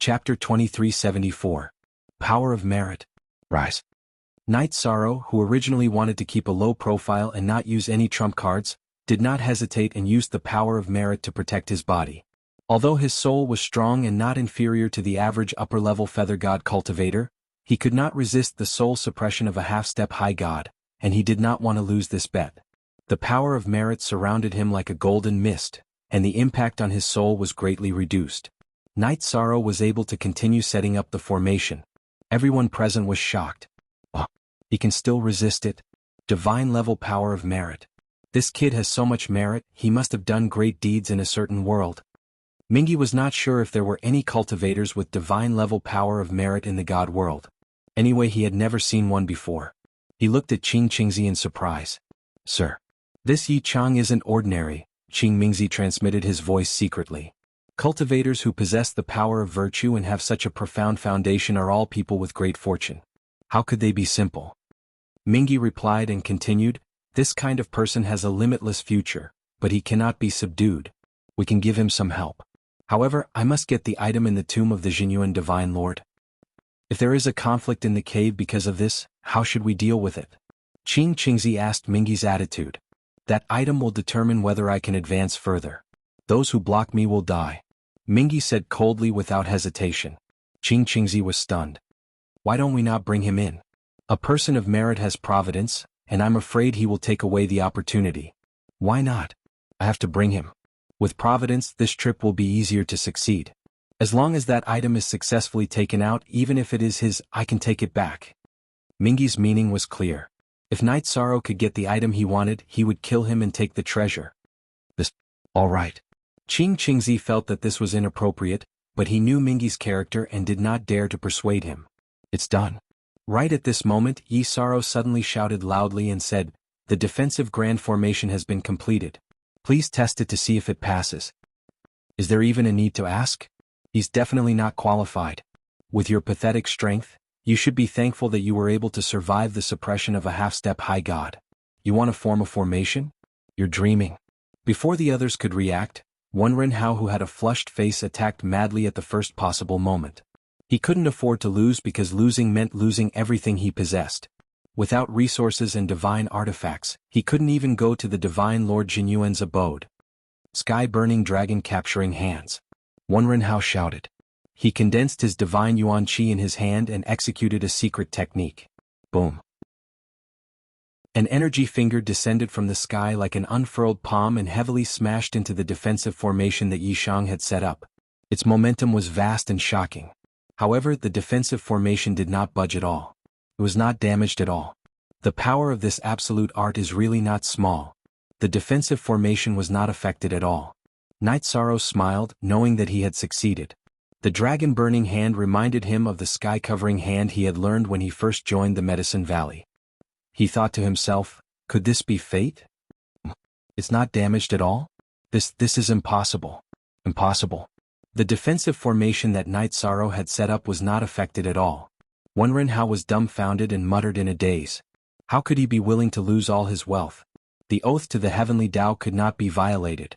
Chapter 2374. Power of Merit. Rise. Knight Sorrow, who originally wanted to keep a low profile and not use any trump cards, did not hesitate and used the power of merit to protect his body. Although his soul was strong and not inferior to the average upper-level feather god cultivator, he could not resist the soul suppression of a half-step high god, and he did not want to lose this bet. The power of merit surrounded him like a golden mist, and the impact on his soul was greatly reduced. Knight Sorrow was able to continue setting up the formation. Everyone present was shocked. Oh, he can still resist it? Divine-level power of merit. This kid has so much merit, he must have done great deeds in a certain world. Mingi was not sure if there were any cultivators with divine-level power of merit in the god world. Anyway, he had never seen one before. He looked at Qing Qingzi in surprise. Sir. This Yi Chang isn't ordinary, Qing Mingzi transmitted his voice secretly. Cultivators who possess the power of virtue and have such a profound foundation are all people with great fortune. How could they be simple? Mingi replied and continued, this kind of person has a limitless future, but he cannot be subdued. We can give him some help. However, I must get the item in the tomb of the Jinyuan Divine Lord. If there is a conflict in the cave because of this, how should we deal with it? Qing Qingzi asked Mingi's attitude. That item will determine whether I can advance further. Those who block me will die. Mingi said coldly without hesitation. Qing Qingzi was stunned. Why don't we not bring him in? A person of merit has providence, and I'm afraid he will take away the opportunity. Why not? I have to bring him. With providence, this trip will be easier to succeed. As long as that item is successfully taken out, even if it is his, I can take it back. Mingi's meaning was clear. If Knight Sorrow could get the item he wanted, he would kill him and take the treasure. All right. Qing Qingzi felt that this was inappropriate, but he knew Mingi's character and did not dare to persuade him. It's done. Right at this moment, Yi Sorrow suddenly shouted loudly and said, the defensive grand formation has been completed. Please test it to see if it passes. Is there even a need to ask? He's definitely not qualified. With your pathetic strength, you should be thankful that you were able to survive the suppression of a half-step high god. You want to form a formation? You're dreaming. Before the others could react, Wenren-hao, who had a flushed face, attacked madly at the first possible moment. He couldn't afford to lose because losing meant losing everything he possessed. Without resources and divine artifacts, he couldn't even go to the Divine Lord Jinyuan's abode. Sky-burning dragon capturing hands. Wenren-hao shouted. He condensed his divine yuan qi in his hand and executed a secret technique. Boom. An energy finger descended from the sky like an unfurled palm and heavily smashed into the defensive formation that Yishang had set up. Its momentum was vast and shocking. However, the defensive formation did not budge at all. It was not damaged at all. The power of this absolute art is really not small. The defensive formation was not affected at all. Knight Sorrow smiled, knowing that he had succeeded. The dragon-burning hand reminded him of the sky-covering hand he had learned when he first joined the Medicine Valley. He thought to himself, could this be fate? It's not damaged at all? This is impossible. Impossible. The defensive formation that Knight Sorrow had set up was not affected at all. Wenren-hao was dumbfounded and muttered in a daze. How could he be willing to lose all his wealth? The oath to the heavenly Tao could not be violated.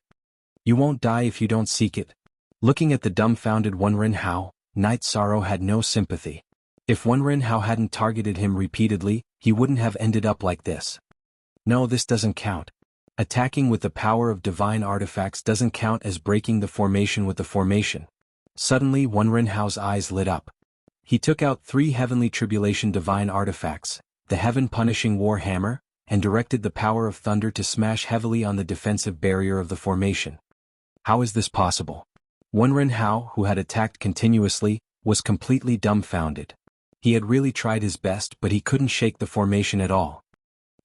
You won't die if you don't seek it. Looking at the dumbfounded Wenren-hao, Knight Sorrow had no sympathy. If Wenren-hao hadn't targeted him repeatedly, he wouldn't have ended up like this. No, this doesn't count. Attacking with the power of divine artifacts doesn't count as breaking the formation with the formation. Suddenly, Wenren-hao's eyes lit up. He took out 3 heavenly tribulation divine artifacts, the heaven-punishing war hammer, and directed the power of thunder to smash heavily on the defensive barrier of the formation. How is this possible? Wenren-hao, who had attacked continuously, was completely dumbfounded. He had really tried his best, but he couldn't shake the formation at all.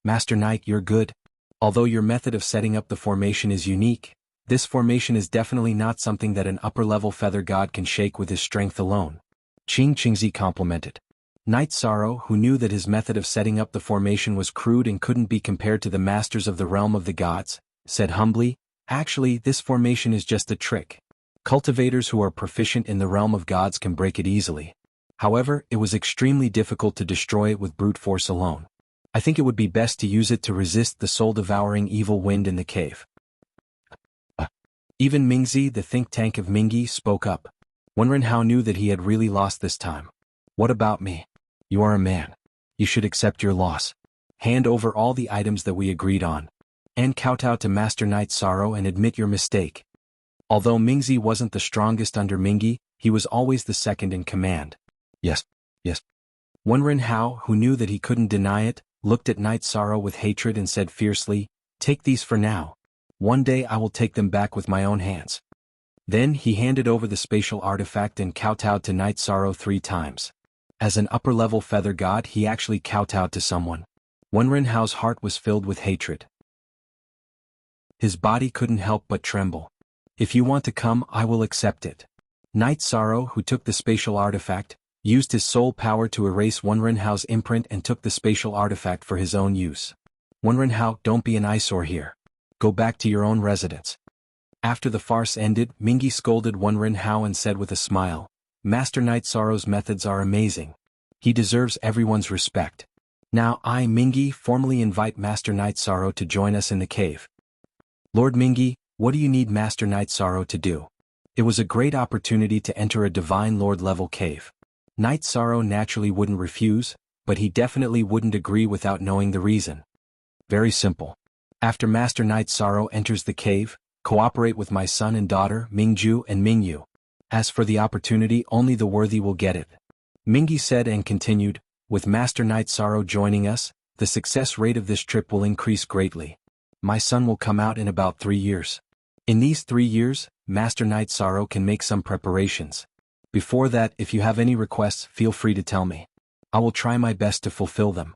Master Knight, you're good. Although your method of setting up the formation is unique, this formation is definitely not something that an upper-level feather god can shake with his strength alone. Qing Qingzi complimented. Knight Sorrow, who knew that his method of setting up the formation was crude and couldn't be compared to the masters of the realm of the gods, said humbly, actually, this formation is just a trick. Cultivators who are proficient in the realm of gods can break it easily. However, it was extremely difficult to destroy it with brute force alone. I think it would be best to use it to resist the soul-devouring evil wind in the cave. Even Mingzi, the think tank of Mingi, spoke up. Wenren knew that he had really lost this time. What about me? You are a man. You should accept your loss. Hand over all the items that we agreed on. And kowtow to Master Knight Sorrow and admit your mistake. Although Mingzi wasn't the strongest under Mingi, he was always the second in command. Yes. Wenren, who knew that he couldn't deny it, looked at Knight Sorrow with hatred and said fiercely, "Take these for now. One day I will take them back with my own hands." Then he handed over the spatial artifact and kowtowed to Knight Sorrow 3 times. As an upper-level feather god, he actually kowtowed to someone. Wenren's heart was filled with hatred. His body couldn't help but tremble. "If you want to come, I will accept it." Knight Sorrow, who took the spatial artifact, used his soul power to erase Wenren's imprint and took the spatial artifact for his own use. "Wenren, don't be an eyesore here. Go back to your own residence." After the farce ended, Mingi scolded Wenren and said with a smile, "Master Knight Sorrow's methods are amazing. He deserves everyone's respect. Now I, Mingi, formally invite Master Knight Sorrow to join us in the cave." "Lord Mingi, what do you need Master Knight Sorrow to do?" It was a great opportunity to enter a Divine Lord-level cave. Knight Sorrow naturally wouldn't refuse, but he definitely wouldn't agree without knowing the reason. "Very simple. After Master Knight Sorrow enters the cave, cooperate with my son and daughter, Mingju and Mingyu. As for the opportunity, only the worthy will get it." Mingi said and continued, "With Master Knight Sorrow joining us, the success rate of this trip will increase greatly. My son will come out in about 3 years. In these 3 years, Master Knight Sorrow can make some preparations. Before that, if you have any requests, feel free to tell me. I will try my best to fulfill them."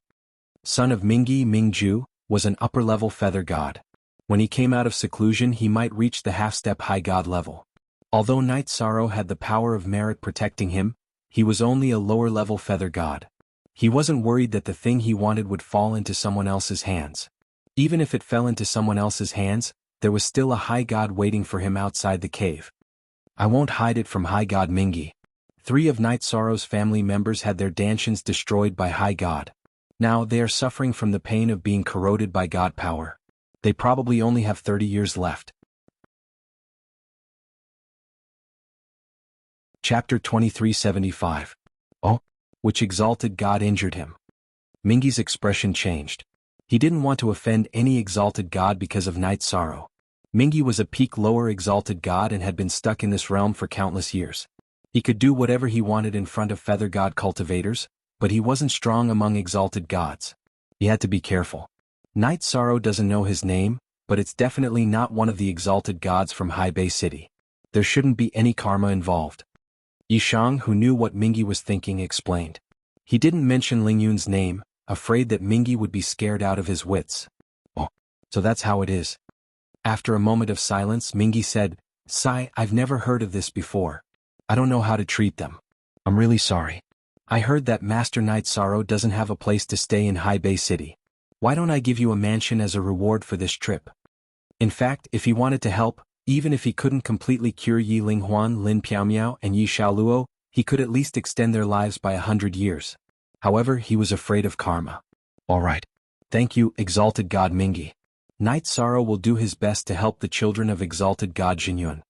Son of Mingi, Mingju, was an upper-level feather god. When he came out of seclusion, he might reach the half-step high god level. Although Knight Sorrow had the power of merit protecting him, he was only a lower-level feather god. He wasn't worried that the thing he wanted would fall into someone else's hands. Even if it fell into someone else's hands, there was still a high god waiting for him outside the cave. "I won't hide it from High God Mingi." 3 of Knight Sorrow's family members had their dantians destroyed by High God. Now they are suffering from the pain of being corroded by god power. They probably only have 30 years left. Chapter 2375. Oh? Which exalted god injured him? Mingi's expression changed. He didn't want to offend any exalted god because of Knight Sorrow. Mingi was a peak lower exalted god and had been stuck in this realm for countless years. He could do whatever he wanted in front of feather god cultivators, but he wasn't strong among exalted gods. He had to be careful. Knight Sorrow doesn't know his name, but it's definitely not one of the exalted gods from High Bay City. There shouldn't be any karma involved. Yishang, who knew what Mingi was thinking, explained. He didn't mention Lingyun's name, afraid that Mingi would be scared out of his wits. "Oh, so that's how it is." After a moment of silence, Mingi said, "Sai, I've never heard of this before. I don't know how to treat them. I'm really sorry. I heard that Master Knight Sorrow doesn't have a place to stay in High Bay City. Why don't I give you a mansion as a reward for this trip?" In fact, if he wanted to help, even if he couldn't completely cure Yi Linghuan, Lin Piaomiao, and Yi Xiaoluo, he could at least extend their lives by 100 years. However, he was afraid of karma. "All right. Thank you, exalted god Mingi. Knight Sorrow will do his best to help the children of exalted god Jinyun."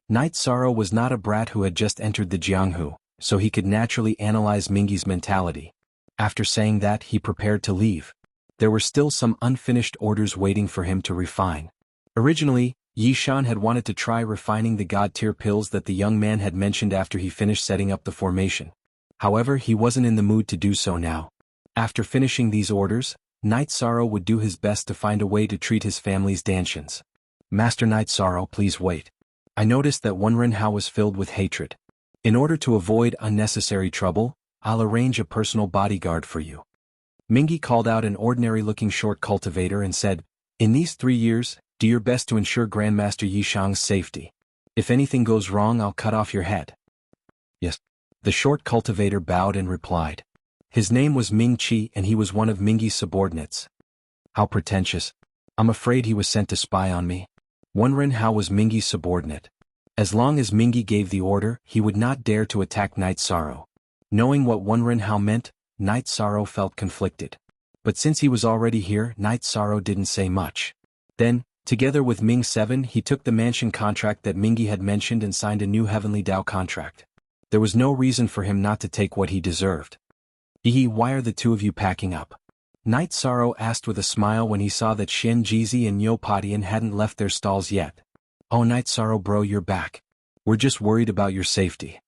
Knight Sorrow was not a brat who had just entered the Jianghu, so he could naturally analyze Mingi's mentality. After saying that, he prepared to leave. There were still some unfinished orders waiting for him to refine. Originally, Yishan had wanted to try refining the god-tier pills that the young man had mentioned after he finished setting up the formation. However, he wasn't in the mood to do so now. After finishing these orders, Knight Sorrow would do his best to find a way to treat his family's dantians. "Master Knight Sorrow, please wait. I noticed that Wenren was filled with hatred. In order to avoid unnecessary trouble, I'll arrange a personal bodyguard for you." Mingi called out an ordinary-looking short cultivator and said, "In these 3 years, do your best to ensure Grandmaster Yishang's safety. If anything goes wrong, I'll cut off your head." "Yes." The short cultivator bowed and replied. His name was Ming Chi and he was one of Mingi's subordinates. How pretentious. I'm afraid he was sent to spy on me. Wenren was Mingi's subordinate. As long as Mingi gave the order, he would not dare to attack Knight Sorrow. Knowing what Wenren meant, Knight Sorrow felt conflicted. But since he was already here, Knight Sorrow didn't say much. Then, Together with Ming 7, he took the mansion contract that Mingi had mentioned and signed a new Heavenly Dao contract. There was no reason for him not to take what he deserved. Why are the two of you packing up? Night Sorrow asked with a smile when he saw that Shen Jizi and Yo Padian hadn't left their stalls yet. Oh, Night Sorrow bro, you're back. We're just worried about your safety.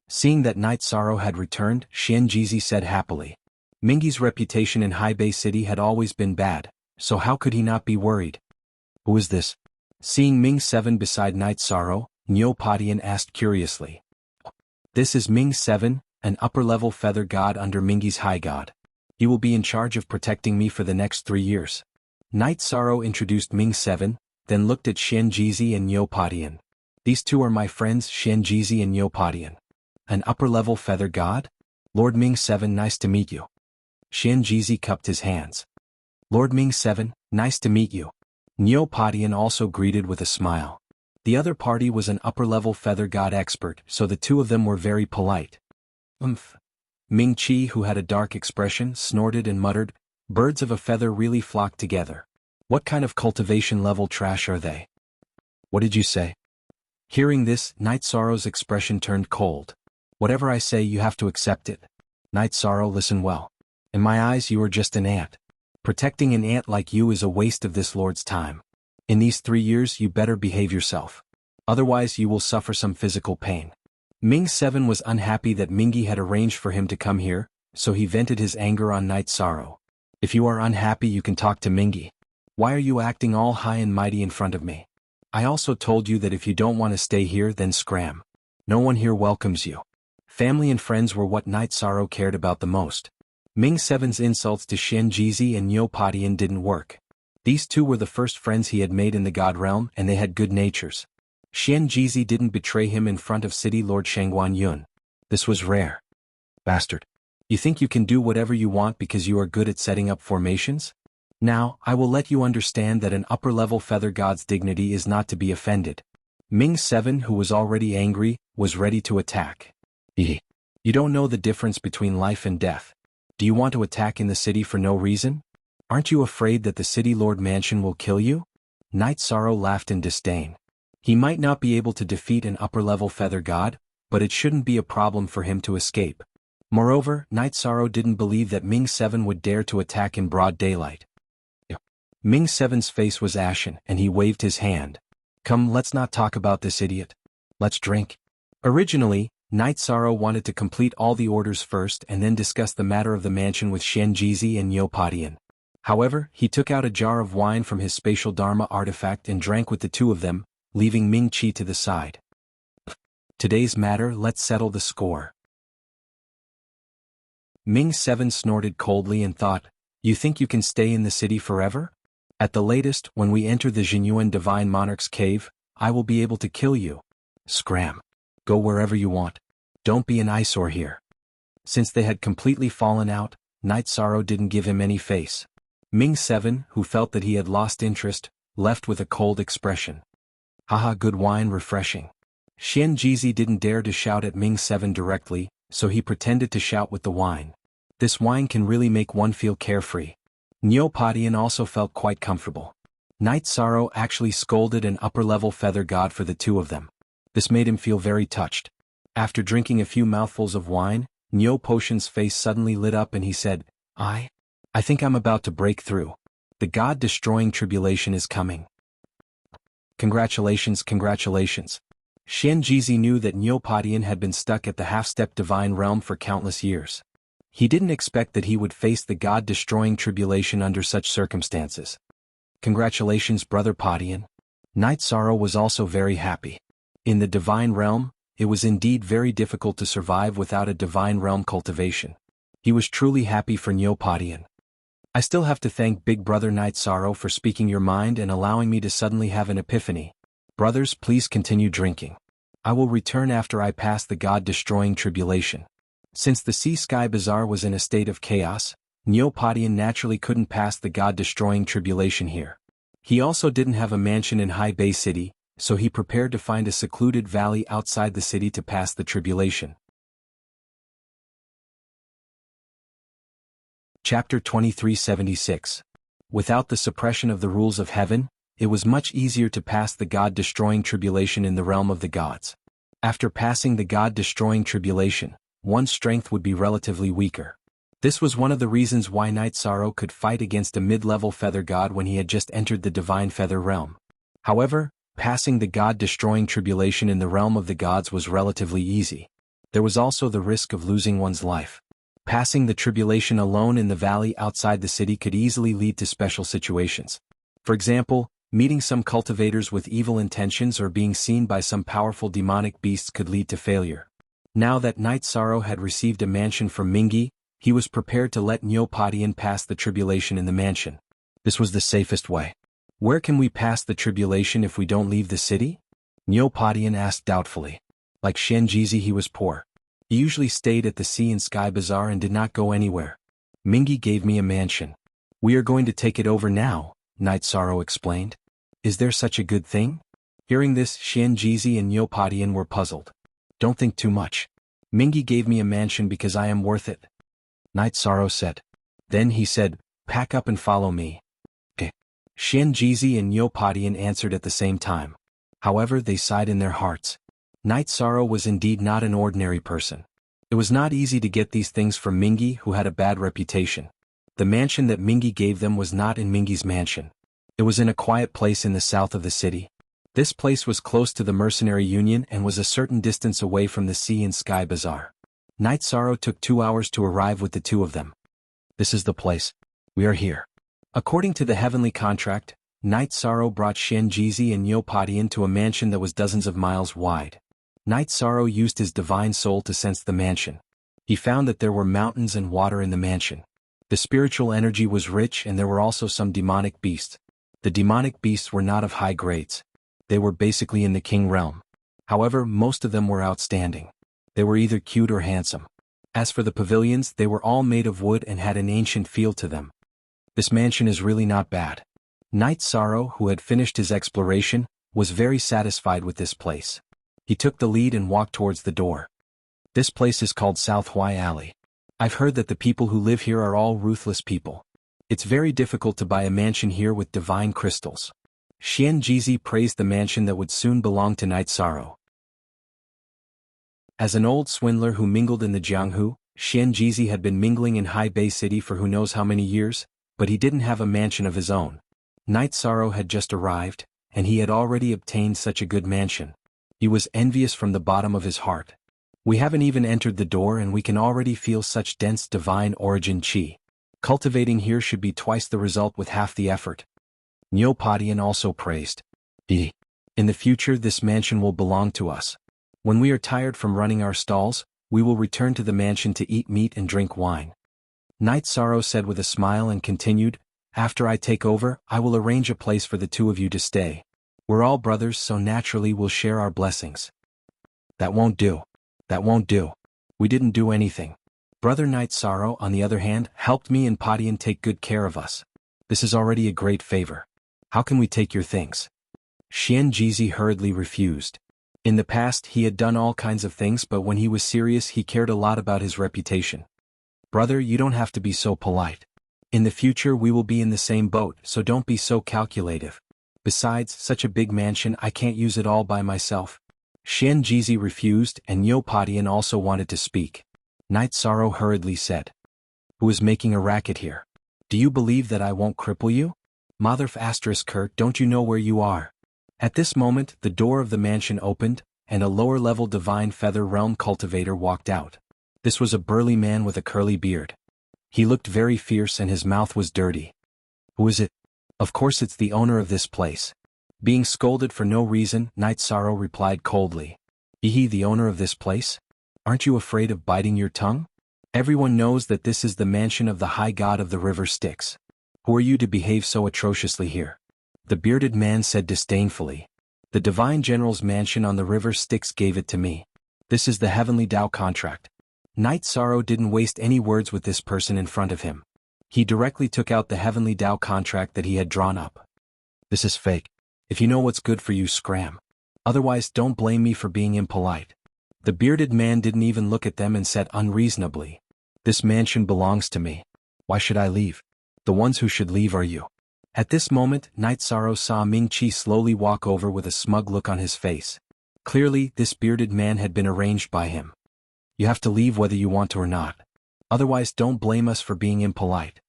Seeing that Night Sorrow had returned, Shen Jizi said happily. Mingi's reputation in High Bay City had always been bad, so how could he not be worried? Who is this? Seeing Ming 7 beside Night Sorrow, Nyo Padian asked curiously. This is Ming 7, an upper-level feather god under Mingi's high god. He will be in charge of protecting me for the next 3 years. Night Sorrow introduced Ming 7, then looked at Shen Jizi and Nyo Padian. These two are my friends Shen Jizi and Nyo Padian. An upper-level feather god? Lord Ming 7, nice to meet you. Shen Jizi cupped his hands. Lord Ming 7, nice to meet you. Nyo Padian also greeted with a smile. The other party was an upper-level feather god expert, so the two of them were very polite. Ming Chi, who had a dark expression, snorted and muttered, birds of a feather really flock together. What kind of cultivation level trash are they? What did you say? Hearing this, Night Sorrow's expression turned cold. Whatever I say, you have to accept it. Night Sorrow, listen well. In my eyes, you are just an ant. Protecting an ant like you is a waste of this lord's time. In these 3 years, you better behave yourself. Otherwise, you will suffer some physical pain. Ming 7 was unhappy that Mingi had arranged for him to come here, so he vented his anger on Night Sorrow. If you are unhappy, you can talk to Mingi. Why are you acting all high and mighty in front of me? I also told you that if you don't want to stay here, then scram. No one here welcomes you. Family and friends were what Night Sorrow cared about the most. Ming 7's insults to Shen Jizi and Nyo Padian didn't work. These two were the first friends he had made in the God realm, and they had good natures. Shen Jizi didn't betray him in front of City Lord Shangguan Yun. This was rare. Bastard. You think you can do whatever you want because you are good at setting up formations? Now, I will let you understand that an upper-level feather god's dignity is not to be offended. Ming 7, who was already angry, was ready to attack. You don't know the difference between life and death. Do you want to attack in the city for no reason? Aren't you afraid that the City Lord Mansion will kill you? Night Sorrow laughed in disdain. He might not be able to defeat an upper-level feather god, but it shouldn't be a problem for him to escape. Moreover, Night Sorrow didn't believe that Ming 7 would dare to attack in broad daylight. Ming 7's face was ashen, and he waved his hand. Come, let's not talk about this idiot. Let's drink. Originally, Night Sorrow wanted to complete all the orders first and then discuss the matter of the mansion with Shen Jizi and Nyo Padian. However, he took out a jar of wine from his spatial Dharma artifact and drank with the two of them, leaving Ming Chi to the side. Today's matter, let's settle the score. Ming 7 snorted coldly and thought, you think you can stay in the city forever? At the latest, when we enter the Jinyuan Divine Monarch's cave, I will be able to kill you. Scram. Go wherever you want. Don't be an eyesore here. Since they had completely fallen out, Night Sorrow didn't give him any face. Ming 7, who felt that he had lost interest, left with a cold expression. Haha, good wine, refreshing. Shen Jizi didn't dare to shout at Ming 7 directly, so he pretended to shout with the wine. This wine can really make one feel carefree. Nyo Padian also felt quite comfortable. Night Sorrow actually scolded an upper-level feather god for the two of them. This made him feel very touched. After drinking a few mouthfuls of wine, Nyo Potion's face suddenly lit up and he said, I think I'm about to break through. The god-destroying tribulation is coming. Congratulations, congratulations. Shen Jizi knew that Nyo Padian had been stuck at the half-step divine realm for countless years. He didn't expect that he would face the god-destroying tribulation under such circumstances. Congratulations, Brother Padian. Night Sorrow was also very happy. In the divine realm, it was indeed very difficult to survive without a divine realm cultivation. He was truly happy for Nyo Padian. I still have to thank Big Brother Night Sorrow for speaking your mind and allowing me to suddenly have an epiphany. Brothers, please continue drinking. I will return after I pass the god-destroying tribulation. Since the Sea-Sky Bazaar was in a state of chaos, Nyo Padian naturally couldn't pass the god-destroying tribulation here. He also didn't have a mansion in High Bay City, so he prepared to find a secluded valley outside the city to pass the tribulation. Chapter 2376. Without the suppression of the rules of heaven, it was much easier to pass the God-destroying tribulation in the realm of the gods. After passing the God-destroying tribulation, one's strength would be relatively weaker. This was one of the reasons why Night Sorrow could fight against a mid-level feather god when he had just entered the divine feather realm. However, passing the God-destroying tribulation in the realm of the gods was relatively easy. There was also the risk of losing one's life. Passing the tribulation alone in the valley outside the city could easily lead to special situations. For example, meeting some cultivators with evil intentions or being seen by some powerful demonic beasts could lead to failure. Now that Night Sorrow had received a mansion from Mingi, he was prepared to let Neopodian pass the tribulation in the mansion. This was the safest way. Where can we pass the tribulation if we don't leave the city? Neopodian asked doubtfully. Like Shenjizi, he was poor. He usually stayed at the Sea and Sky Bazaar and did not go anywhere. Mingi gave me a mansion. We are going to take it over now, Night Sorrow explained. Is there such a good thing? Hearing this, Shenjizi and Neopodian were puzzled. Don't think too much. Mingi gave me a mansion because I am worth it. Night Sorrow said. Then he said, pack up and follow me. Shenjizi and Neopodian answered at the same time. However, they sighed in their hearts. Night Sorrow was indeed not an ordinary person. It was not easy to get these things from Mingi, who had a bad reputation. The mansion that Mingi gave them was not in Mingi's mansion. It was in a quiet place in the south of the city. This place was close to the mercenary union and was a certain distance away from the Sea and Sky Bazaar. Night Sorrow took 2 hours to arrive with the two of them. This is the place. We are here. According to the heavenly contract, Night Sorrow brought Shenjizi and Neopodian to a mansion that was dozens of miles wide. Night Sorrow used his divine soul to sense the mansion. He found that there were mountains and water in the mansion. The spiritual energy was rich and there were also some demonic beasts. The demonic beasts were not of high grades. They were basically in the king realm. However, most of them were outstanding. They were either cute or handsome. As for the pavilions, they were all made of wood and had an ancient feel to them. This mansion is really not bad. Night Sorrow, who had finished his exploration, was very satisfied with this place. He took the lead and walked towards the door. This place is called South Hui Alley. I've heard that the people who live here are all ruthless people. It's very difficult to buy a mansion here with divine crystals. Shenjizi praised the mansion that would soon belong to Night Sorrow. As an old swindler who mingled in the Jianghu, Shenjizi had been mingling in Hai Bei City for who knows how many years, but he didn't have a mansion of his own. Night Sorrow had just arrived, and he had already obtained such a good mansion. He was envious from the bottom of his heart. We haven't even entered the door and we can already feel such dense divine origin qi. Cultivating here should be twice the result with half the effort. Neopodian also praised. In the future this mansion will belong to us. When we are tired from running our stalls, we will return to the mansion to eat meat and drink wine. Night Sorrow said with a smile and continued, after I take over, I will arrange a place for the two of you to stay. We're all brothers, so naturally we'll share our blessings. That won't do. That won't do. We didn't do anything. Brother Night Sorrow, on the other hand, helped me and Padian take good care of us. This is already a great favor. How can we take your things? Shenjizi hurriedly refused. In the past he had done all kinds of things, but when he was serious he cared a lot about his reputation. Brother, you don't have to be so polite. In the future we will be in the same boat, so don't be so calculative. Besides, such a big mansion I can't use it all by myself. Shenjizi refused and Neopodian also wanted to speak. Night Sorrow hurriedly said. Who is making a racket here? Do you believe that I won't cripple you? Motherf asterisk Kurt, don't you know where you are? At this moment the door of the mansion opened, and a lower-level divine feather realm cultivator walked out. This was a burly man with a curly beard. He looked very fierce and his mouth was dirty. Who is it? Of course it's the owner of this place. Being scolded for no reason, Night Sorrow replied coldly. He the owner of this place? Aren't you afraid of biting your tongue? Everyone knows that this is the mansion of the high god of the river Styx. Who are you to behave so atrociously here? The bearded man said disdainfully. The divine general's mansion on the river Styx gave it to me. This is the heavenly Tao contract. Night Sorrow didn't waste any words with this person in front of him. He directly took out the heavenly Tao contract that he had drawn up. This is fake. If you know what's good for you, scram. Otherwise don't blame me for being impolite. The bearded man didn't even look at them and said unreasonably. This mansion belongs to me. Why should I leave? The ones who should leave are you. At this moment, Night Sorrow saw Ming-Chi slowly walk over with a smug look on his face. Clearly, this bearded man had been arranged by him. You have to leave whether you want to or not. Otherwise, don't blame us for being impolite.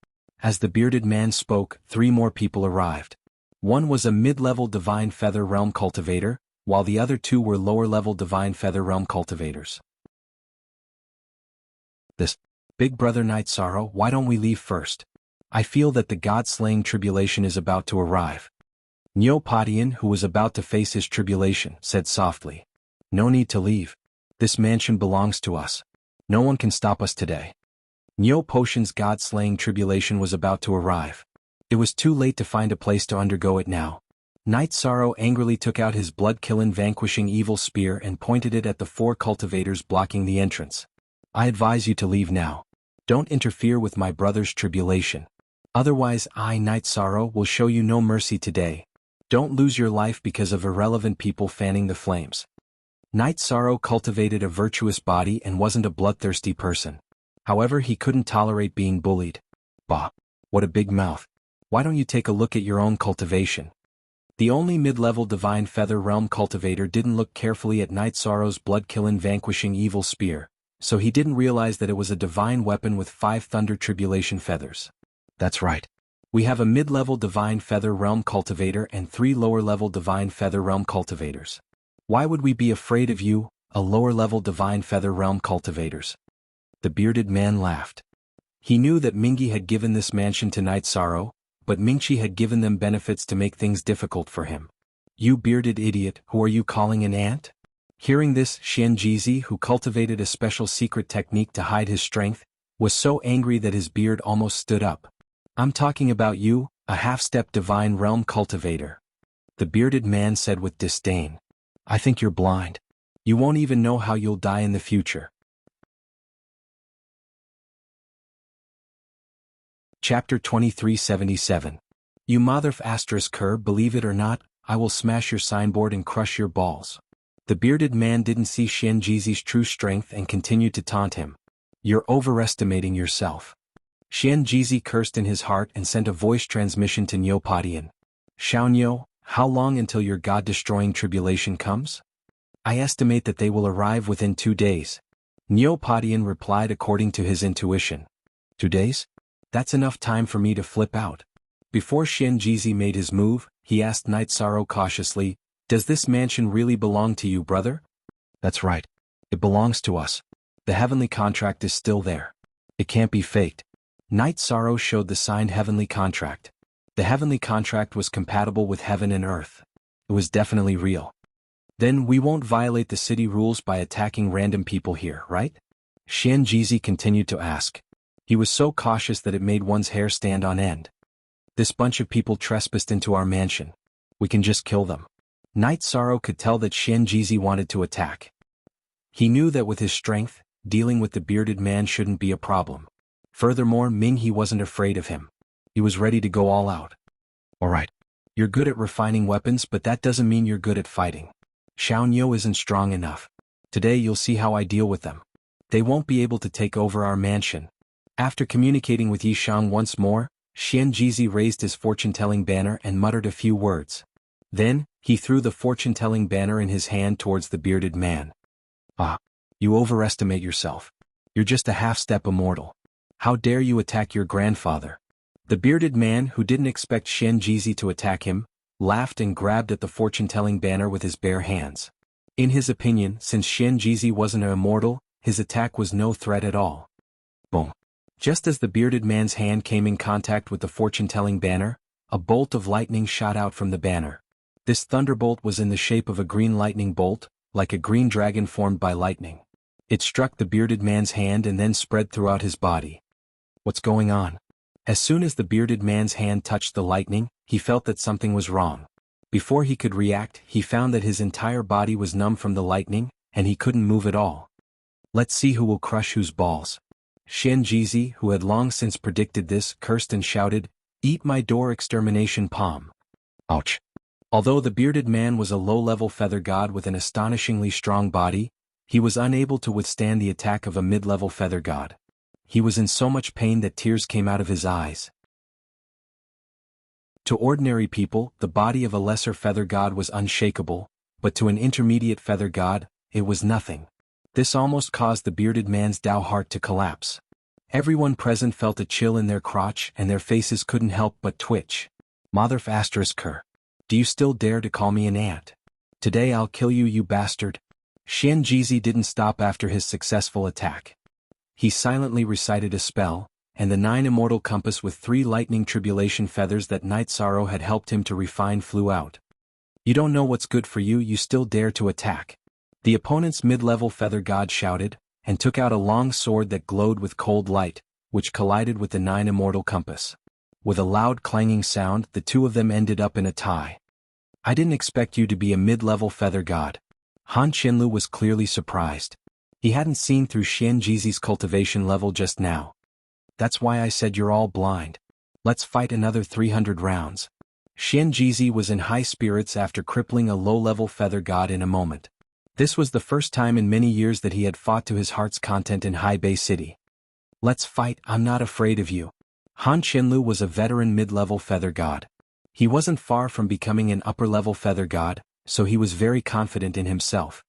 As the bearded man spoke, 3 more people arrived. One was a mid-level Divine Feather Realm cultivator, while the other 2 were lower-level Divine Feather Realm cultivators. This big brother Night Sorrow, why don't we leave first? I feel that the god-slaying tribulation is about to arrive. Neopodian, who was about to face his tribulation, said softly. No need to leave. This mansion belongs to us. No one can stop us today. Neopotion's god-slaying tribulation was about to arrive. It was too late to find a place to undergo it now. Night Sorrow angrily took out his blood-killing vanquishing evil spear and pointed it at the 4 cultivators blocking the entrance. I advise you to leave now. Don't interfere with my brother's tribulation. Otherwise I, Night Sorrow, will show you no mercy today. Don't lose your life because of irrelevant people fanning the flames. Night Sorrow cultivated a virtuous body and wasn't a bloodthirsty person. However, he couldn't tolerate being bullied. Bah! What a big mouth. Why don't you take a look at your own cultivation? The only mid-level Divine Feather Realm cultivator didn't look carefully at Night Sorrow's blood-killing vanquishing evil spear, so he didn't realize that it was a divine weapon with 5 Thunder Tribulation feathers. That's right. We have a mid-level Divine Feather Realm cultivator and 3 lower-level Divine Feather Realm cultivators. Why would we be afraid of you, a lower-level Divine Feather Realm cultivators? The bearded man laughed. He knew that Mingi had given this mansion to Night Sorrow, but Ming-Chi had given them benefits to make things difficult for him. You bearded idiot, who are you calling an ant? Hearing this, Xianjizi, who cultivated a special secret technique to hide his strength, was so angry that his beard almost stood up. I'm talking about you, a half-step Divine Realm cultivator. The bearded man said with disdain. I think you're blind. You won't even know how you'll die in the future. Chapter 2377. You motherf asterisk cur, believe it or not, I will smash your signboard and crush your balls. The bearded man didn't see Xianjizi's true strength and continued to taunt him. You're overestimating yourself. Xianjizi cursed in his heart and sent a voice transmission to Neopodian. Xiaoniu, how long until your god-destroying tribulation comes? I estimate that they will arrive within 2 days. Neopodian replied according to his intuition. 2 days? That's enough time for me to flip out. Before Xianjizi made his move, he asked Night Sorrow cautiously, Does this mansion really belong to you, brother? That's right. It belongs to us. The heavenly contract is still there. It can't be faked. Night Sorrow showed the signed heavenly contract. The heavenly contract was compatible with heaven and earth. It was definitely real. Then we won't violate the city rules by attacking random people here, right? Xianjizi continued to ask. He was so cautious that it made one's hair stand on end. This bunch of people trespassed into our mansion. We can just kill them. Night Sorrow could tell that Xianjizi wanted to attack. He knew that with his strength, dealing with the bearded man shouldn't be a problem. Furthermore, Ming-He wasn't afraid of him. He was ready to go all out. Alright. You're good at refining weapons, but that doesn't mean you're good at fighting. Xiaoniu isn't strong enough. Today you'll see how I deal with them. They won't be able to take over our mansion. After communicating with Yishang once more, Xianjizi raised his fortune-telling banner and muttered a few words. Then, he threw the fortune-telling banner in his hand towards the bearded man. Ah, you overestimate yourself. You're just a half-step immortal. How dare you attack your grandfather? The bearded man, who didn't expect Xianjizi to attack him, laughed and grabbed at the fortune-telling banner with his bare hands. In his opinion, since Xianjizi wasn't an immortal, his attack was no threat at all. Boom. Just as the bearded man's hand came in contact with the fortune-telling banner, a bolt of lightning shot out from the banner. This thunderbolt was in the shape of a green lightning bolt, like a green dragon formed by lightning. It struck the bearded man's hand and then spread throughout his body. What's going on? As soon as the bearded man's hand touched the lightning, he felt that something was wrong. Before he could react, he found that his entire body was numb from the lightning, and he couldn't move at all. Let's see who will crush whose balls. Xianjizi, who had long since predicted this, cursed and shouted, Eat my door extermination palm. Ouch. Although the bearded man was a low-level feather god with an astonishingly strong body, he was unable to withstand the attack of a mid-level feather god. He was in so much pain that tears came out of his eyes. To ordinary people, the body of a lesser feather god was unshakable, but to an intermediate feather god, it was nothing. This almost caused the bearded man's Tao heart to collapse. Everyone present felt a chill in their crotch and their faces couldn't help but twitch. Mother ****. Do you still dare to call me an ant? Today I'll kill you, you bastard. Xian Jizi didn't stop after his successful attack. He silently recited a spell, and the 9 immortal compass with 3 lightning tribulation feathers that Night Sorrow had helped him to refine flew out. You don't know what's good for you, you still dare to attack. The opponent's mid-level feather god shouted, and took out a long sword that glowed with cold light, which collided with the 9 immortal compass. With a loud clanging sound, the two of them ended up in a tie. I didn't expect you to be a mid-level feather god. Han Qianlu was clearly surprised. He hadn't seen through Xian Jizi's cultivation level just now. That's why I said you're all blind. Let's fight another 300 rounds. Xian Jizi was in high spirits after crippling a low-level feather god in a moment. This was the first time in many years that he had fought to his heart's content in Hai Bei City. Let's fight, I'm not afraid of you. Han Qianlu was a veteran mid-level feather god. He wasn't far from becoming an upper-level feather god, so he was very confident in himself.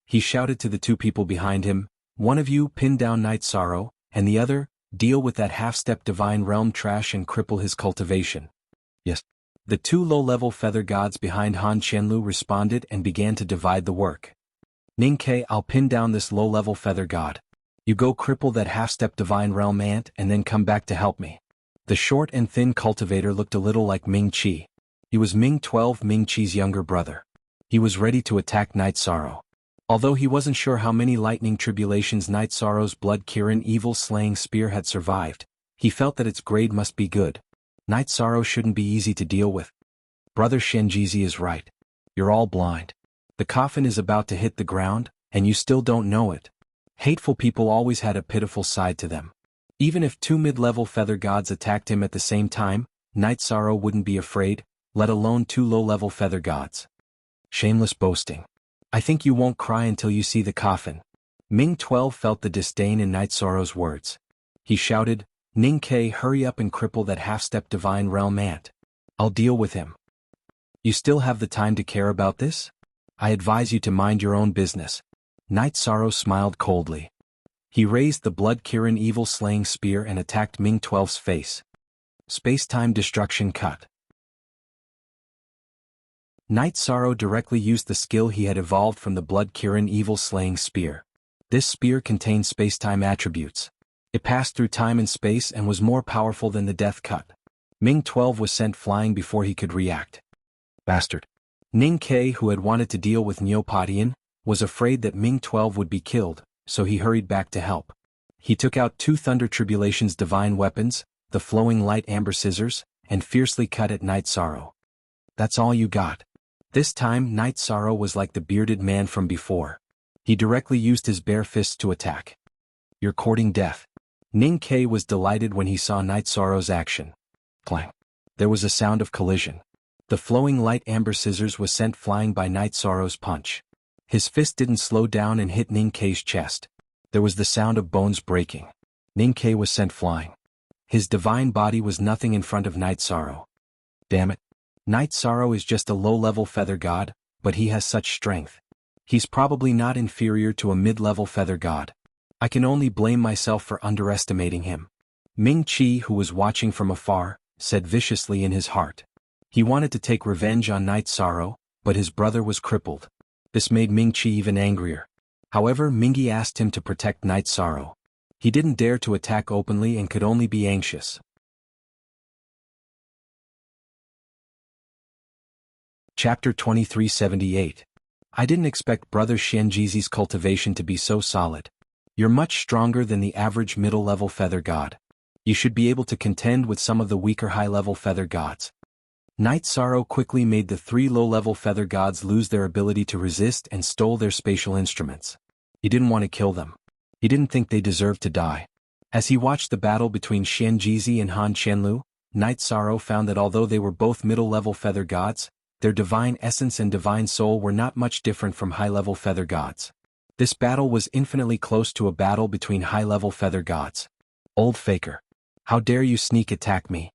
He shouted to the two people behind him, one of you pin down Night Sorrow, and the other, deal with that half-step divine realm trash and cripple his cultivation. Yes. The 2 low-level feather gods behind Han Qianlu responded and began to divide the work. Ning Ke, I'll pin down this low-level feather god. You go cripple that half-step divine realm ant and then come back to help me. The short and thin cultivator looked a little like Ming Qi. He was Ming 12, Ming Qi's younger brother. He was ready to attack Night Sorrow. Although he wasn't sure how many lightning tribulations Night Sorrow's blood Kirin evil-slaying spear had survived, he felt that its grade must be good. Night Sorrow shouldn't be easy to deal with. Brother Xian Jizi is right. You're all blind. The coffin is about to hit the ground, and you still don't know it. Hateful people always had a pitiful side to them. Even if 2 mid-level feather gods attacked him at the same time, Night Sorrow wouldn't be afraid, let alone 2 low-level feather gods. Shameless boasting. I think you won't cry until you see the coffin. Ming 12 felt the disdain in Night Sorrow's words. He shouted, Ning Ke, hurry up and cripple that half-step divine realm ant. I'll deal with him. You still have the time to care about this? I advise you to mind your own business. Night Sorrow smiled coldly. He raised the blood Kirin evil-slaying spear and attacked Ming 12's face. Space-time destruction cut. Night Sorrow directly used the skill he had evolved from the blood Kirin evil-slaying spear. This spear contained space-time attributes. It passed through time and space and was more powerful than the death cut. Ming 12 was sent flying before he could react. Bastard. Ning Ke, who had wanted to deal with Neopodian, was afraid that Ming 12 would be killed, so he hurried back to help. He took out 2 Thunder Tribulation's divine weapons, the flowing light amber scissors, and fiercely cut at Night Sorrow. That's all you got. This time Night Sorrow was like the bearded man from before. He directly used his bare fists to attack. You're courting death. Ning Ke was delighted when he saw Night Sorrow's action. Clang. There was a sound of collision. The flowing light amber scissors was sent flying by Night Sorrow's punch. His fist didn't slow down and hit Ning Ke's chest. There was the sound of bones breaking. Ning Ke was sent flying. His divine body was nothing in front of Night Sorrow. Damn it. Night Sorrow is just a low-level feather god, but he has such strength. He's probably not inferior to a mid-level feather god. I can only blame myself for underestimating him. Ming Qi, who was watching from afar, said viciously in his heart. He wanted to take revenge on Night Sorrow, but his brother was crippled. This made Ming Qi even angrier. However, Mingyi asked him to protect Night Sorrow. He didn't dare to attack openly and could only be anxious. Chapter 2378. I didn't expect Brother Xian Jizi's cultivation to be so solid. You're much stronger than the average middle-level feather god. You should be able to contend with some of the weaker high-level feather gods. Night Sorrow quickly made the 3 low-level feather gods lose their ability to resist and stole their spatial instruments. He didn't want to kill them. He didn't think they deserved to die. As he watched the battle between Xian Jizi and Han Qianlu, Night Sorrow found that although they were both middle-level feather gods, their divine essence and divine soul were not much different from high-level feather gods. This battle was infinitely close to a battle between high-level feather gods. Old faker. How dare you sneak attack me?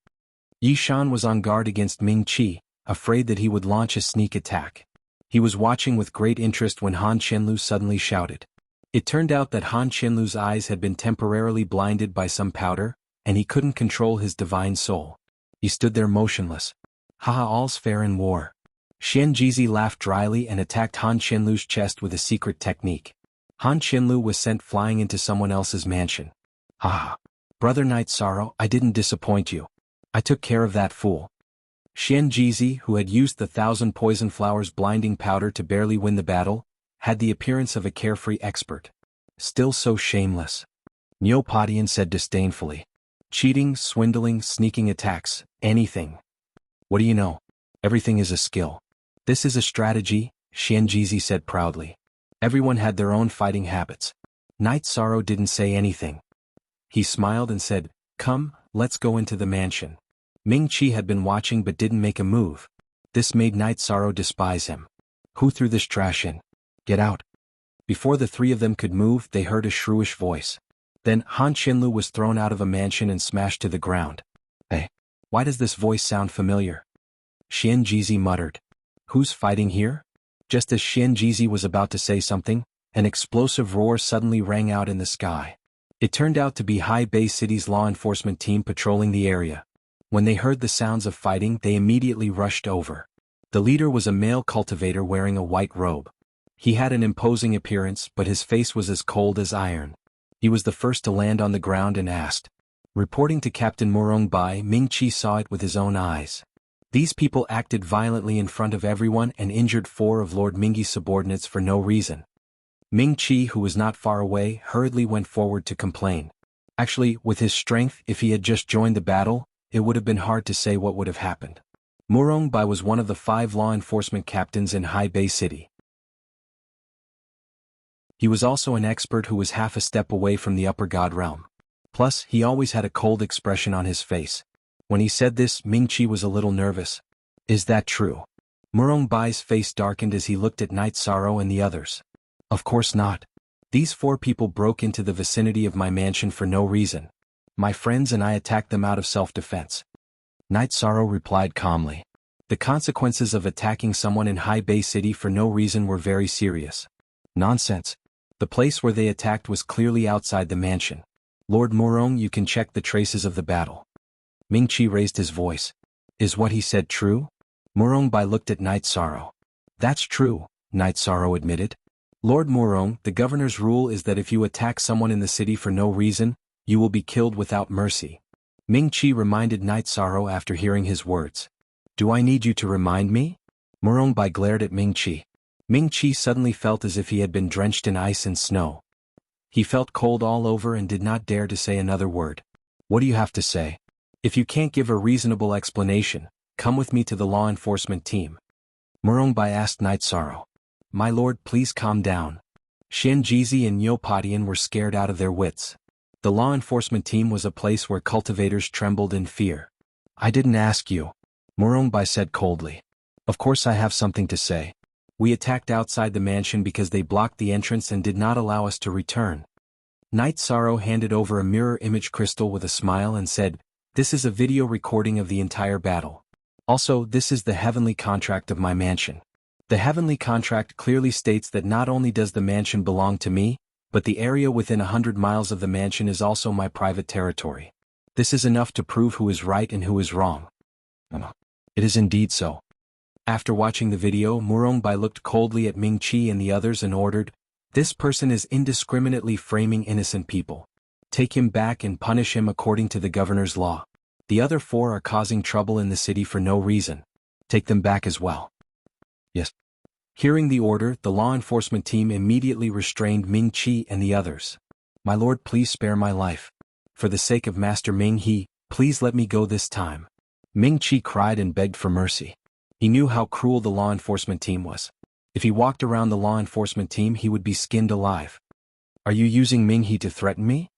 Yishan was on guard against Ming Qi, afraid that he would launch a sneak attack. He was watching with great interest when Han Qianlu suddenly shouted. It turned out that Han Qianlu's eyes had been temporarily blinded by some powder, and he couldn't control his divine soul. He stood there motionless. Haha, all's fair in war. Xian Jizi laughed dryly and attacked Han Qianlu's chest with a secret technique. Han Qianlu was sent flying into someone else's mansion. Haha. Brother Knight Sorrow, I didn't disappoint you. I took care of that fool. Xian Jizi, who had used the 1,000 poison flowers blinding powder to barely win the battle, had the appearance of a carefree expert. Still so shameless. Niu Padian said disdainfully. Cheating, swindling, sneaking attacks, anything. What do you know? Everything is a skill. This is a strategy, Xian Jizi said proudly. Everyone had their own fighting habits. Knight Sorrow didn't say anything. He smiled and said, "Come, let's go into the mansion." Ming Qi had been watching but didn't make a move. This made Knight Sorrow despise him. Who threw this trash in? Get out. Before the three of them could move, they heard a shrewish voice. Then Han Qianlu was thrown out of a mansion and smashed to the ground. Hey, why does this voice sound familiar? Xian Jizi muttered. Who's fighting here? Just as Xian Jizi was about to say something, an explosive roar suddenly rang out in the sky. It turned out to be Hai Bei City's law enforcement team patrolling the area. When they heard the sounds of fighting, they immediately rushed over. The leader was a male cultivator wearing a white robe. He had an imposing appearance, but his face was as cold as iron. He was the first to land on the ground and asked. Reporting to Captain Murong Bai, Ming Qi saw it with his own eyes. These people acted violently in front of everyone and injured 4 of Lord Mingyi's subordinates for no reason. Ming Qi, who was not far away, hurriedly went forward to complain. Actually, with his strength, if he had just joined the battle, it would have been hard to say what would have happened. Murong Bai was one of the 5 law enforcement captains in Hai Bei City. He was also an expert who was half a step away from the upper god realm. Plus, he always had a cold expression on his face. When he said this, Ming Qi was a little nervous. Is that true? Murong Bai's face darkened as he looked at Knight Sorrow and the others. Of course not. These 4 people broke into the vicinity of my mansion for no reason. My friends and I attacked them out of self-defense. Knight Sorrow replied calmly. The consequences of attacking someone in Hai Bei City for no reason were very serious. Nonsense. The place where they attacked was clearly outside the mansion. Lord Murong, you can check the traces of the battle. Ming Qi raised his voice. Is what he said true? Murong Bai looked at Knight Sorrow. That's true, Knight Sorrow admitted. Lord Murong, the governor's rule is that if you attack someone in the city for no reason, you will be killed without mercy. Ming Qi reminded Knight Sorrow after hearing his words. Do I need you to remind me? Murong Bai glared at Ming Qi. Ming Qi suddenly felt as if he had been drenched in ice and snow. He felt cold all over and did not dare to say another word. What do you have to say? If you can't give a reasonable explanation, come with me to the law enforcement team. Murong Bai asked Knight Sorrow. My lord, please calm down. Xian Jizi and Niu Padian were scared out of their wits. The law enforcement team was a place where cultivators trembled in fear. I didn't ask you. Murong Bai said coldly. Of course I have something to say. We attacked outside the mansion because they blocked the entrance and did not allow us to return. Knight Sorrow handed over a mirror image crystal with a smile and said, This is a video recording of the entire battle. Also, this is the heavenly contract of my mansion. The heavenly contract clearly states that not only does the mansion belong to me, but the area within 100 miles of the mansion is also my private territory. This is enough to prove who is right and who is wrong. It is indeed so. After watching the video, Murong Bai looked coldly at Ming Qi and the others and ordered, This person is indiscriminately framing innocent people. Take him back and punish him according to the governor's law. The other 4 are causing trouble in the city for no reason. Take them back as well. Yes. Hearing the order, the law enforcement team immediately restrained Ming Qi and the others. My lord, please spare my life. For the sake of Master Ming He, please let me go this time. Ming Qi cried and begged for mercy. He knew how cruel the law enforcement team was. If he walked around the law enforcement team, he would be skinned alive. Are you using Ming He to threaten me?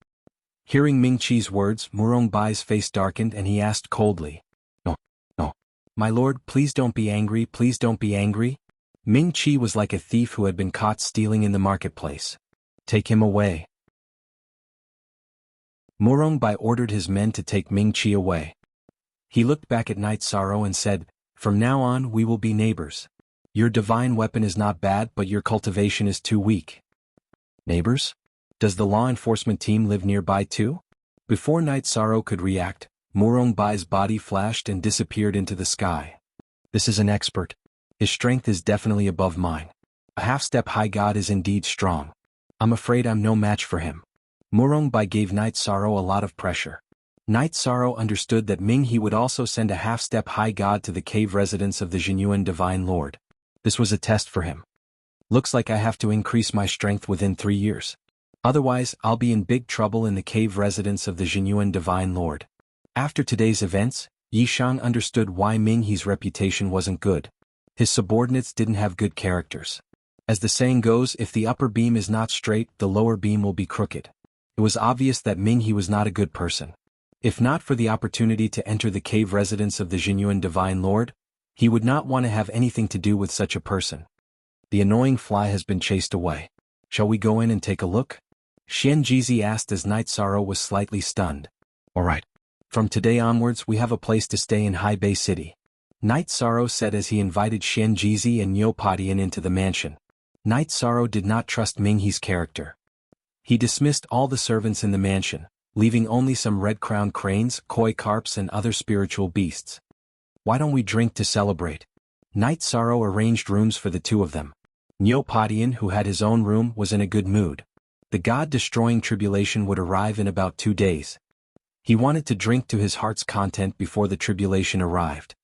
Hearing Ming Qi's words, Murong Bai's face darkened and he asked coldly. No. My lord, please don't be angry, please don't be angry. Ming Qi was like a thief who had been caught stealing in the marketplace. Take him away. Murong Bai ordered his men to take Ming Qi away. He looked back at Night Sorrow and said, "From now on we will be neighbors. Your divine weapon is not bad, but your cultivation is too weak." Neighbors? Does the law enforcement team live nearby too? Before Night Sorrow could react, Murongbai's body flashed and disappeared into the sky. This is an expert. His strength is definitely above mine. A half-step high god is indeed strong. I'm afraid I'm no match for him. Murongbai gave Night Sorrow a lot of pressure. Night Sorrow understood that Ming-He would also send a half-step high god to the cave residence of the Jinyuan Divine Lord. This was a test for him. Looks like I have to increase my strength within 3 years. Otherwise, I'll be in big trouble in the cave residence of the Jinyuan Divine Lord. After today's events, Yishang understood why Ming-He's reputation wasn't good. His subordinates didn't have good characters. As the saying goes, if the upper beam is not straight, the lower beam will be crooked. It was obvious that Ming-He was not a good person. If not for the opportunity to enter the cave residence of the Jinyuan Divine Lord, he would not want to have anything to do with such a person. The annoying fly has been chased away. Shall we go in and take a look? Xian Jizi asked as Night Sorrow was slightly stunned. All right. From today onwards we have a place to stay in Hai Bei City. Night Sorrow said as he invited Xian Jizi and Niu Padian into the mansion. Night Sorrow did not trust Ming-He's character. He dismissed all the servants in the mansion, leaving only some red-crowned cranes, koi carps and other spiritual beasts. Why don't we drink to celebrate? Night Sorrow arranged rooms for the two of them. Niu Padian, who had his own room, was in a good mood. The god-destroying tribulation would arrive in about 2 days. He wanted to drink to his heart's content before the tribulation arrived.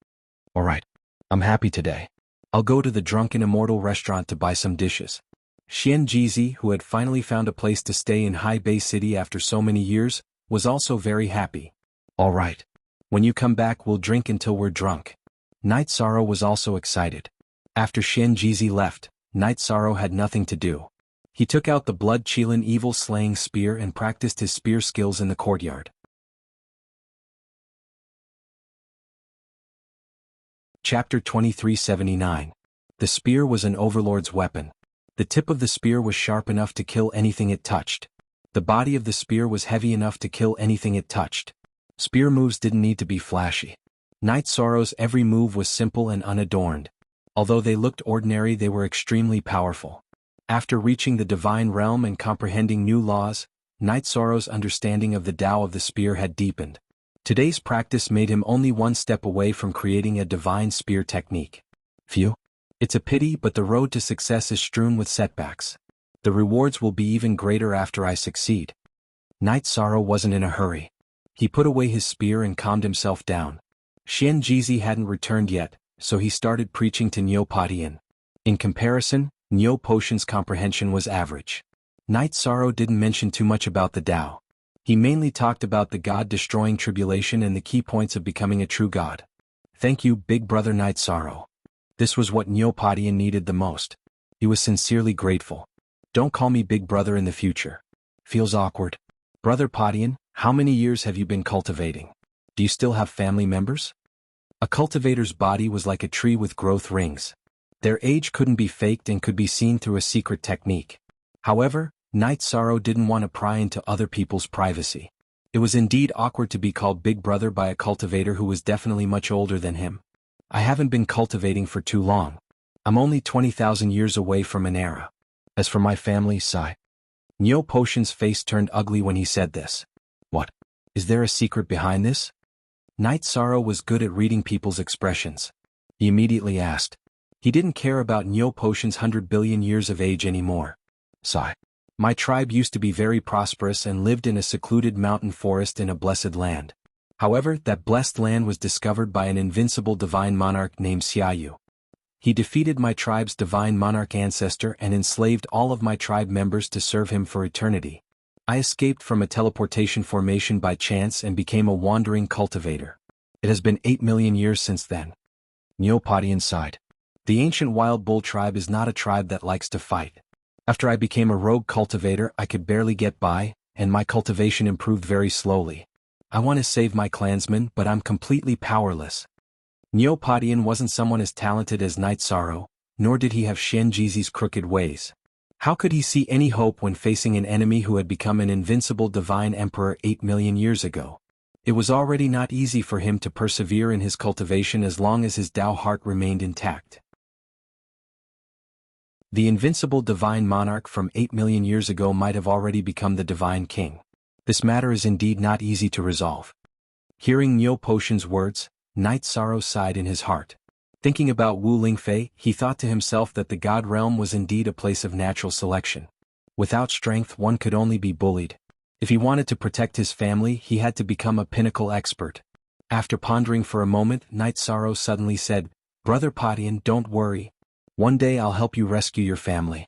All right. I'm happy today. I'll go to the Drunken Immortal restaurant to buy some dishes. Xian Jizi, who had finally found a place to stay in Hai Bei City after so many years, was also very happy. All right. When you come back we'll drink until we're drunk. Night Sorrow was also excited. After Xian Jizi left, Night Sorrow had nothing to do. He took out the blood Qilin evil slaying spear and practiced his spear skills in the courtyard. Chapter 2379. The spear was an overlord's weapon. The tip of the spear was sharp enough to kill anything it touched. The body of the spear was heavy enough to kill anything it touched. Spear moves didn't need to be flashy. Night Sorrow's every move was simple and unadorned. Although they looked ordinary, they were extremely powerful. After reaching the divine realm and comprehending new laws, Night Sorrow's understanding of the Tao of the spear had deepened. Today's practice made him only one step away from creating a divine spear technique. Phew. It's a pity, but the road to success is strewn with setbacks. The rewards will be even greater after I succeed. Night Sorrow wasn't in a hurry. He put away his spear and calmed himself down. Xian Jizi hadn't returned yet, so he started preaching to Niu Padian. In comparison, Niu Potion's comprehension was average. Night Sorrow didn't mention too much about the Tao. He mainly talked about the god-destroying tribulation and the key points of becoming a true god. Thank you, Big Brother Night Sorrow. This was what Niu Padian needed the most. He was sincerely grateful. Don't call me Big Brother in the future. Feels awkward. Brother Padian, how many years have you been cultivating? Do you still have family members? A cultivator's body was like a tree with growth rings. Their age couldn't be faked and could be seen through a secret technique. However, Night Sorrow didn't want to pry into other people's privacy. It was indeed awkward to be called Big Brother by a cultivator who was definitely much older than him. I haven't been cultivating for too long. I'm only 20,000 years away from an era. As for my family, sigh. Niu Potion's face turned ugly when he said this. What? Is there a secret behind this? Night Sorrow was good at reading people's expressions. He immediately asked. He didn't care about Niu Potion's 100 billion years of age anymore. Sigh. My tribe used to be very prosperous and lived in a secluded mountain forest in a blessed land. However, that blessed land was discovered by an invincible divine monarch named Xiaoyu. He defeated my tribe's divine monarch ancestor and enslaved all of my tribe members to serve him for eternity. I escaped from a teleportation formation by chance and became a wandering cultivator. It has been 8 million years since then. Niu Padian sighed. The ancient wild bull tribe is not a tribe that likes to fight. After I became a rogue cultivator, I could barely get by, and my cultivation improved very slowly. I want to save my clansmen, but I'm completely powerless. Niu Padian wasn't someone as talented as Night Sorrow, nor did he have Xian Jizi's crooked ways. How could he see any hope when facing an enemy who had become an invincible divine emperor 8 million years ago? It was already not easy for him to persevere in his cultivation as long as his Tao heart remained intact. The invincible divine monarch from 8 million years ago might have already become the divine king. This matter is indeed not easy to resolve. Hearing Niu Potion's words, Night Sorrow sighed in his heart. Thinking about Wu Lingfei, he thought to himself that the God realm was indeed a place of natural selection. Without strength one could only be bullied. If he wanted to protect his family, he had to become a pinnacle expert. After pondering for a moment, Night Sorrow suddenly said, "Brother Padian, don't worry. One day I'll help you rescue your family."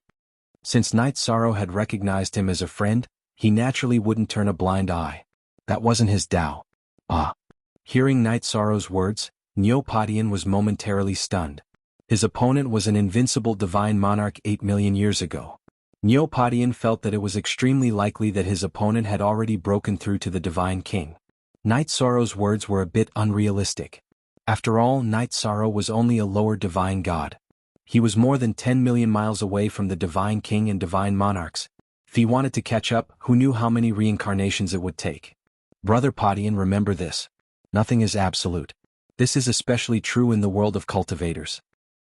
Since Night Sorrow had recognized him as a friend, he naturally wouldn't turn a blind eye. That wasn't his Tao. Hearing Night Sorrow's words, Niu Padian was momentarily stunned. His opponent was an invincible divine monarch 8 million years ago. Niu Padian felt that it was extremely likely that his opponent had already broken through to the divine king. Night Sorrow's words were a bit unrealistic. After all, Night Sorrow was only a lower divine god. He was more than 10 million miles away from the divine king and divine monarchs. If he wanted to catch up, who knew how many reincarnations it would take? Brother Padian, remember this. Nothing is absolute. This is especially true in the world of cultivators.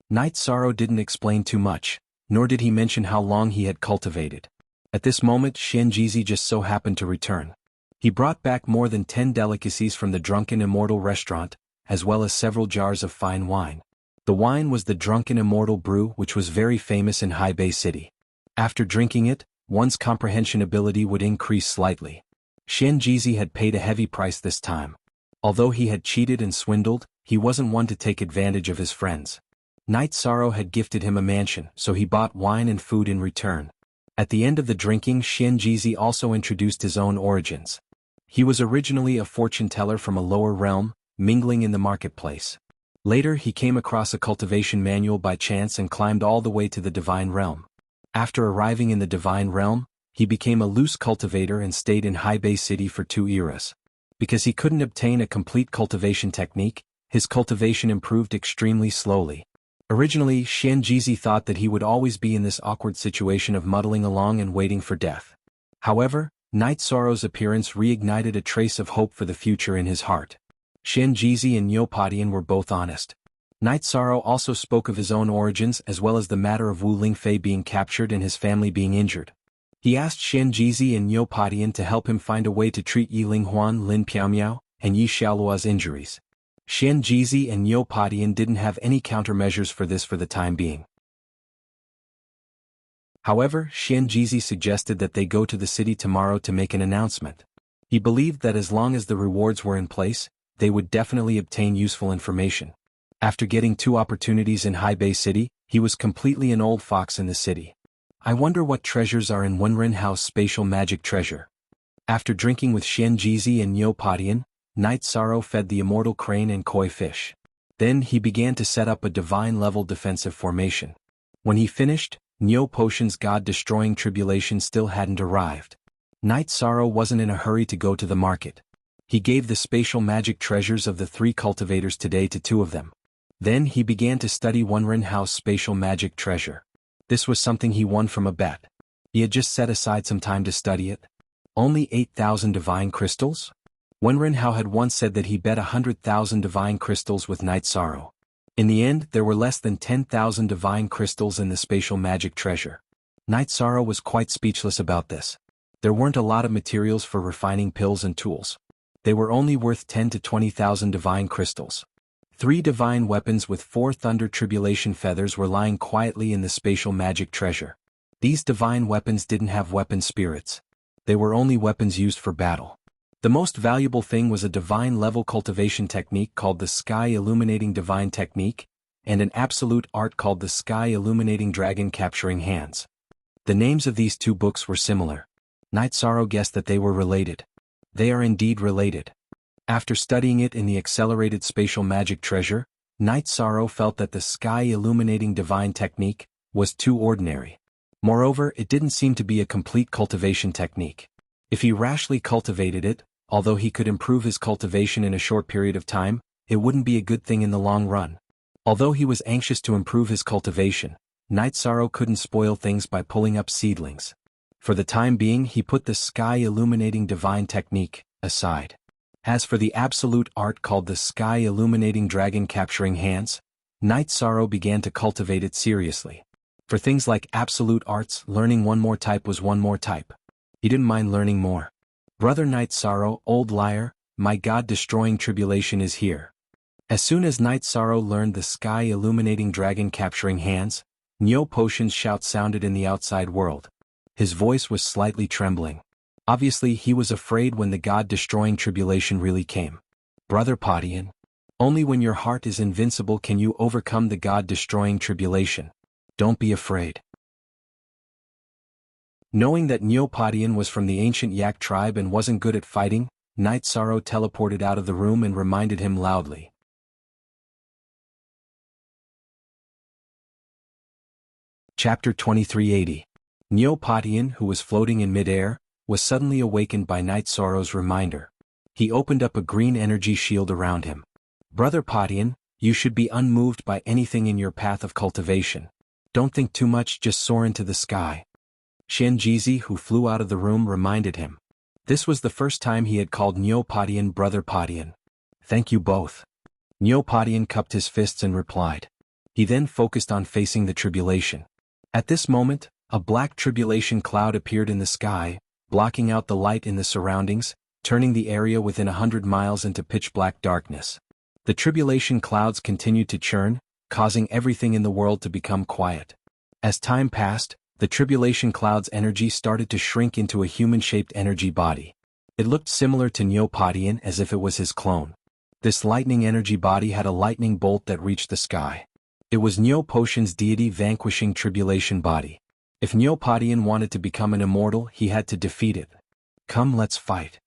Night Sorrow didn't explain too much, nor did he mention how long he had cultivated. At this moment Xianjizi just so happened to return. He brought back more than 10 delicacies from the Drunken Immortal restaurant, as well as several jars of fine wine. The wine was the Drunken Immortal brew, which was very famous in Haibei City. After drinking it, one's comprehension ability would increase slightly. Xianjizi had paid a heavy price this time. Although he had cheated and swindled, he wasn't one to take advantage of his friends. Night Sorrow had gifted him a mansion, so he bought wine and food in return. At the end of the drinking, Xianjizi also introduced his own origins. He was originally a fortune teller from a lower realm, mingling in the marketplace. Later he came across a cultivation manual by chance and climbed all the way to the divine realm. After arriving in the divine realm, he became a loose cultivator and stayed in Haibei City for 2 eras. Because he couldn't obtain a complete cultivation technique, his cultivation improved extremely slowly. Originally, Xianjizi thought that he would always be in this awkward situation of muddling along and waiting for death. However, Night Sorrow's appearance reignited a trace of hope for the future in his heart. Xianjizi and Niu Padian were both honest. Night Sorrow also spoke of his own origins as well as the matter of Wu Lingfei being captured and his family being injured. He asked Xianjizi and Niu Padian to help him find a way to treat Yi Linghuan, Lin Piaomiao, and Yi Xiaolua's injuries. Xianjizi and Niu Padian didn't have any countermeasures for this for the time being. However, Xianjizi suggested that they go to the city tomorrow to make an announcement. He believed that as long as the rewards were in place, they would definitely obtain useful information. After getting 2 opportunities in Haibei City, he was completely an old fox in the city. I wonder what treasures are in Wenren House Spatial Magic Treasure. After drinking with Xianjizi and Niu Padian, Night Sorrow fed the immortal crane and koi fish. Then he began to set up a divine-level defensive formation. When he finished, Niu Potion's god-destroying tribulation still hadn't arrived. Night Sorrow wasn't in a hurry to go to the market. He gave the spatial magic treasures of the 3 cultivators today to 2 of them. Then he began to study Wenren House Spatial Magic Treasure. This was something he won from a bet. He had just set aside some time to study it. Only 8,000 divine crystals? Wenren Hao had once said that he bet 100,000 divine crystals with Night Sorrow. In the end, there were less than 10,000 divine crystals in the spatial magic treasure. Night Sorrow was quite speechless about this. There weren't a lot of materials for refining pills and tools. They were only worth 10 to 20,000 divine crystals. 3 divine weapons with 4 thunder tribulation feathers were lying quietly in the spatial magic treasure. These divine weapons didn't have weapon spirits. They were only weapons used for battle. The most valuable thing was a divine-level cultivation technique called the Sky Illuminating Divine Technique, and an absolute art called the Sky Illuminating Dragon Capturing Hands. The names of these 2 books were similar. Night Sorrow guessed that they were related. They are indeed related. After studying it in the accelerated spatial magic treasure, Night Sorrow felt that the Sky Illuminating Divine Technique was too ordinary. Moreover, it didn't seem to be a complete cultivation technique. If he rashly cultivated it, although he could improve his cultivation in a short period of time, it wouldn't be a good thing in the long run. Although he was anxious to improve his cultivation, Night Sorrow couldn't spoil things by pulling up seedlings. For the time being, he put the Sky Illuminating Divine Technique aside. As for the absolute art called the Sky Illuminating Dragon Capturing Hands, Night Sorrow began to cultivate it seriously. For things like absolute arts, learning one more type was one more type. He didn't mind learning more. Brother Night Sorrow, old liar, my God-destroying tribulation is here. As soon as Night Sorrow learned the Sky Illuminating Dragon Capturing Hands, Neo Potion's shout sounded in the outside world. His voice was slightly trembling. Obviously he was afraid when the God-destroying tribulation really came. Brother Padian, only when your heart is invincible can you overcome the God-destroying tribulation. Don't be afraid. Knowing that Neopodian was from the ancient Yak tribe and wasn't good at fighting, Night Sorrow teleported out of the room and reminded him loudly. Chapter 2380. Neopodian, who was floating in midair, was suddenly awakened by Night Sorrow's reminder. He opened up a green energy shield around him. Brother Padian, you should be unmoved by anything in your path of cultivation. Don't think too much, just soar into the sky. Shenjizi, who flew out of the room, reminded him. This was the first time he had called Neopodian Brother Padian. Thank you both. Neopodian cupped his fists and replied. He then focused on facing the tribulation. At this moment, a black tribulation cloud appeared in the sky, blocking out the light in the surroundings, turning the area within 100 miles into pitch-black darkness. The tribulation clouds continued to churn, causing everything in the world to become quiet. As time passed, the tribulation cloud's energy started to shrink into a human-shaped energy body. It looked similar to Neopodian as if it was his clone. This lightning energy body had a lightning bolt that reached the sky. It was Neopotion's deity vanquishing tribulation body. If Neopodian wanted to become an immortal, he had to defeat it. Come, let's fight.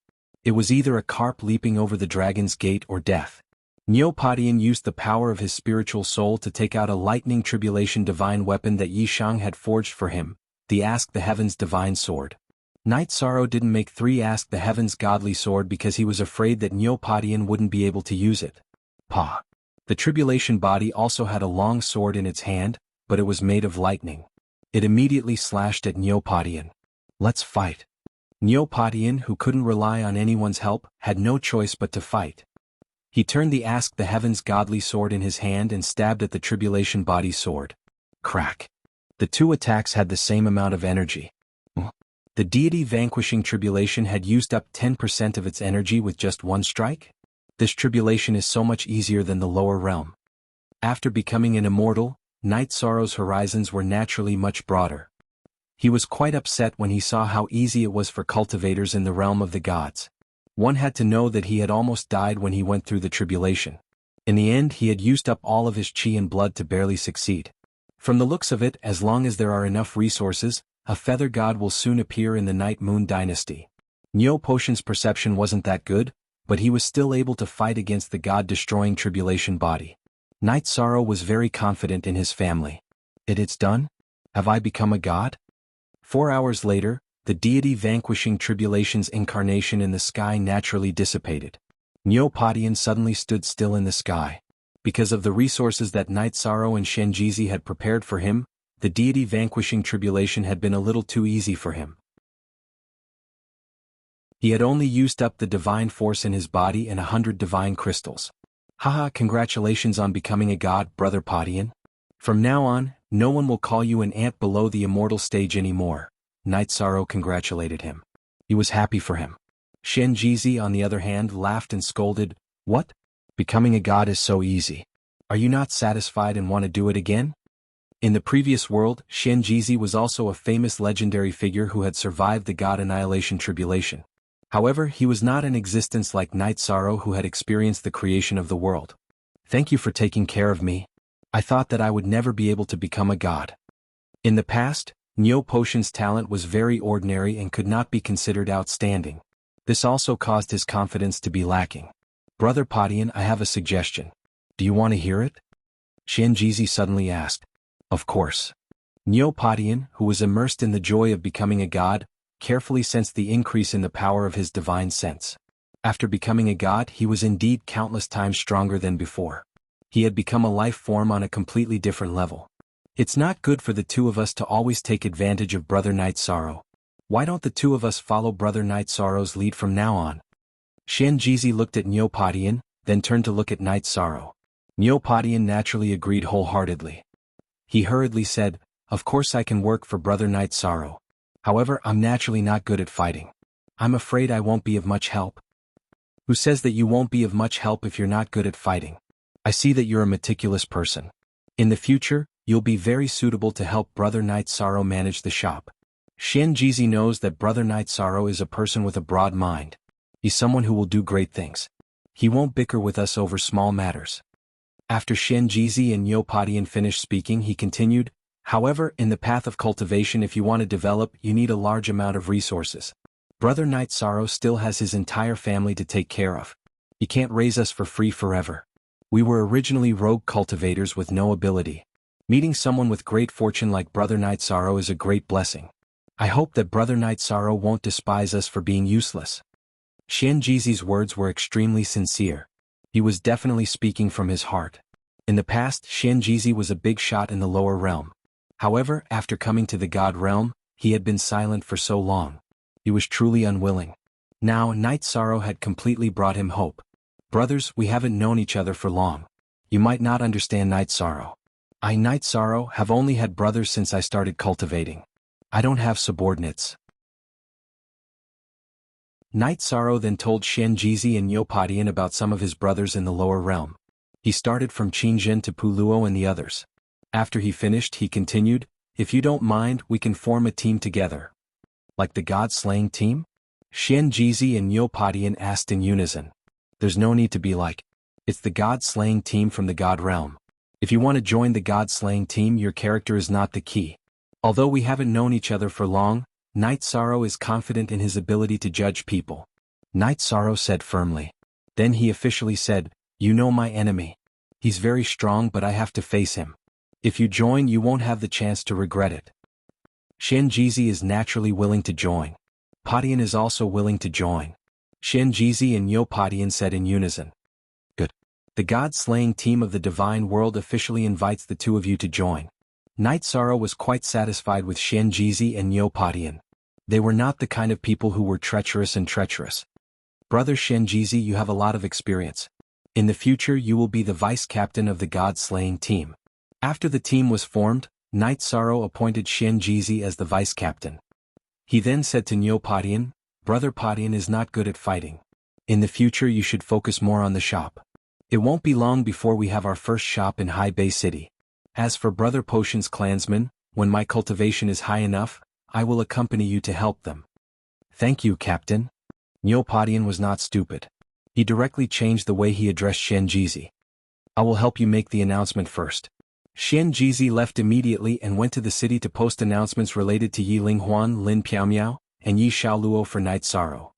It was either a carp leaping over the dragon's gate or death. Neopodian used the power of his spiritual soul to take out a lightning tribulation divine weapon that Yishang had forged for him, the Ask the Heavens divine sword. Night Sorrow didn't make 3 Ask the Heavens godly sword because he was afraid that Neopodian wouldn't be able to use it. Pa. The tribulation body also had a long sword in its hand, but it was made of lightning. It immediately slashed at Neopodian. Let's fight. Neopodian, who couldn't rely on anyone's help, had no choice but to fight. He turned the Ask the Heavens godly sword in his hand and stabbed at the tribulation body sword. Crack. The 2 attacks had the same amount of energy. The deity vanquishing tribulation had used up 10% of its energy with just 1 strike? This tribulation is so much easier than the lower realm. After becoming an immortal, Night Sorrow's horizons were naturally much broader. He was quite upset when he saw how easy it was for cultivators in the realm of the gods. One had to know that he had almost died when he went through the tribulation. In the end, he had used up all of his chi and blood to barely succeed. From the looks of it, as long as there are enough resources, a feather god will soon appear in the Night Moon dynasty. Neopotion's perception wasn't that good, but he was still able to fight against the god-destroying tribulation body. Night Sorrow was very confident in his family. It's done? Have I become a god? 4 hours later, the deity vanquishing tribulation's incarnation in the sky naturally dissipated. Neopodian suddenly stood still in the sky. Because of the resources that Night Sorrow and Shenjizi had prepared for him, the deity vanquishing tribulation had been a little too easy for him. He had only used up the divine force in his body and 100 divine crystals. Haha, congratulations on becoming a god, Brother Padian. From now on, no one will call you an ant below the immortal stage anymore. Night Sorrow congratulated him. He was happy for him. Shenjizi, on the other hand, laughed and scolded, What? Becoming a god is so easy. Are you not satisfied and want to do it again? In the previous world, Shenjizi was also a famous legendary figure who had survived the god annihilation tribulation. However, he was not in existence like Night Sorrow, who had experienced the creation of the world. Thank you for taking care of me. I thought that I would never be able to become a god. In the past, Neopotion's talent was very ordinary and could not be considered outstanding. This also caused his confidence to be lacking. Brother Padian, I have a suggestion. Do you want to hear it? Shenjizi suddenly asked. Of course. Neopodian, who was immersed in the joy of becoming a god, carefully sensed the increase in the power of his divine sense. After becoming a god, he was indeed countless times stronger than before. He had become a life form on a completely different level. It's not good for the 2 of us to always take advantage of Brother Night Sorrow. Why don't the 2 of us follow Brother Night Sorrow's lead from now on? Jizi looked at Neopodian, then turned to look at Night Sorrow. Neopodian naturally agreed wholeheartedly. He hurriedly said, "Of course I can work for Brother Night Sorrow. However, I'm naturally not good at fighting. I'm afraid I won't be of much help." "Who says that you won't be of much help if you're not good at fighting? I see that you're a meticulous person. In the future, you'll be very suitable to help Brother Night Sorrow manage the shop." Jizi knows that Brother Night Sorrow is a person with a broad mind. He's someone who will do great things. He won't bicker with us over small matters. After Jizi and Neopodian finished speaking, he continued, "However, in the path of cultivation, if you want to develop, you need a large amount of resources. Brother Night Sorrow still has his entire family to take care of. He can't raise us for free forever. We were originally rogue cultivators with no ability. Meeting someone with great fortune like Brother Night Sorrow is a great blessing. I hope that Brother Night Sorrow won't despise us for being useless." Jizi's words were extremely sincere. He was definitely speaking from his heart. In the past, Jizi was a big shot in the lower realm. However, after coming to the God realm, he had been silent for so long. He was truly unwilling. Now, Night Sorrow had completely brought him hope. "Brothers, we haven't known each other for long. You might not understand Night Sorrow. I, Night Sorrow, have only had brothers since I started cultivating. I don't have subordinates." Night Sorrow then told Jizi and Neopodian about some of his brothers in the lower realm. He started from Qingjin to Puluo and the others. After he finished, he continued, "If you don't mind, we can form a team together." "Like the God-slaying team?" Jizi and Neopodian asked in unison. "There's no need to be like. It's the God-slaying team from the God realm. If you want to join the God-slaying team, your character is not the key. Although we haven't known each other for long, Night Sorrow is confident in his ability to judge people." Night Sorrow said firmly. Then he officially said, "You know my enemy. He's very strong, but I have to face him. If you join, you won't have the chance to regret it." Jizi is naturally willing to join. Podian is also willing to join. Jizi and Neopodian said in unison. "Good. The God-slaying team of the divine world officially invites the two of you to join." Night Sorrow was quite satisfied with Jizi and Neopodian. They were not the kind of people who were treacherous. "Brother Jizi, you have a lot of experience. In the future you will be the vice-captain of the God-slaying team." After the team was formed, Night Sorrow appointed Jizi as the vice-captain. He then said to Neopodian, "Brother Podian is not good at fighting. In the future you should focus more on the shop. It won't be long before we have our first shop in High Bay City. As for Brother Potion's clansmen, when my cultivation is high enough, I will accompany you to help them." "Thank you, Captain." Neopodian was not stupid. He directly changed the way he addressed Jizi. "I will help you make the announcement first." Jizi left immediately and went to the city to post announcements related to Yi Linghuan, Lin Piaomiao, and Yi Xiaoluo for Night Sorrow.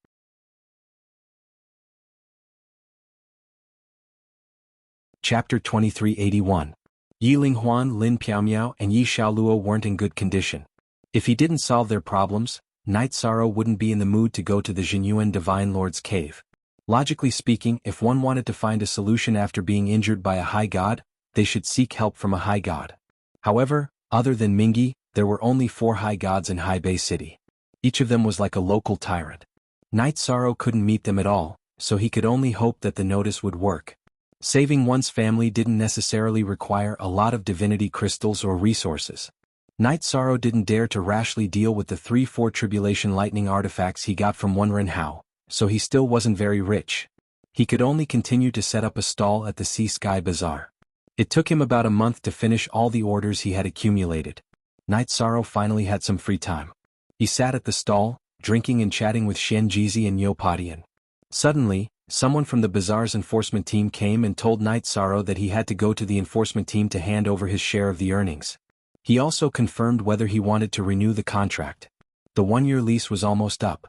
Chapter 2381. Yi Linghuan, Lin Piaomiao, and Yi Xiaoluo weren't in good condition. If he didn't solve their problems, Night Sorrow wouldn't be in the mood to go to the Jinyuan Divine Lord's cave. Logically speaking, if one wanted to find a solution after being injured by a high god, they should seek help from a high god. However, other than Mingi, there were only 4 high gods in High Bay City. Each of them was like a local tyrant. Night Sorrow couldn't meet them at all, so he could only hope that the notice would work. Saving one's family didn't necessarily require a lot of divinity crystals or resources. Night Sorrow didn't dare to rashly deal with the 3-4 tribulation lightning artifacts he got from Wenren Hao, so he still wasn't very rich. He could only continue to set up a stall at the Sea Sky Bazaar. It took him about a month to finish all the orders he had accumulated. Night Sorrow finally had some free time. He sat at the stall, drinking and chatting with Jizi and Neopodian. Suddenly, someone from the bazaar's enforcement team came and told Night Sorrow that he had to go to the enforcement team to hand over his share of the earnings. He also confirmed whether he wanted to renew the contract. The 1-year lease was almost up.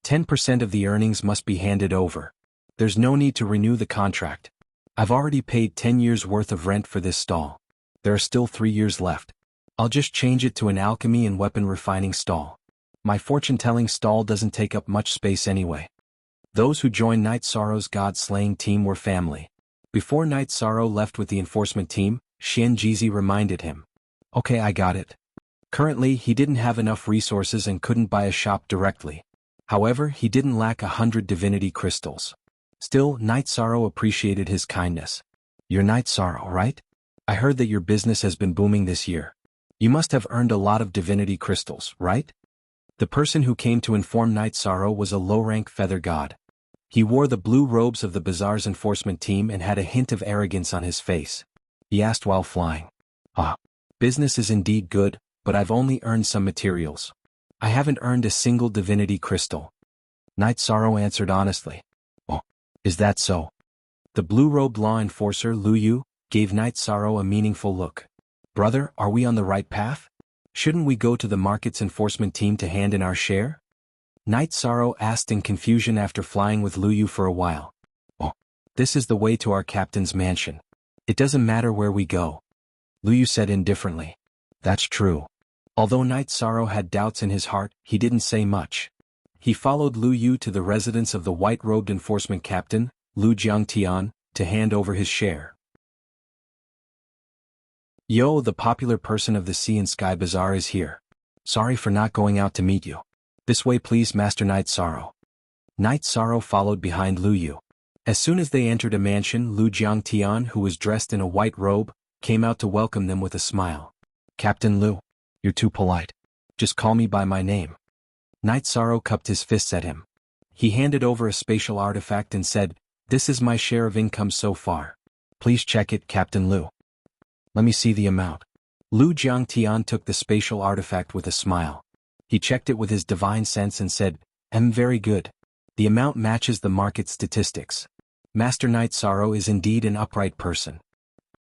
10% of the earnings must be handed over. There's no need to renew the contract. I've already paid 10 years' worth of rent for this stall. There are still 3 years left. I'll just change it to an alchemy and weapon refining stall. My fortune-telling stall doesn't take up much space anyway. Those who joined Night Sorrow's god-slaying team were family. Before Night Sorrow left with the enforcement team, Jizi reminded him. "Okay, I got it." Currently, he didn't have enough resources and couldn't buy a shop directly. However, he didn't lack 100 divinity crystals. Still, Night Sorrow appreciated his kindness. "You're Night Sorrow, right? I heard that your business has been booming this year. You must have earned a lot of divinity crystals, right?" The person who came to inform Night Sorrow was a low-rank feather god. He wore the blue robes of the bazaar's enforcement team and had a hint of arrogance on his face. He asked while flying. "Ah, business is indeed good, but I've only earned some materials. I haven't earned a single divinity crystal." Night Sorrow answered honestly. "Oh, is that so?" The blue-robed law enforcer Lu Yu gave Night Sorrow a meaningful look. "Brother, are we on the right path? Shouldn't we go to the market's enforcement team to hand in our share?" Night Sorrow asked in confusion after flying with Lu Yu for a while. "Oh, this is the way to our captain's mansion. It doesn't matter where we go," Lu Yu said indifferently. That's true. Although Night Sorrow had doubts in his heart, he didn't say much. He followed Lu Yu to the residence of the white-robed enforcement captain, Lu Jiangtian, to hand over his share. "Yo, the popular person of the Sea and Sky Bazaar is here. Sorry for not going out to meet you. This way please, Master Night Sorrow." Night Sorrow followed behind Lu Yu. As soon as they entered a mansion, Lu Jiangtian, who was dressed in a white robe, came out to welcome them with a smile. "Captain Lu, you're too polite. Just call me by my name." Night Sorrow cupped his fists at him. He handed over a spatial artifact and said, "This is my share of income so far. Please check it, Captain Lu." "Let me see the amount." Lu Jiangtian took the spatial artifact with a smile. He checked it with his divine sense and said, Very good. The amount matches the market statistics. Master Night Sorrow is indeed an upright person."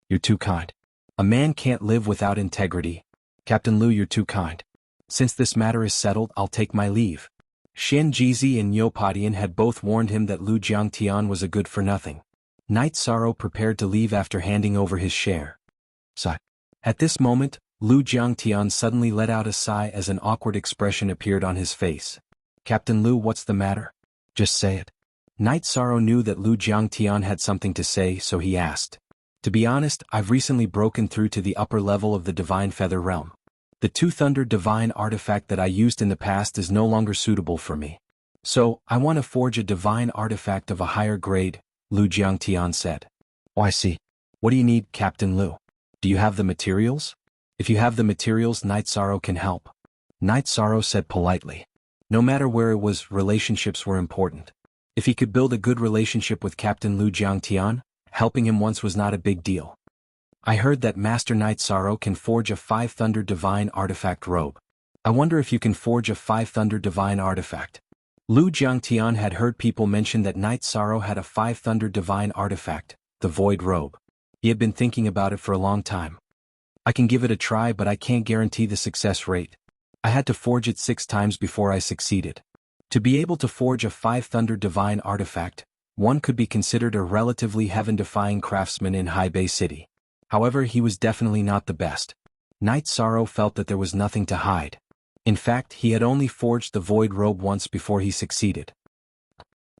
"You're too kind. A man can't live without integrity. Captain Lu, you're too kind. Since this matter is settled, I'll take my leave." Shen Jizi and Yopadian had both warned him that Lu Jiangtian was a good-for-nothing. Night Sorrow prepared to leave after handing over his share. Sigh. At this moment, Lu Jiangtian suddenly let out a sigh as an awkward expression appeared on his face. "Captain Lu, what's the matter? Just say it." Night Sorrow knew that Lu Jiangtian had something to say, so he asked. "To be honest, I've recently broken through to the upper level of the Divine Feather Realm. The Two Thunder Divine artifact that I used in the past is no longer suitable for me. So, I want to forge a divine artifact of a higher grade," Lu Jiangtian said. "Oh, I see. What do you need, Captain Lu? Do you have the materials?" "If you have the materials, Night Sorrow can help." Night Sorrow said politely. No matter where it was, relationships were important. If he could build a good relationship with Captain Lu Jiangtian, helping him once was not a big deal. "I heard that Master Night Sorrow can forge a 5 Thunder Divine Artifact robe. I wonder if you can forge a 5 Thunder Divine Artifact." Lu Jiangtian had heard people mention that Night Sorrow had a 5 Thunder Divine Artifact, the Void Robe. He had been thinking about it for a long time. "I can give it a try, but I can't guarantee the success rate. I had to forge it 6 times before I succeeded." To be able to forge a 5 Thunder Divine Artifact, one could be considered a relatively heaven-defying craftsman in High Bay City. However, he was definitely not the best. Night Sorrow felt that there was nothing to hide. In fact, he had only forged the Void Robe once before he succeeded.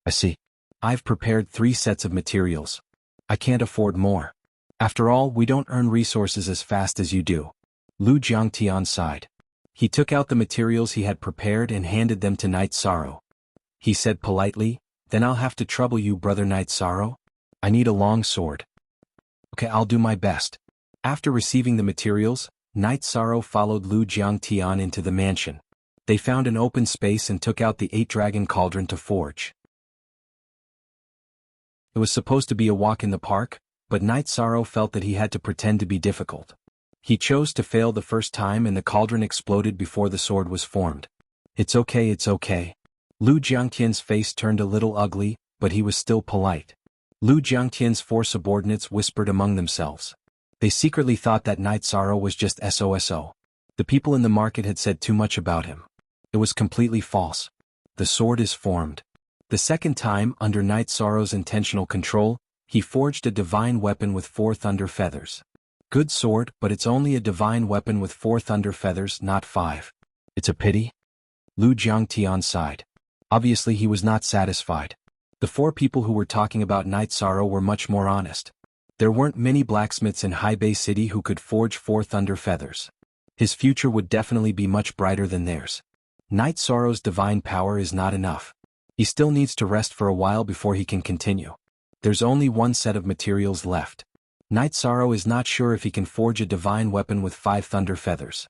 "I see. I've prepared 3 sets of materials. I can't afford more. After all, we don't earn resources as fast as you do." Lu Jiangtian sighed. He took out the materials he had prepared and handed them to Night Sorrow. He said politely, "Then I'll have to trouble you, Brother Night Sorrow. I need a long sword." "Okay, I'll do my best." After receiving the materials, Night Sorrow followed Lu Jiangtian into the mansion. They found an open space and took out the 8-dragon cauldron to forge. It was supposed to be a walk in the park, but Night Sorrow felt that he had to pretend to be difficult. He chose to fail the first time and the cauldron exploded before the sword was formed. It's okay. Lu Jiangtian's face turned a little ugly, but he was still polite. Lu Jiangtian's 4 subordinates whispered among themselves. They secretly thought that Night Sorrow was just SOSO. The people in the market had said too much about him. It was completely false. The sword is formed. The second time, under Night Sorrow's intentional control, he forged a divine weapon with 4 thunder feathers. Good sword, but it's only a divine weapon with 4 thunder feathers, not 5. It's a pity. Lu Jiangtian sighed. Obviously he was not satisfied. The 4 people who were talking about Night Sorrow were much more honest. There weren't many blacksmiths in High Bay City who could forge 4 thunder feathers. His future would definitely be much brighter than theirs. Night Sorrow's divine power is not enough. He still needs to rest for a while before he can continue. There's only one set of materials left. Night Sorrow is not sure if he can forge a divine weapon with 5 thunder feathers.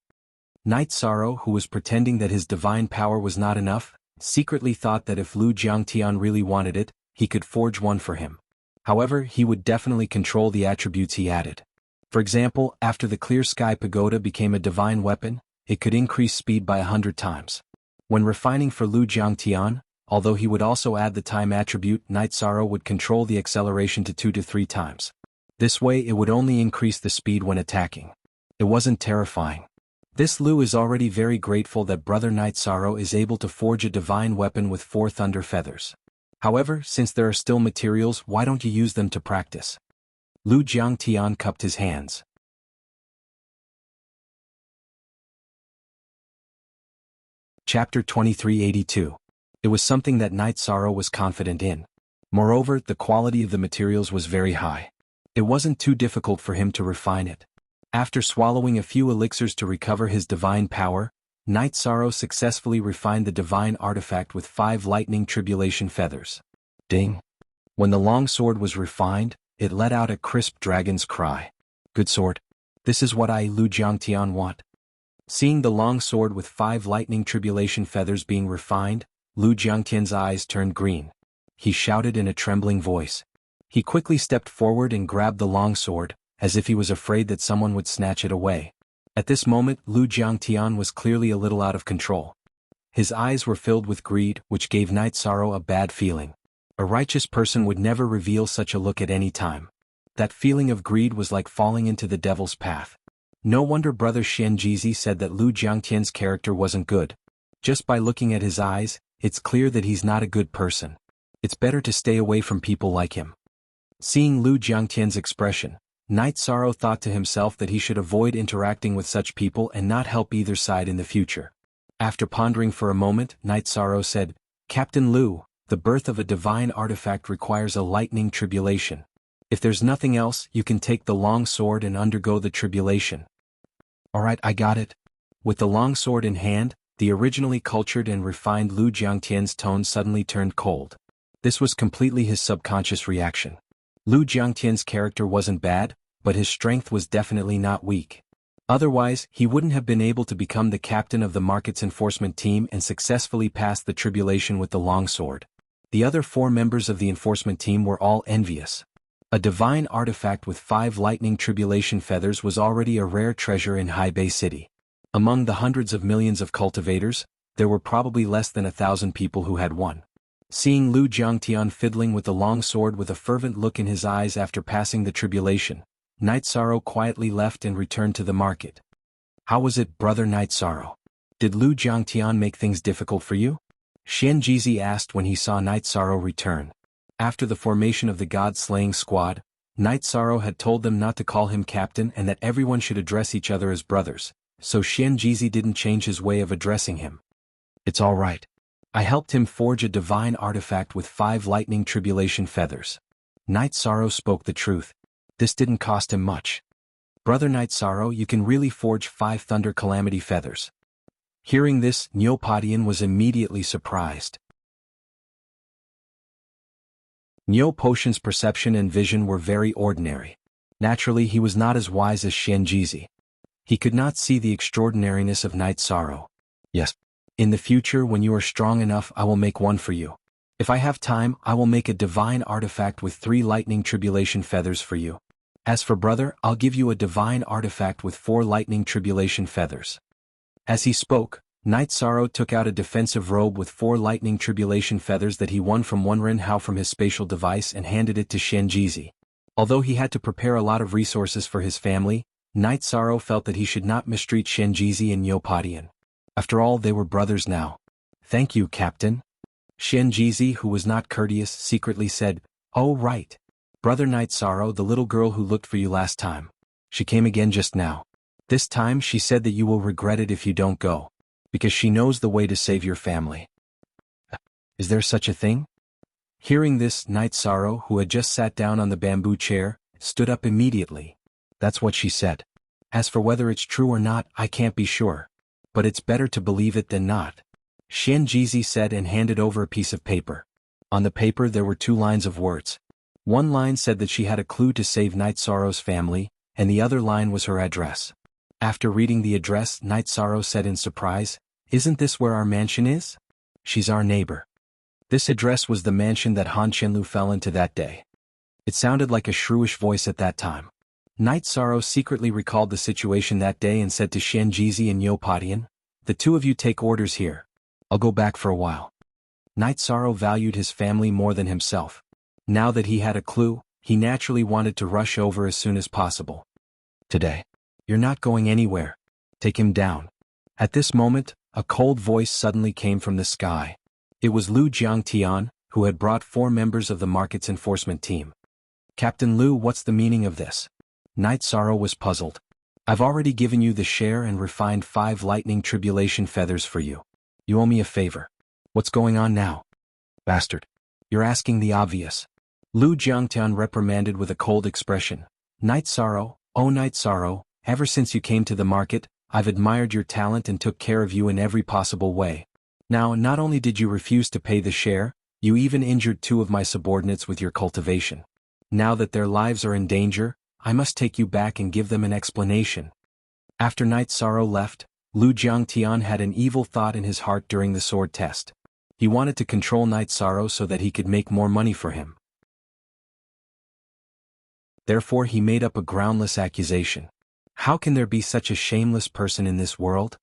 Night Sorrow, who was pretending that his divine power was not enough, secretly thought that if Lu Jiangtian really wanted it, he could forge one for him. However, he would definitely control the attributes he added. For example, after the Clear Sky Pagoda became a divine weapon, it could increase speed by 100 times. When refining for Lu Jiangtian, although he would also add the time attribute, Night Sorrow would control the acceleration to 2 to 3 times. This way it would only increase the speed when attacking. It wasn't terrifying. This Lu is already very grateful that Brother Night Sorrow is able to forge a divine weapon with 4 thunder feathers. However, since there are still materials, why don't you use them to practice? Lu Jiangtian cupped his hands. Chapter 2382. It was something that Night Sorrow was confident in. Moreover, the quality of the materials was very high. It wasn't too difficult for him to refine it. After swallowing a few elixirs to recover his divine power, Night Sorrow successfully refined the divine artifact with 5 lightning tribulation feathers. Ding! When the long sword was refined, it let out a crisp dragon's cry. Good sword. This is what I, Lu Jiangtian, want. Seeing the long sword with 5 lightning tribulation feathers being refined, Lu Jiangtian's eyes turned green. He shouted in a trembling voice. He quickly stepped forward and grabbed the long sword, as if he was afraid that someone would snatch it away. At this moment, Lu Jiangtian was clearly a little out of control. His eyes were filled with greed, which gave Night Sorrow a bad feeling. A righteous person would never reveal such a look at any time. That feeling of greed was like falling into the devil's path. No wonder Brother Xianjizi said that Lu Jiangtian's character wasn't good. Just by looking at his eyes, it's clear that he's not a good person. It's better to stay away from people like him. Seeing Lu Jiangtian's expression, Night Sorrow thought to himself that he should avoid interacting with such people and not help either side in the future. After pondering for a moment, Night Sorrow said, Captain Lu, the birth of a divine artifact requires a lightning tribulation. If there's nothing else, you can take the long sword and undergo the tribulation. Alright, I got it. With the long sword in hand, the originally cultured and refined Lu Jiangtian's tone suddenly turned cold. This was completely his subconscious reaction. Lu Jiangtian's character wasn't bad, but his strength was definitely not weak. Otherwise, he wouldn't have been able to become the captain of the market's enforcement team and successfully pass the tribulation with the long sword. The other 4 members of the enforcement team were all envious. A divine artifact with 5 lightning tribulation feathers was already a rare treasure in High Bay City. Among the hundreds of millions of cultivators, there were probably less than 1,000 people who had one. Seeing Lu Jiangtian fiddling with the long sword with a fervent look in his eyes after passing the tribulation, Night Sorrow quietly left and returned to the market. How was it, Brother Night Sorrow? Did Lu Jiangtian make things difficult for you? Xianjizi asked when he saw Night Sorrow return. After the formation of the God-slaying squad, Night Sorrow had told them not to call him captain and that everyone should address each other as brothers, so Xianjizi didn't change his way of addressing him. It's all right. I helped him forge a divine artifact with 5 lightning tribulation feathers. Night Sorrow spoke the truth. This didn't cost him much. Brother Night Sorrow, you can really forge 5 thunder calamity feathers. Hearing this, Neopodian was immediately surprised. Neo Potion's perception and vision were very ordinary. Naturally, he was not as wise as Xianjizi. He could not see the extraordinariness of Night Sorrow. Yes. In the future, when you are strong enough, I will make one for you. If I have time, I will make a divine artifact with 3 lightning tribulation feathers for you. As for brother, I'll give you a divine artifact with 4 lightning tribulation feathers. As he spoke, Night Sorrow took out a defensive robe with 4 lightning tribulation feathers that he won from Wenren Hao from his spatial device and handed it to Xianjizi. Although he had to prepare a lot of resources for his family, Night Sorrow felt that he should not mistreat Xianjizi and Neopodian. After all, they were brothers now. Thank you, Captain. Xianjizi, who was not courteous, secretly said, Oh right. Brother Night Sorrow, the little girl who looked for you last time. She came again just now. This time she said that you will regret it if you don't go. Because she knows the way to save your family. Is there such a thing? Hearing this, Night Sorrow, who had just sat down on the bamboo chair, stood up immediately. That's what she said. As for whether it's true or not, I can't be sure. But it's better to believe it than not. Xianjizi said and handed over a piece of paper. On the paper there were 2 lines of words. One line said that she had a clue to save Night Sorrow's family, and the other line was her address. After reading the address, Night Sorrow said in surprise, "Isn't this where our mansion is? She's our neighbor." This address was the mansion that Han Qianlu fell into that day. It sounded like a shrewish voice at that time. Night Sorrow secretly recalled the situation that day and said to Xianjizi and Yopadian, "The 2 of you take orders here. I'll go back for a while." Night Sorrow valued his family more than himself. Now that he had a clue, he naturally wanted to rush over as soon as possible. "Today. You're not going anywhere. Take him down." At this moment, a cold voice suddenly came from the sky. It was Lu Jiangtian, who had brought 4 members of the market's enforcement team. "Captain Lu, what's the meaning of this?" Night Sorrow was puzzled. "I've already given you the share and refined 5 lightning tribulation feathers for you. You owe me a favor. What's going on now?" "Bastard. You're asking the obvious." Lu Jiangtian reprimanded with a cold expression. "Night Sorrow, oh Night Sorrow, ever since you came to the market, I've admired your talent and took care of you in every possible way. Now, not only did you refuse to pay the share, you even injured 2 of my subordinates with your cultivation. Now that their lives are in danger, I must take you back and give them an explanation." After Night Sorrow left, Lu Jiangtian had an evil thought in his heart during the sword test. He wanted to control Night Sorrow so that he could make more money for him. Therefore he made up a groundless accusation. How can there be such a shameless person in this world?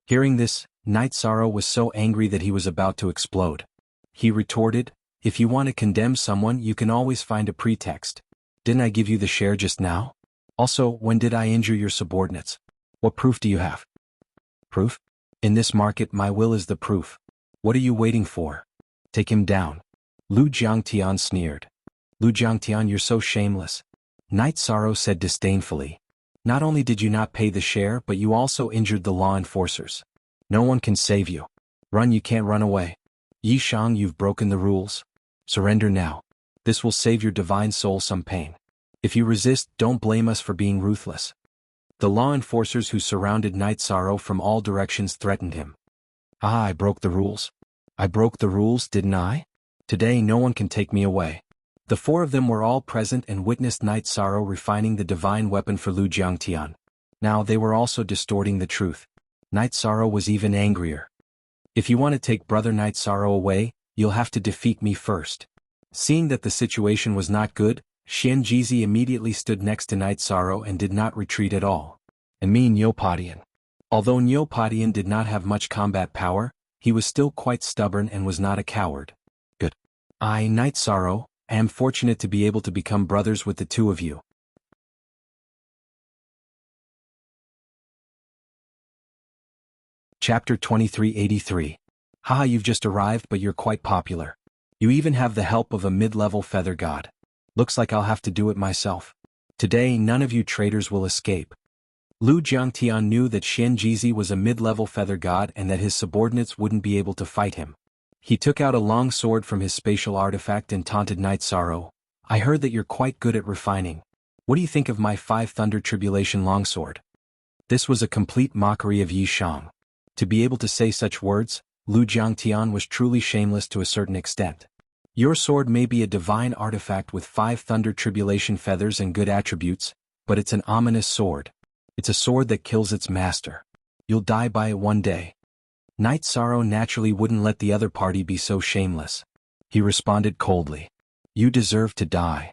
Hearing this, Night Sorrow was so angry that he was about to explode. He retorted, "If you want to condemn someone, you can always find a pretext. Didn't I give you the share just now? Also, when did I injure your subordinates? What proof do you have?" "Proof? In this market my will is the proof. What are you waiting for? Take him down." Lu Jiangtian sneered. "Lu Jiangtian, you're so shameless." Night Sorrow said disdainfully. "Not only did you not pay the share, but you also injured the law enforcers. No one can save you. Run, you can't run away. Yi Shang, you've broken the rules. Surrender now. This will save your divine soul some pain. If you resist, don't blame us for being ruthless." The law enforcers who surrounded Night Sorrow from all directions threatened him. "Ah, I broke the rules. I broke the rules, didn't I? Today no one can take me away." The 4 of them were all present and witnessed Night Sorrow refining the divine weapon for Lu Jiangtian. Now they were also distorting the truth. Night Sorrow was even angrier. "If you want to take Brother Night Sorrow away, you'll have to defeat me first." Seeing that the situation was not good, Xianjizi immediately stood next to Night Sorrow and did not retreat at all. And me, Nyopadian. Although Nyopadian did not have much combat power, he was still quite stubborn and was not a coward. "Good. I, Night Sorrow, am fortunate to be able to become brothers with the 2 of you." Chapter 2383. Haha, you've just arrived, but you're quite popular. You even have the help of a mid-level feather god. Looks like I'll have to do it myself. Today none of you traitors will escape. Lu Jiangtian knew that Xianjizi was a mid-level feather god and that his subordinates wouldn't be able to fight him. He took out a long sword from his spatial artifact and taunted Night Sorrow. "I heard that you're quite good at refining. What do you think of my 5 Thunder Tribulation longsword?" This was a complete mockery of Yi Shang. To be able to say such words, Lu Jiangtian was truly shameless to a certain extent. "Your sword may be a divine artifact with 5 Thunder Tribulation feathers and good attributes, but it's an ominous sword. It's a sword that kills its master. You'll die by it one day." Night Sorrow naturally wouldn't let the other party be so shameless. He responded coldly. "You deserve to die."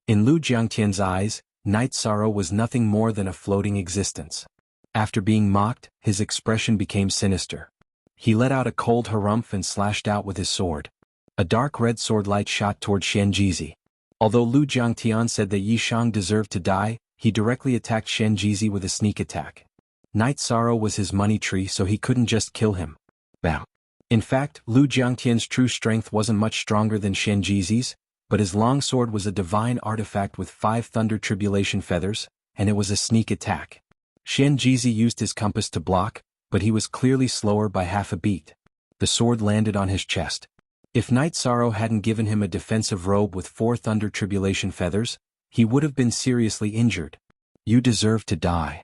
In Lu Jiangtian's eyes, Night Sorrow was nothing more than a floating existence. After being mocked, his expression became sinister. He let out a cold harumph and slashed out with his sword. A dark red sword light shot toward Xianjizi. Although Lu Jiangtian said that Yi Shang deserved to die, he directly attacked Xianjizi with a sneak attack. Night Sorrow was his money tree, so he couldn't just kill him. Bam. In fact, Lu Jiangtian's true strength wasn't much stronger than Xianjizi's, but his longsword was a divine artifact with 5 Thunder Tribulation feathers, and it was a sneak attack. Xianjizi used his compass to block, but he was clearly slower by half a beat. The sword landed on his chest. If Night Sorrow hadn't given him a defensive robe with 4 Thunder Tribulation feathers, he would have been seriously injured. "You deserve to die."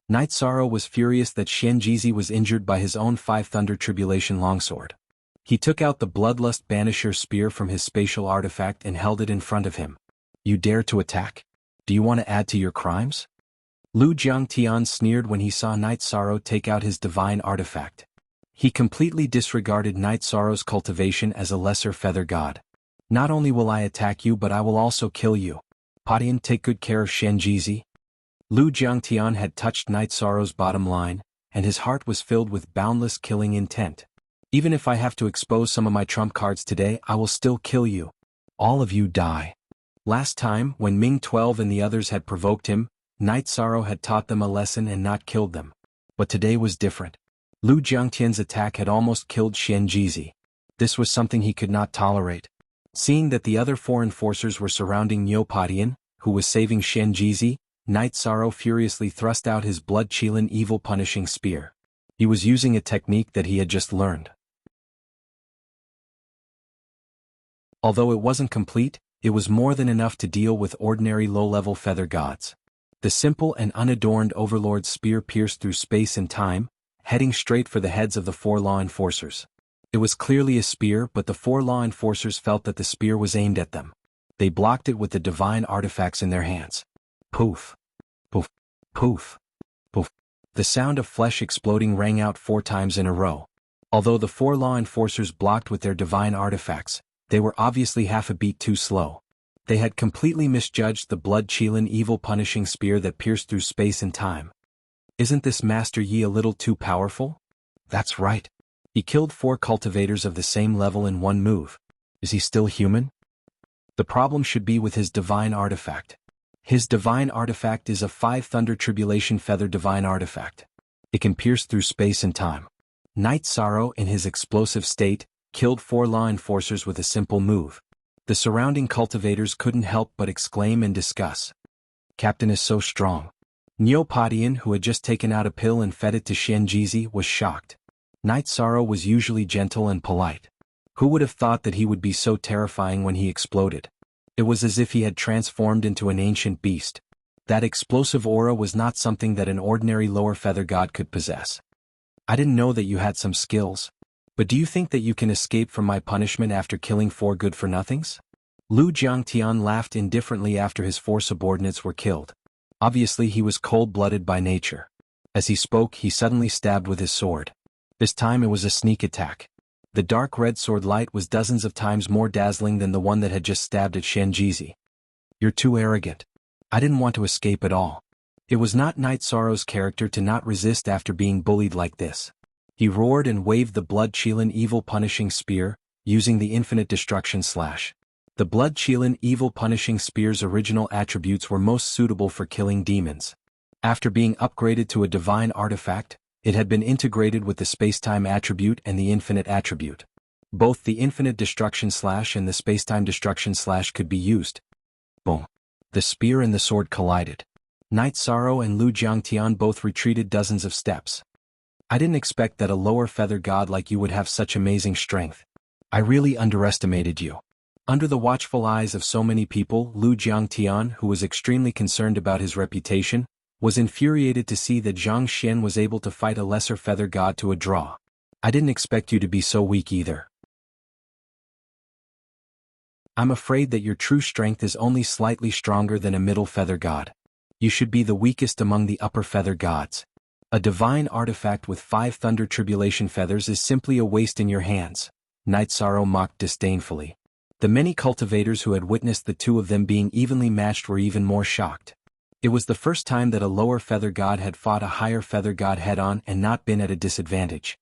Night Sorrow was furious that Xianjizi was injured by his own 5 Thunder Tribulation longsword. He took out the Bloodlust Banisher spear from his spatial artifact and held it in front of him. You dare to attack? Do you want to add to your crimes? Lu Jiangtian sneered when he saw Night Sorrow take out his divine artifact. He completely disregarded Night Sorrow's cultivation as a lesser feather god. Not only will I attack you but I will also kill you. Patian, take good care of Shenjizi. Lu Jiangtian had touched Night Sorrow's bottom line, and his heart was filled with boundless killing intent. Even if I have to expose some of my trump cards today, I will still kill you. All of you die. Last time, when Ming 12 and the others had provoked him, Night Sorrow had taught them a lesson and not killed them. But today was different. Lu Jiangtian's attack had almost killed Shenjizi. This was something he could not tolerate. Seeing that the other 4 enforcers were surrounding Niu Patian, who was saving Shenjizi, Night Sorrow furiously thrust out his blood-chilling evil punishing spear. He was using a technique that he had just learned. Although it wasn't complete, it was more than enough to deal with ordinary low-level feather gods. The simple and unadorned Overlord's spear pierced through space and time, heading straight for the heads of the 4 law enforcers. It was clearly a spear, but the 4 law enforcers felt that the spear was aimed at them. They blocked it with the divine artifacts in their hands. Poof. Poof. Poof. Poof. The sound of flesh exploding rang out 4 times in a row. Although the 4 law enforcers blocked with their divine artifacts, they were obviously half a beat too slow. They had completely misjudged the blood-chilling evil punishing spear that pierced through space and time. Isn't this Master Yi a little too powerful? That's right. He killed 4 cultivators of the same level in one move. Is he still human? The problem should be with his divine artifact. His divine artifact is a 5 Thunder Tribulation Feather divine artifact. It can pierce through space and time. Night Sorrow, in his explosive state, killed 4 law enforcers with a simple move. The surrounding cultivators couldn't help but exclaim and discuss. Captain is so strong. Niu Patian, who had just taken out a pill and fed it to Shenjizi, was shocked. Night Sorrow was usually gentle and polite. Who would have thought that he would be so terrifying when he exploded? It was as if he had transformed into an ancient beast. That explosive aura was not something that an ordinary lower feather god could possess. I didn't know that you had some skills. But do you think that you can escape from my punishment after killing 4 good-for-nothings? Lu Jiangtian laughed indifferently after his 4 subordinates were killed. Obviously he was cold-blooded by nature. As he spoke, he suddenly stabbed with his sword. This time it was a sneak attack. The dark red sword light was dozens of times more dazzling than the one that had just stabbed at Shenjizi. You're too arrogant. I didn't want to escape at all. It was not Night Sorrow's character to not resist after being bullied like this. He roared and waved the blood-chilling evil punishing spear, using the infinite destruction slash. The blood-chilling evil punishing spear's original attributes were most suitable for killing demons. After being upgraded to a divine artifact, it had been integrated with the spacetime attribute and the infinite attribute. Both the infinite destruction slash and the spacetime destruction slash could be used. Boom. The spear and the sword collided. Night Sorrow and Lu Jiangtian both retreated dozens of steps. I didn't expect that a lower feather god like you would have such amazing strength. I really underestimated you. Under the watchful eyes of so many people, Lu Jiangtian, who was extremely concerned about his reputation, was infuriated to see that Zhang Xian was able to fight a lesser feather god to a draw. I didn't expect you to be so weak either. I'm afraid that your true strength is only slightly stronger than a middle feather god. You should be the weakest among the upper feather gods. A divine artifact with 5 Thunder Tribulation feathers is simply a waste in your hands. Night Sorrow mocked disdainfully. The many cultivators who had witnessed the 2 of them being evenly matched were even more shocked. It was the first time that a lower feather god had fought a higher feather god head-on and not been at a disadvantage.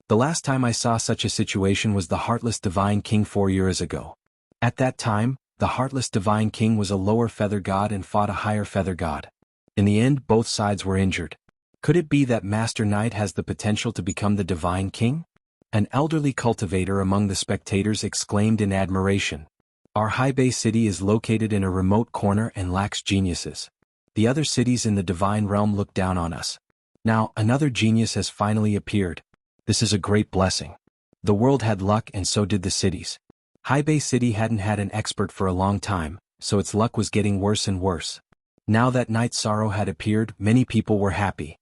The last time I saw such a situation was the Heartless Divine King 4 years ago. At that time, the Heartless Divine King was a lower feather god and fought a higher feather god. In the end, both sides were injured. Could it be that Master Knight has the potential to become the Divine King? An elderly cultivator among the spectators exclaimed in admiration. Our Haibei city is located in a remote corner and lacks geniuses. The other cities in the divine realm look down on us. Now, another genius has finally appeared. This is a great blessing. The world had luck and so did the cities. Haibei City hadn't had an expert for a long time, so its luck was getting worse and worse. Now that Night Sorrow had appeared, many people were happy.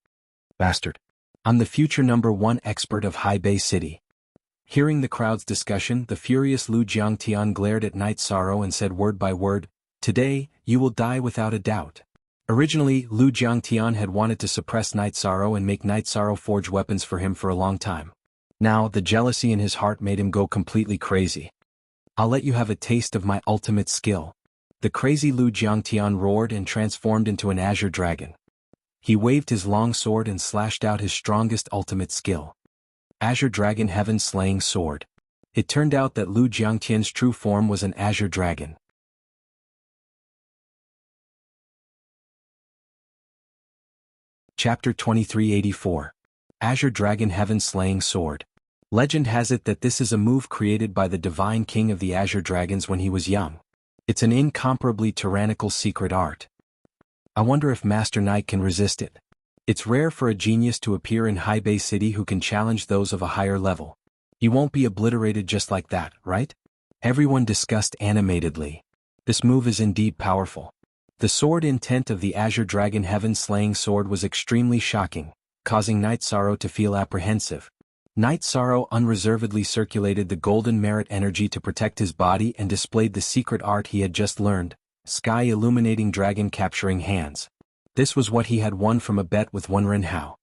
Bastard. I'm the future #1 expert of Haibei City. Hearing the crowd's discussion, the furious Lu Jiangtian glared at Night Sorrow and said word by word, "Today, you will die without a doubt." Originally, Lu Jiangtian had wanted to suppress Night Sorrow and make Night Sorrow forge weapons for him for a long time. Now, the jealousy in his heart made him go completely crazy. "I'll let you have a taste of my ultimate skill." The crazy Lu Jiangtian roared and transformed into an azure dragon. He waved his long sword and slashed out his strongest ultimate skill. Azure Dragon Heaven Slaying Sword. It turned out that Lu Jiangtian's true form was an azure dragon. Chapter 2384. Azure Dragon Heaven Slaying Sword. Legend has it that this is a move created by the divine king of the Azure Dragons when he was young. It's an incomparably tyrannical secret art. I wonder if Master Knight can resist it. It's rare for a genius to appear in High Bay City who can challenge those of a higher level. You won't be obliterated just like that, right? Everyone discussed animatedly. This move is indeed powerful. The sword intent of the Azure Dragon Heaven Slaying Sword was extremely shocking, causing Night Sorrow to feel apprehensive. Night Sorrow unreservedly circulated the golden merit energy to protect his body and displayed the secret art he had just learned, Sky Illuminating Dragon Capturing Hands. This was what he had won from a bet with Wenren Hao.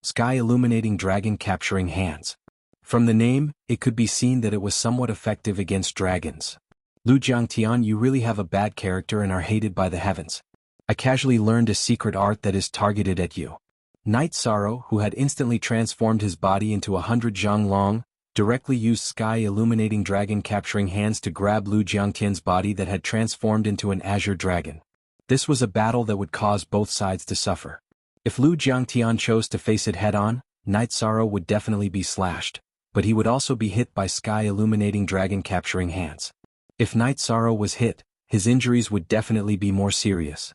Sky Illuminating Dragon Capturing Hands. From the name, it could be seen that it was somewhat effective against dragons. Lu Jiangtian, you really have a bad character and are hated by the heavens. I casually learned a secret art that is targeted at you. Night Sorrow, who had instantly transformed his body into 100 Zhonglong, directly used Sky Illuminating Dragon Capturing Hands to grab Lu Jiangtian's body that had transformed into an azure dragon. This was a battle that would cause both sides to suffer. If Lu Jiangtian chose to face it head-on, Night Sorrow would definitely be slashed, but he would also be hit by Sky Illuminating Dragon Capturing Hands. If Night Sorrow was hit, his injuries would definitely be more serious.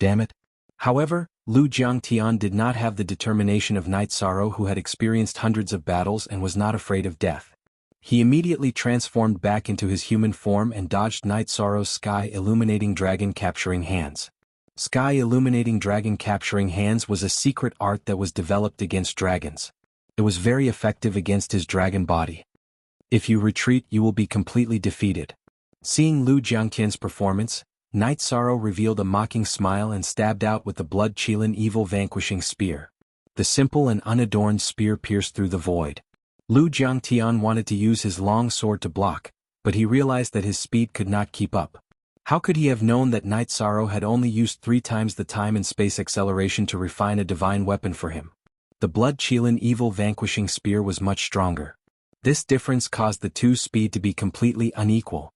Damn it. However, Lu Jiangtian did not have the determination of Night Sorrow, who had experienced hundreds of battles and was not afraid of death. He immediately transformed back into his human form and dodged Night Sorrow's Sky Illuminating Dragon Capturing Hands. Sky Illuminating Dragon Capturing Hands was a secret art that was developed against dragons. It was very effective against his dragon body. If you retreat, you will be completely defeated. Seeing Lu Jiangtian's performance, Night Sorrow revealed a mocking smile and stabbed out with the blood-chilling evil vanquishing spear. The simple and unadorned spear pierced through the void. Lu Jiangtian wanted to use his long sword to block, but he realized that his speed could not keep up. How could he have known that Night Sorrow had only used 3 times the time and space acceleration to refine a divine weapon for him? The blood-chilling evil vanquishing spear was much stronger. This difference caused the two speed to be completely unequal.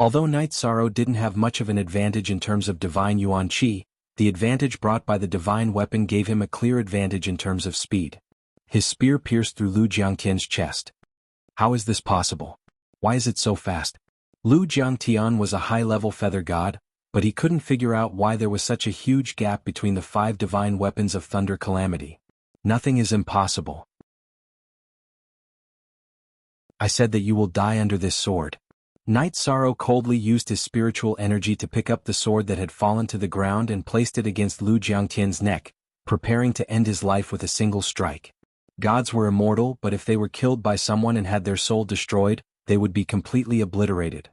Although Night Sorrow didn't have much of an advantage in terms of divine Yuan Qi, the advantage brought by the divine weapon gave him a clear advantage in terms of speed. His spear pierced through Lu Jiangtian's chest. How is this possible? Why is it so fast? Lu Jiangtian was a high-level feather god, but he couldn't figure out why there was such a huge gap between the 5 divine weapons of Thunder Calamity. Nothing is impossible. I said that you will die under this sword. Night Sorrow coldly used his spiritual energy to pick up the sword that had fallen to the ground and placed it against Lu Jiangtian's neck, preparing to end his life with a single strike. Gods were immortal, but if they were killed by someone and had their soul destroyed, they would be completely obliterated.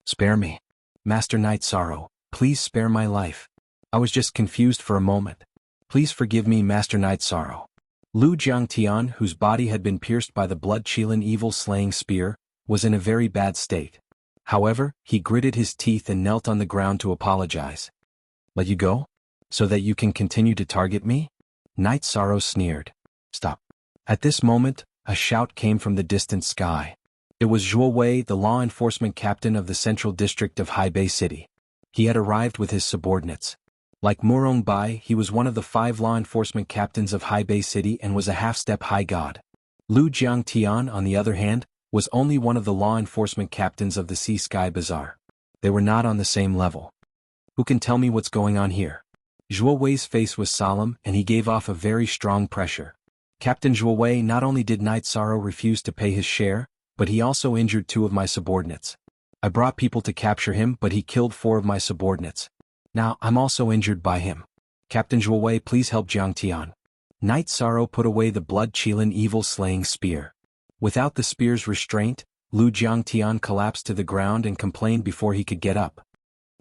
Spare me. Master Night Sorrow, please spare my life. I was just confused for a moment. Please forgive me, Master Night Sorrow. Lu Jiangtian, whose body had been pierced by the blood-chilling evil slaying spear, was in a very bad state. However, he gritted his teeth and knelt on the ground to apologize. Let you go? So that you can continue to target me? Night Sorrow sneered. Stop. At this moment, a shout came from the distant sky. It was Zhuo Wei, the law enforcement captain of the Central District of High Bay City. He had arrived with his subordinates. Like Murong Bai, he was one of the 5 law enforcement captains of High Bay City and was a half-step high god. Lu Jiangtian, on the other hand, was only one of the law enforcement captains of the Sea Sky Bazaar. They were not on the same level. Who can tell me what's going on here? Zhuo Wei's face was solemn and he gave off a very strong pressure. Captain Zhuo Wei, not only did Night Sorrow refuse to pay his share, but he also injured 2 of my subordinates. I brought people to capture him, but he killed 4 of my subordinates. Now, I'm also injured by him. Captain Zhuo Wei, please help Jiangtian. Night Sorrow put away the blood-chilling evil slaying spear. Without the spear's restraint, Lu Jiangtian collapsed to the ground and complained before he could get up.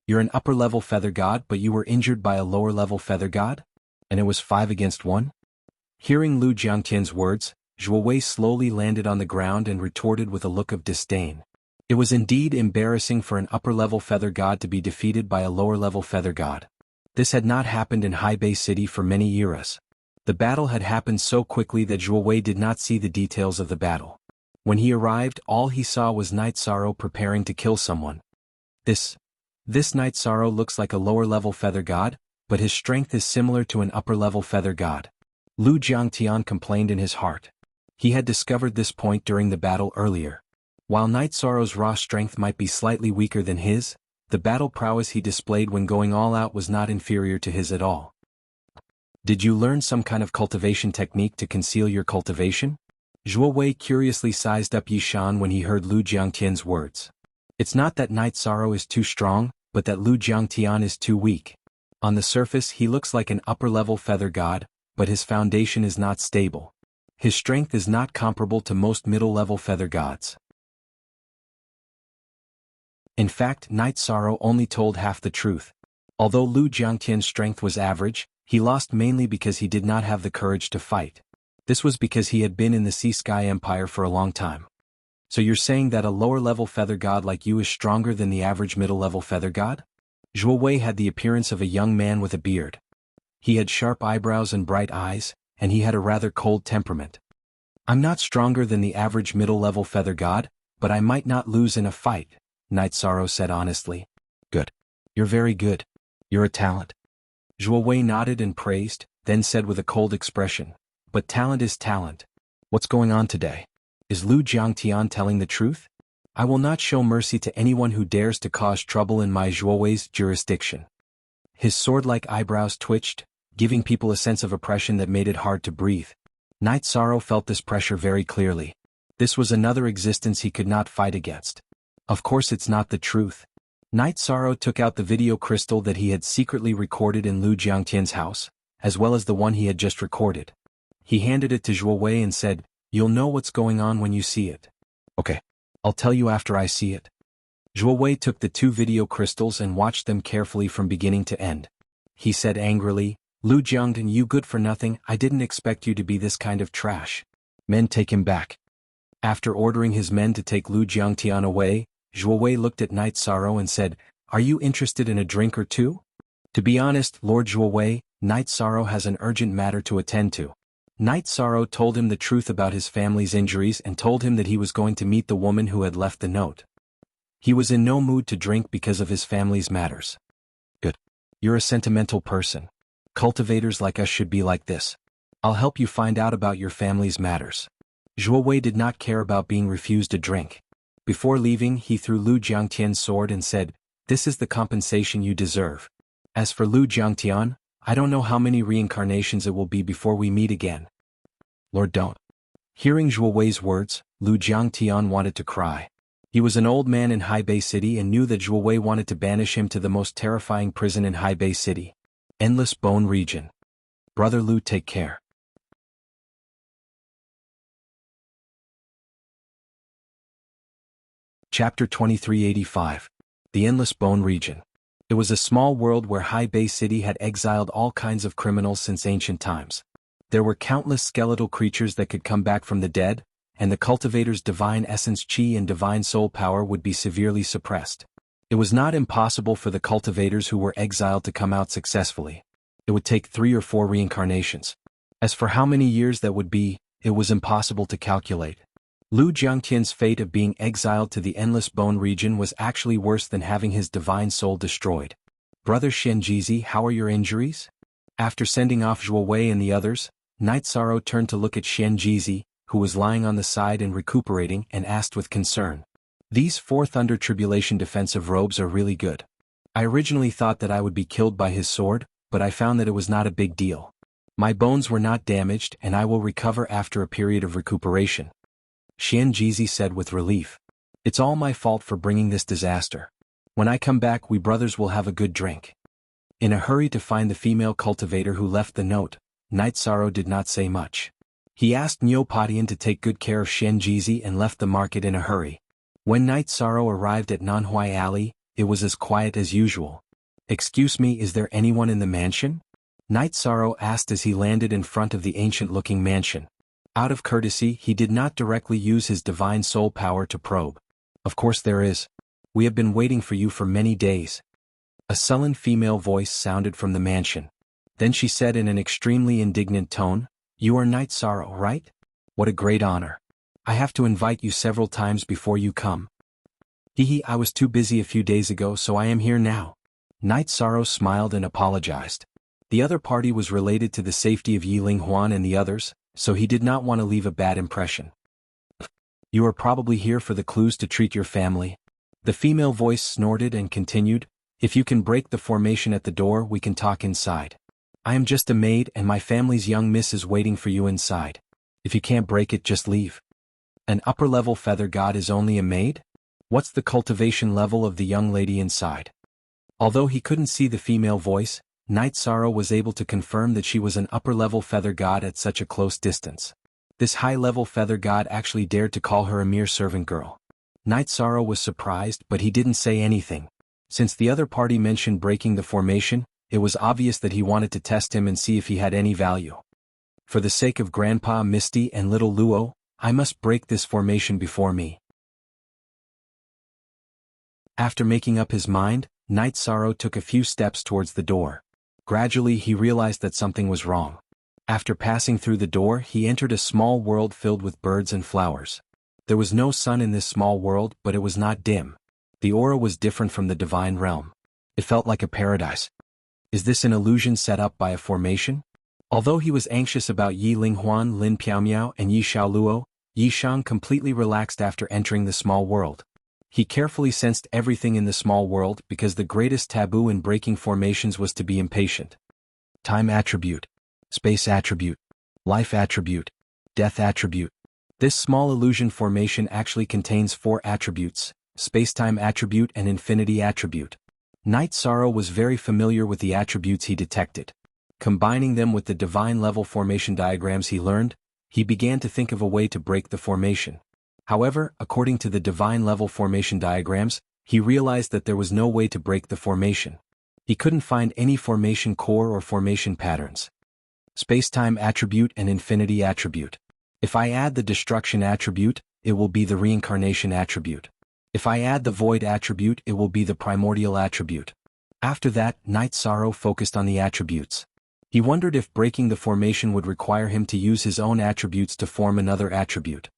You're an upper-level feather god, but you were injured by a lower-level feather god? And it was 5 against 1? Hearing Lu Jiangtian's words, Zhuo Wei slowly landed on the ground and retorted with a look of disdain. It was indeed embarrassing for an upper-level feather god to be defeated by a lower-level feather god. This had not happened in Haibei City for many eras. The battle had happened so quickly that Zhuo Wei did not see the details of the battle. When he arrived, all he saw was Night Sorrow preparing to kill someone. This Night Sorrow looks like a lower-level feather god, but his strength is similar to an upper-level feather god. Lu Jiangtian complained in his heart. He had discovered this point during the battle earlier. While Night Sorrow's raw strength might be slightly weaker than his, the battle prowess he displayed when going all out was not inferior to his at all. Did you learn some kind of cultivation technique to conceal your cultivation? Zhuo Wei curiously sized up Yishan when he heard Lu Jiangtian's words. It's not that Night Sorrow is too strong, but that Lu Jiangtian is too weak. On the surface he looks like an upper-level feather god, but his foundation is not stable. His strength is not comparable to most middle-level feather gods. In fact, Night Sorrow only told half the truth. Although Lu Jiangtian's strength was average, he lost mainly because he did not have the courage to fight. This was because he had been in the Sea Sky Empire for a long time. So you're saying that a lower-level feather god like you is stronger than the average middle-level feather god? Zhuo Wei had the appearance of a young man with a beard. He had sharp eyebrows and bright eyes, and he had a rather cold temperament. I'm not stronger than the average middle-level feather god, but I might not lose in a fight, Night Sorrow said honestly. Good. You're very good. You're a talent. Zhuo Wei nodded and praised, then said with a cold expression, but talent is talent. What's going on today? Is Lu Jiangtian telling the truth? I will not show mercy to anyone who dares to cause trouble in my Zhuo Wei's jurisdiction. His sword-like eyebrows twitched, giving people a sense of oppression that made it hard to breathe. Night Sorrow felt this pressure very clearly. This was another existence he could not fight against. Of course it's not the truth. Night Sorrow took out the video crystal that he had secretly recorded in Lu Jiangtian's house, as well as the one he had just recorded. He handed it to Zhuo Wei and said, "You'll know what's going on when you see it." Okay. I'll tell you after I see it. Zhuo Wei took the 2 video crystals and watched them carefully from beginning to end. He said angrily, "Lu Jiangtian, you good for nothing, I didn't expect you to be this kind of trash. Men, take him back." After ordering his men to take Lu Jiangtian away, Zhuo Wei looked at Night Sorrow and said, "Are you interested in a drink or two?" To be honest, Lord Zhuo Wei, Night Sorrow has an urgent matter to attend to. Night Sorrow told him the truth about his family's injuries and told him that he was going to meet the woman who had left the note. He was in no mood to drink because of his family's matters. Good. You're a sentimental person. Cultivators like us should be like this. I'll help you find out about your family's matters. Zhuo Wei did not care about being refused a drink. Before leaving, he threw Lu Jiangtian's sword and said, "This is the compensation you deserve. As for Lu Jiangtian, I don't know how many reincarnations it will be before we meet again." Lord, don't. Hearing Zhuo Wei's words, Lu Jiangtian wanted to cry. He was an old man in Haibei City and knew that Zhuo Wei wanted to banish him to the most terrifying prison in Haibei City. Endless Bone Region. Brother Lu, take care. Chapter 2385. The Endless Bone Region. It was a small world where Haibei City had exiled all kinds of criminals since ancient times. There were countless skeletal creatures that could come back from the dead, and the cultivator's divine essence chi and divine soul power would be severely suppressed. It was not impossible for the cultivators who were exiled to come out successfully. It would take 3 or 4 reincarnations. As for how many years that would be, it was impossible to calculate. Lu Jiangtian's fate of being exiled to the Endless Bone Region was actually worse than having his divine soul destroyed. Brother Shenjizi, how are your injuries? After sending off Zhuo Wei and the others, Night Sorrow turned to look at Shenjizi, who was lying on the side and recuperating, and asked with concern. These 4 Thunder Tribulation defensive robes are really good. I originally thought that I would be killed by his sword, but I found that it was not a big deal. My bones were not damaged and I will recover after a period of recuperation. Shenjizi said with relief. It's all my fault for bringing this disaster. When I come back, we brothers will have a good drink. In a hurry to find the female cultivator who left the note, Night Sorrow did not say much. He asked Neopodian to take good care of Shenjizi and left the market in a hurry. When Night Sorrow arrived at Nanhuai Alley, it was as quiet as usual. "Excuse me, is there anyone in the mansion?" Night Sorrow asked as he landed in front of the ancient-looking mansion. Out of courtesy, he did not directly use his divine soul power to probe. "Of course there is. We have been waiting for you for many days." A sullen female voice sounded from the mansion. Then she said in an extremely indignant tone, "You are Night Sorrow, right? What a great honor. I have to invite you several times before you come." "Hehe, I was too busy a few days ago, so I am here now." Night Sorrow smiled and apologized. The other party was related to the safety of Yi Linghuan and the others, so he did not want to leave a bad impression. "You are probably here for the clues to treat your family." The female voice snorted and continued, "If you can break the formation at the door, we can talk inside. I am just a maid and my family's young miss is waiting for you inside. If you can't break it, just leave." An upper-level feather god is only a maid? What's the cultivation level of the young lady inside? Although he couldn't see the female voice, Night Sorrow was able to confirm that she was an upper-level feather god at such a close distance. This high-level feather god actually dared to call her a mere servant girl. Night Sorrow was surprised, but he didn't say anything. Since the other party mentioned breaking the formation, it was obvious that he wanted to test him and see if he had any value. "For the sake of Grandpa Misty and little Luo, I must break this formation before me." After making up his mind, Night Sorrow took a few steps towards the door. Gradually he realized that something was wrong. After passing through the door, he entered a small world filled with birds and flowers. There was no sun in this small world, but it was not dim. The aura was different from the divine realm. It felt like a paradise. Is this an illusion set up by a formation? Although he was anxious about Yi Linghuan, Lin Piaomiao and Yi Xiaoluo, Yi Shang completely relaxed after entering the small world. He carefully sensed everything in the small world because the greatest taboo in breaking formations was to be impatient. Time attribute, space attribute, life attribute, death attribute. This small illusion formation actually contains 4 attributes: space-time attribute and infinity attribute. Night Sorrow was very familiar with the attributes he detected. Combining them with the divine level formation diagrams he learned, he began to think of a way to break the formation. However, according to the divine level formation diagrams, he realized that there was no way to break the formation. He couldn't find any formation core or formation patterns. Space-time attribute and infinity attribute. If I add the destruction attribute, it will be the reincarnation attribute. If I add the void attribute, it will be the primordial attribute. After that, Night Sorrow focused on the attributes. He wondered if breaking the formation would require him to use his own attributes to form another attribute.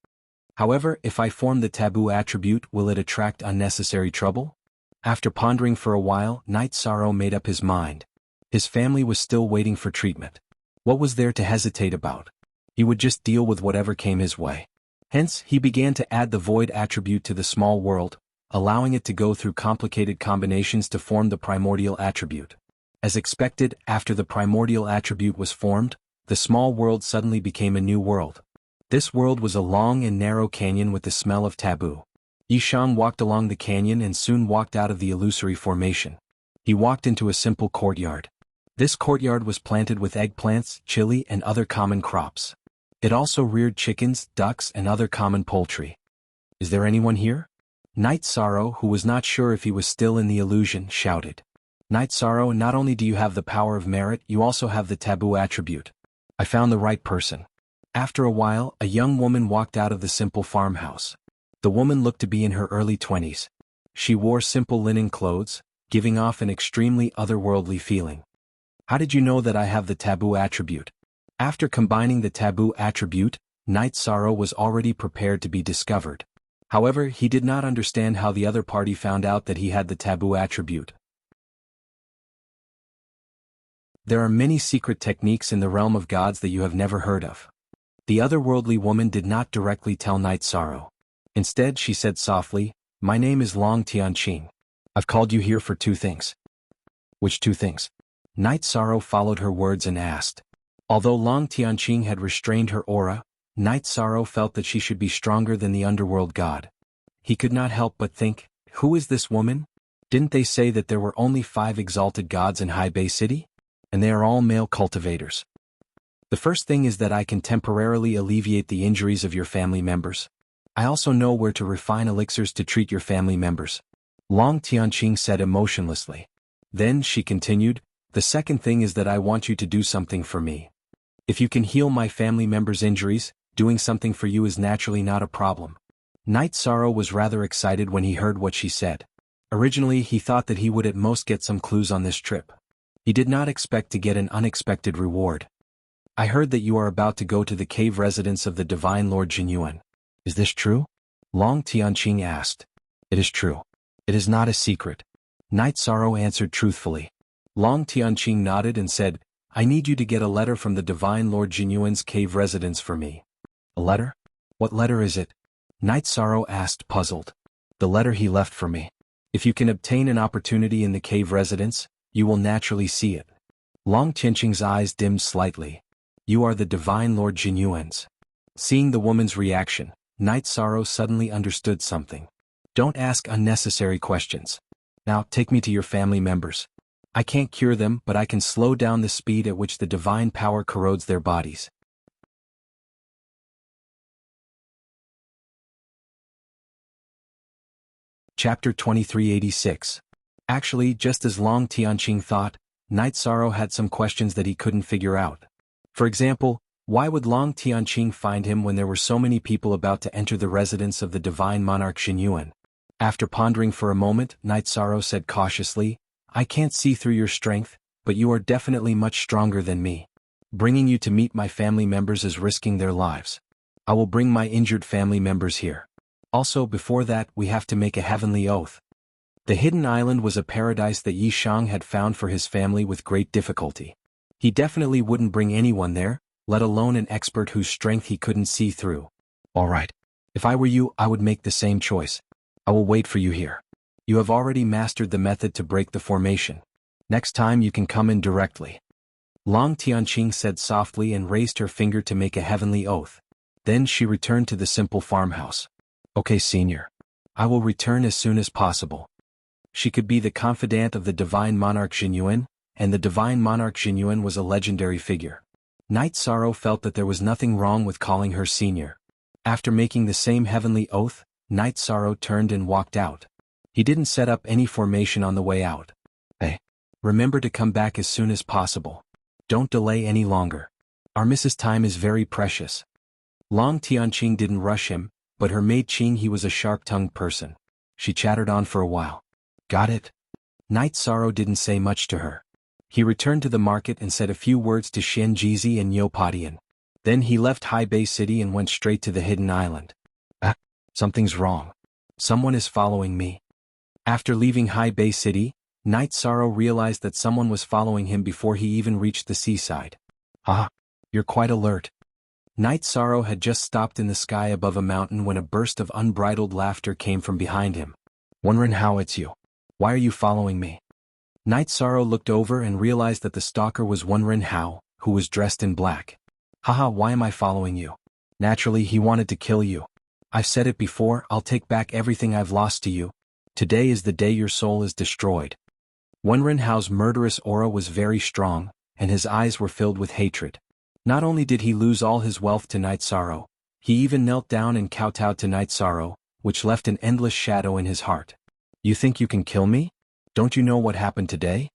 However, if I form the taboo attribute, will it attract unnecessary trouble? After pondering for a while, Night Sorrow made up his mind. His family was still waiting for treatment. What was there to hesitate about? He would just deal with whatever came his way. Hence, he began to add the void attribute to the small world, allowing it to go through complicated combinations to form the primordial attribute. As expected, after the primordial attribute was formed, the small world suddenly became a new world. This world was a long and narrow canyon with the smell of taboo. Yishang walked along the canyon and soon walked out of the illusory formation. He walked into a simple courtyard. This courtyard was planted with eggplants, chili and other common crops. It also reared chickens, ducks and other common poultry. "Is there anyone here?" Night Sorrow, who was not sure if he was still in the illusion, shouted. "Night Sorrow, not only do you have the power of merit, you also have the taboo attribute. I found the right person." After a while, a young woman walked out of the simple farmhouse. The woman looked to be in her early 20s. She wore simple linen clothes, giving off an extremely otherworldly feeling. "How did you know that I have the taboo attribute?" After combining the taboo attribute, Night Sorrow was already prepared to be discovered. However, he did not understand how the other party found out that he had the taboo attribute. There are many secret techniques in the realm of gods that you have never heard of. The otherworldly woman did not directly tell Night Sorrow. Instead, she said softly, "My name is Long Tianqing. I've called you here for 2 things." "Which 2 things?" Night Sorrow followed her words and asked. Although Long Tianqing had restrained her aura, Night Sorrow felt that she should be stronger than the underworld god. He could not help but think, who is this woman? Didn't they say that there were only 5 exalted gods in High Bay City? And they are all male cultivators. The first thing is that I can temporarily alleviate the injuries of your family members. I also know where to refine elixirs to treat your family members. Long Tianqing said emotionlessly. Then she continued, the second thing is that I want you to do something for me. If you can heal my family members' injuries, doing something for you is naturally not a problem. Knight Sorrow was rather excited when he heard what she said. Originally he thought that he would at most get some clues on this trip. He did not expect to get an unexpected reward. I heard that you are about to go to the cave residence of the Divine Lord Jinyuan. Is this true? Long Tianqing asked. It is true. It is not a secret. Knight Sorrow answered truthfully. Long Tianqing nodded and said, I need you to get a letter from the Divine Lord Jinyuan's cave residence for me. A letter? What letter is it? Knight Sorrow asked, puzzled. The letter he left for me. If you can obtain an opportunity in the cave residence, you will naturally see it. Long Tianqing's eyes dimmed slightly. You are the Divine Lord Jinyuan's. Seeing the woman's reaction, Knight Sorrow suddenly understood something. Don't ask unnecessary questions. Now take me to your family members. I can't cure them, but I can slow down the speed at which the divine power corrodes their bodies. Chapter 2386. Actually, just as Long Tianqing thought, Knight Sorrow had some questions that he couldn't figure out. For example, why would Long Tianqing find him when there were so many people about to enter the residence of the divine monarch Jinyuan? After pondering for a moment, Knight Sorrow said cautiously, I can't see through your strength, but you are definitely much stronger than me. Bringing you to meet my family members is risking their lives. I will bring my injured family members here. Also, before that, we have to make a heavenly oath. The hidden island was a paradise that Yi Shang had found for his family with great difficulty. He definitely wouldn't bring anyone there, let alone an expert whose strength he couldn't see through. All right. If I were you, I would make the same choice. I will wait for you here. You have already mastered the method to break the formation. Next time you can come in directly. Long Tianqing said softly and raised her finger to make a heavenly oath. Then she returned to the simple farmhouse. Okay, senior. I will return as soon as possible. She could be the confidant of the divine monarch Jinyuan, and the divine monarch Jinyuan was a legendary figure. Knight Sorrow felt that there was nothing wrong with calling her senior. After making the same heavenly oath, Knight Sorrow turned and walked out. He didn't set up any formation on the way out. Hey, remember to come back as soon as possible. Don't delay any longer. Our Mrs. Time is very precious. Long Tianqing didn't rush him, but her maid Qing he was a sharp-tongued person. She chattered on for a while. Got it? Knight Sorrow didn't say much to her. He returned to the market and said a few words to Xian Jizi and Yo Padian. Then he left Hai Bei City and went straight to the hidden island. Something's wrong. Someone is following me. After leaving Hai Bei City, Knight Sorrow realized that someone was following him before he even reached the seaside. You're quite alert. Knight Sorrow had just stopped in the sky above a mountain when a burst of unbridled laughter came from behind him. Wondering how it's you. Why are you following me? Knight Sorrow looked over and realized that the stalker was Wenren Hao, who was dressed in black. Why am I following you? Naturally, he wanted to kill you. I've said it before, I'll take back everything I've lost to you. Today is the day your soul is destroyed. Wenren Hao's murderous aura was very strong, and his eyes were filled with hatred. Not only did he lose all his wealth to Knight Sorrow, he even knelt down and kowtowed to Knight Sorrow, which left an endless shadow in his heart. You think you can kill me? Don't you know what happened today?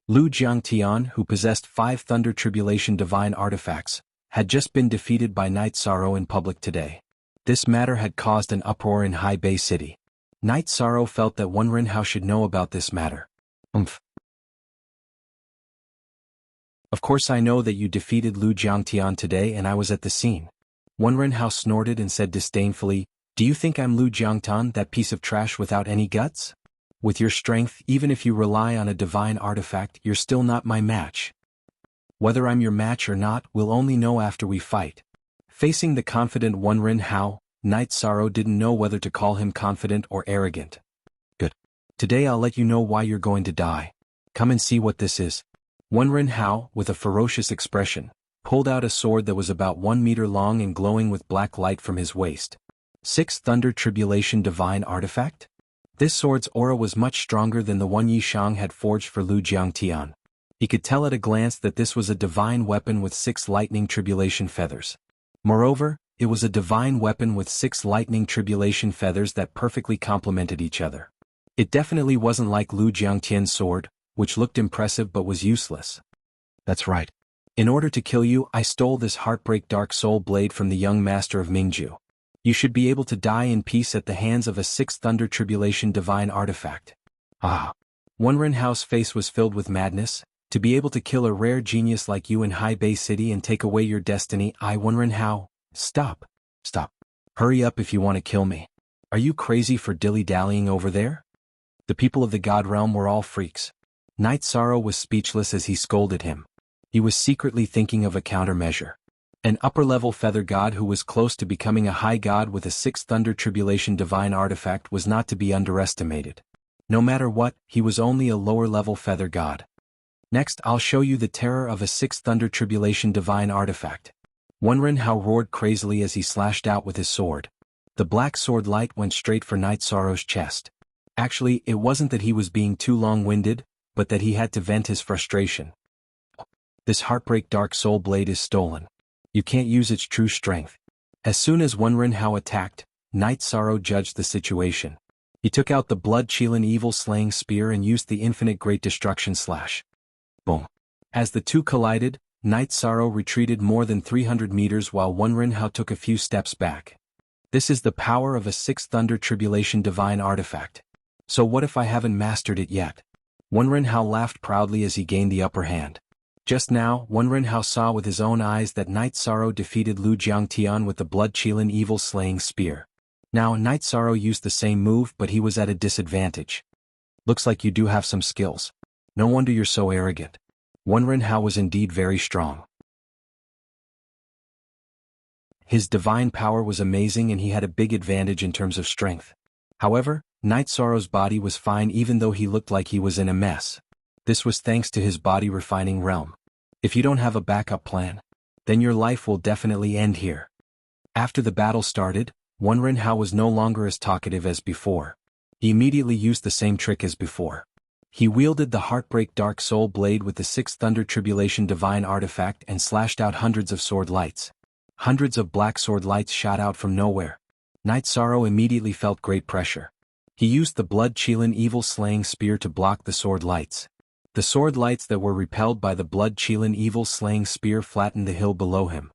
Lu Jiangtian, who possessed 5 Thunder Tribulation divine artifacts, had just been defeated by Knight Sorrow in public today. This matter had caused an uproar in Hai Bei City. Knight Sorrow felt that Wenren Hao should know about this matter. Of course I know that you defeated Lu Jiangtian today and I was at the scene. Wenren Hao snorted and said disdainfully, Do you think I'm Lu Jiangtian, that piece of trash without any guts? With your strength, even if you rely on a divine artifact, you're still not my match. Whether I'm your match or not, we'll only know after we fight. Facing the confident Wenren Hao, Knight Sorrow didn't know whether to call him confident or arrogant. Good. Today I'll let you know why you're going to die. Come and see what this is. Wenren Hao, with a ferocious expression, pulled out a sword that was about 1 meter long and glowing with black light from his waist. 6 Thunder Tribulation divine artifact? This sword's aura was much stronger than the one Yi Shang had forged for Lu Jiangtian. He could tell at a glance that this was a divine weapon with 6 lightning tribulation feathers. Moreover, it was a divine weapon with 6 lightning tribulation feathers that perfectly complemented each other. It definitely wasn't like Lu Jiangtian's sword, which looked impressive but was useless. That's right. In order to kill you, I stole this Heartbreak Dark Soul blade from the young master of Mingju. You should be able to die in peace at the hands of a 6 Thunder Tribulation divine artifact. Ah. Wen Renhao's face was filled with madness. To be able to kill a rare genius like you in High Bay City and take away your destiny, Wen Renhao. Stop. Stop. Hurry up if you want to kill me. Are you crazy for dilly-dallying over there? The people of the God Realm were all freaks. Knight Sorrow was speechless as he scolded him. He was secretly thinking of a countermeasure. An upper-level feather god who was close to becoming a high god with a 6 Thunder Tribulation divine artifact was not to be underestimated. No matter what, he was only a lower-level feather god. Next, I'll show you the terror of a 6 Thunder Tribulation divine artifact. Wen Renhao roared crazily as he slashed out with his sword. The black sword light went straight for Knight Sorrow's chest. Actually, it wasn't that he was being too long-winded, but that he had to vent his frustration. This Heartbreak Dark Soul blade is stolen. You can't use its true strength. As soon as Wen Renhao attacked, Knight Sorrow judged the situation. He took out the blood-chilling evil-slaying spear and used the infinite great destruction slash. Boom. As the two collided, Knight Sorrow retreated more than 300 meters while Wen Renhao took a few steps back. This is the power of a 6 Thunder Tribulation divine artifact. So what if I haven't mastered it yet? Wen Renhao laughed proudly as he gained the upper hand. Just now, Wen Renhao saw with his own eyes that Knight Sorrow defeated Lu Jiangtian with the blood-chilling evil-slaying spear. Now, Knight Sorrow used the same move, but he was at a disadvantage. Looks like you do have some skills. No wonder you're so arrogant. Wen Renhao was indeed very strong. His divine power was amazing and he had a big advantage in terms of strength. However, Knight Sorrow's body was fine even though he looked like he was in a mess. This was thanks to his body refining realm. If you don't have a backup plan, then your life will definitely end here. After the battle started, Wen Renhao was no longer as talkative as before. He immediately used the same trick as before. He wielded the Heartbreak Dark Soul blade with the 6 Thunder Tribulation divine artifact and slashed out hundreds of sword lights. Hundreds of black sword lights shot out from nowhere. Knight Sorrow immediately felt great pressure. He used the blood-chilling evil-slaying spear to block the sword lights. The sword lights that were repelled by the blood-chilling evil-slaying spear flattened the hill below him.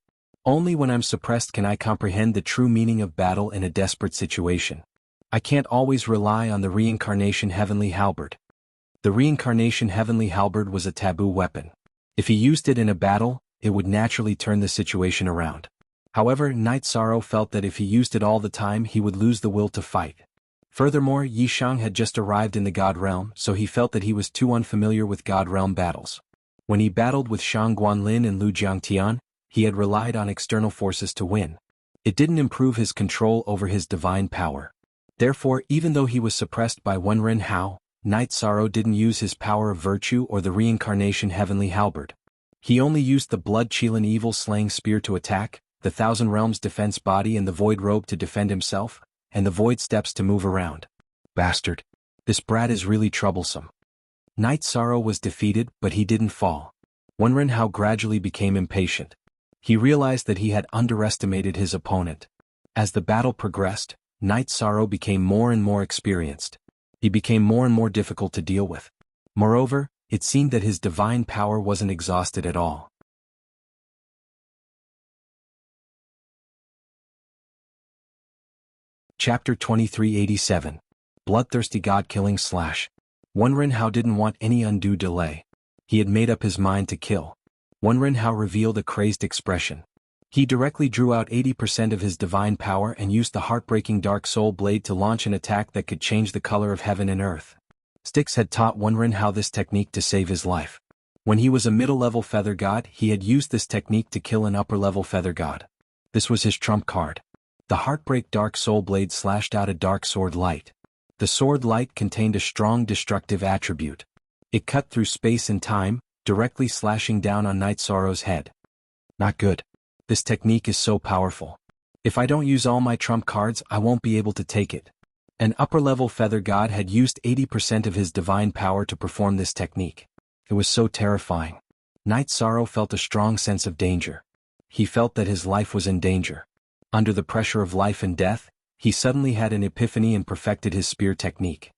Only when I'm suppressed can I comprehend the true meaning of battle in a desperate situation. I can't always rely on the reincarnation heavenly halberd. The reincarnation heavenly halberd was a taboo weapon. If he used it in a battle, it would naturally turn the situation around. However, Knight Sorrow felt that if he used it all the time he would lose the will to fight. Furthermore, Yishang had just arrived in the God Realm, so he felt that he was too unfamiliar with God Realm battles. When he battled with Shang Guanlin and Lu Jiangtian, he had relied on external forces to win. It didn't improve his control over his divine power. Therefore, even though he was suppressed by Wen Renhao, Knight Sorrow didn't use his power of virtue or the reincarnation heavenly halberd. He only used the blood-chilling evil-slaying spear to attack, the Thousand Realms defense body and the void robe to defend himself, and the void steps to move around. Bastard. This brat is really troublesome. Knight Sorrow was defeated, but he didn't fall. Wen Renhao gradually became impatient. He realized that he had underestimated his opponent. As the battle progressed, Knight Sorrow became more and more experienced. He became more and more difficult to deal with. Moreover, it seemed that his divine power wasn't exhausted at all. Chapter 2387. Bloodthirsty God-Killing / Wen Renhao didn't want any undue delay. He had made up his mind to kill. Wen Renhao revealed a crazed expression. He directly drew out 80% of his divine power and used the heartbreaking Dark Soul blade to launch an attack that could change the color of heaven and earth. Styx had taught Wen Renhao this technique to save his life. When he was a middle-level feather god, he had used this technique to kill an upper-level feather god. This was his trump card. The Heartbreak Dark Soul blade slashed out a dark sword light. The sword light contained a strong destructive attribute. It cut through space and time, directly slashing down on Knight Sorrow's head. Not good. This technique is so powerful. If I don't use all my trump cards, I won't be able to take it. An upper-level feather god had used 80% of his divine power to perform this technique. It was so terrifying. Night Sorrow felt a strong sense of danger. He felt that his life was in danger. Under the pressure of life and death, he suddenly had an epiphany and perfected his spear technique.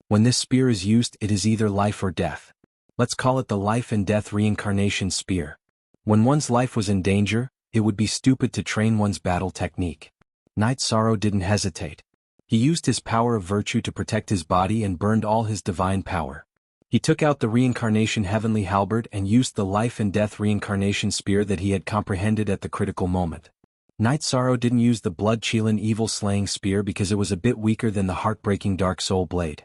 When this spear is used, it is either life or death. Let's call it the life and death reincarnation spear. When one's life was in danger, it would be stupid to train one's battle technique. Night Sorrow didn't hesitate. He used his power of virtue to protect his body and burned all his divine power. He took out the reincarnation heavenly halberd and used the life and death reincarnation spear that he had comprehended at the critical moment. Night Sorrow didn't use the blood-chilling evil-slaying spear because it was a bit weaker than the heartbreaking dark soul blade.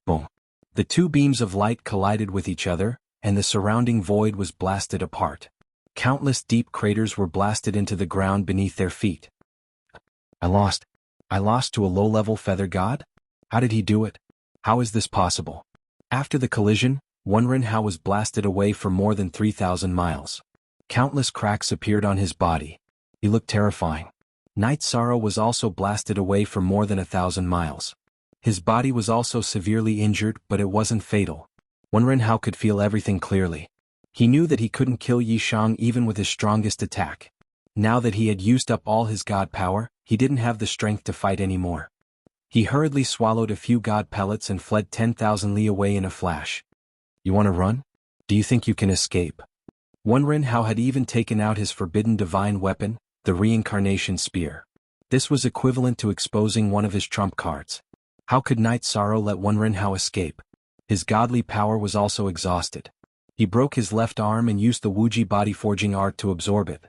Boom. The two beams of light collided with each other, and the surrounding void was blasted apart. Countless deep craters were blasted into the ground beneath their feet. I lost to a low-level feather god? How did he do it? How is this possible? After the collision, Wenren-Hao was blasted away for more than 3,000 miles. Countless cracks appeared on his body. He looked terrifying. Night Sorrow was also blasted away for more than 1,000 miles. His body was also severely injured, but it wasn't fatal. Wenren-Hao could feel everything clearly. He knew that he couldn't kill Yi Shang even with his strongest attack. Now that he had used up all his god power, he didn't have the strength to fight anymore. He hurriedly swallowed a few god pellets and fled 10,000 li away in a flash. You want to run? Do you think you can escape? Wenren-Hao had even taken out his forbidden divine weapon, the reincarnation spear. This was equivalent to exposing one of his trump cards. How could Night Sorrow let Wenren-Hao escape? His godly power was also exhausted. He broke his left arm and used the Wuji body forging art to absorb it.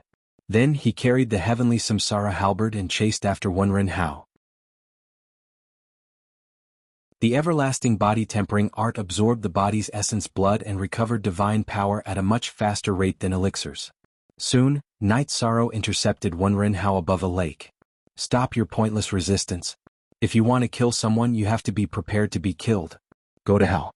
Then he carried the heavenly Samsara halberd and chased after Wenren-Hao. The everlasting body tempering art absorbed the body's essence blood and recovered divine power at a much faster rate than elixirs. Soon, Night Sorrow intercepted Wenren-Hao above a lake. Stop your pointless resistance. If you want to kill someone, you have to be prepared to be killed. Go to hell.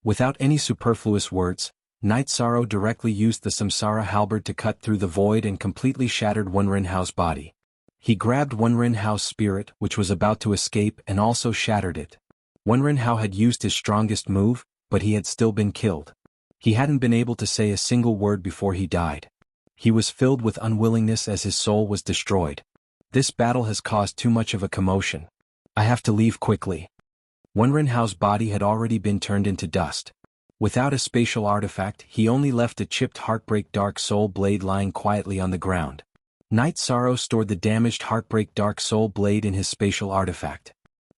Without any superfluous words, Night Sorrow directly used the Samsara halberd to cut through the void and completely shattered Wenren-Hao's body. He grabbed Wenren-Hao's spirit, which was about to escape, and also shattered it. Wenren-Hao had used his strongest move, but he had still been killed. He hadn't been able to say a single word before he died. He was filled with unwillingness as his soul was destroyed. This battle has caused too much of a commotion. I have to leave quickly. Wenren-Hao's body had already been turned into dust. Without a spatial artifact, he only left a chipped Heartbreak Dark Soul blade lying quietly on the ground. Night Sorrow stored the damaged Heartbreak Dark Soul blade in his spatial artifact.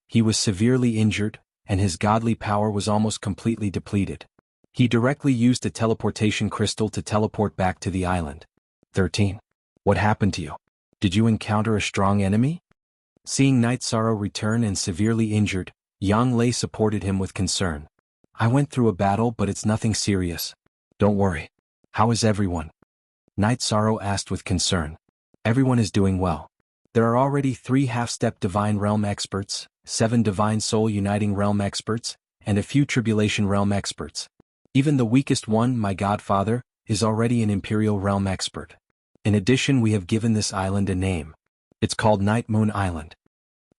He was severely injured, and his godly power was almost completely depleted. He directly used a teleportation crystal to teleport back to the island. 13. What happened to you? Did you encounter a strong enemy? Seeing Night Sorrow return and severely injured, Yang Lei supported him with concern. I went through a battle, but it's nothing serious. Don't worry. How is everyone? Night Sorrow asked with concern. Everyone is doing well. There are already 3 half-step Divine Realm experts, 7 Divine Soul Uniting Realm experts, and a few Tribulation Realm experts. Even the weakest one, my godfather, is already an Imperial Realm expert. In addition, we have given this island a name. It's called Night Moon Island.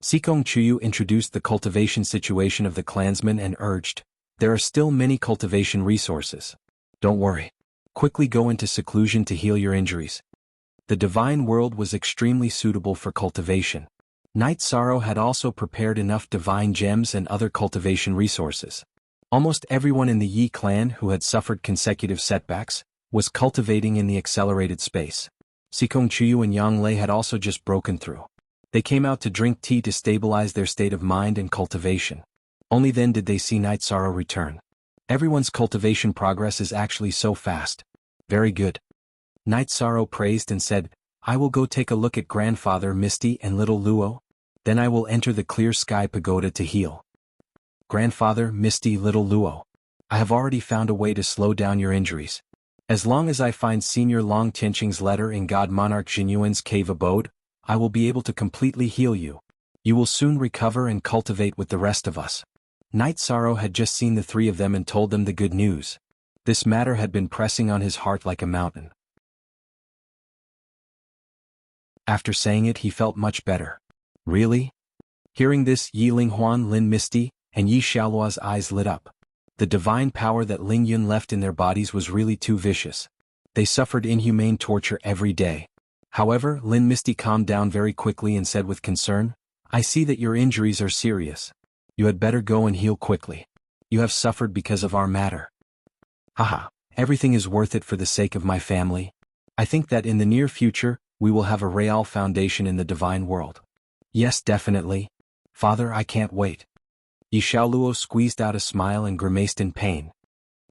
Sikong Chuyu introduced the cultivation situation of the clansmen and urged, there are still many cultivation resources. Don't worry. Quickly go into seclusion to heal your injuries. The divine world was extremely suitable for cultivation. Night Sorrow had also prepared enough divine gems and other cultivation resources. Almost everyone in the Yi clan who had suffered consecutive setbacks was cultivating in the accelerated space. Sikong Chuyu and Yang Lei had also just broken through. They came out to drink tea to stabilize their state of mind and cultivation. Only then did they see Night Sorrow return. Everyone's cultivation progress is actually so fast. Very good. Night Sorrow praised and said, I will go take a look at Grandfather Misty and Little Luo. Then I will enter the Clear Sky Pagoda to heal. Grandfather Misty, Little Luo. I have already found a way to slow down your injuries. As long as I find Senior Long Tianqing's letter in God Monarch Jinyuan's cave abode, I will be able to completely heal you. You will soon recover and cultivate with the rest of us. Night Sorrow had just seen the 3 of them and told them the good news. This matter had been pressing on his heart like a mountain. After saying it, he felt much better. Really? Hearing this, Yi Linghuan, Lin Misty, and Yi Xiaoluo's eyes lit up. The divine power that Ling Yun left in their bodies was really too vicious. They suffered inhumane torture every day. However, Lin Misty calmed down very quickly and said with concern, "I see that your injuries are serious. You had better go and heal quickly. You have suffered because of our matter." "Haha, everything is worth it for the sake of my family. I think that in the near future, we will have a real foundation in the divine world." "Yes, definitely. Father, I can't wait." Yi Xiaoluo squeezed out a smile and grimaced in pain.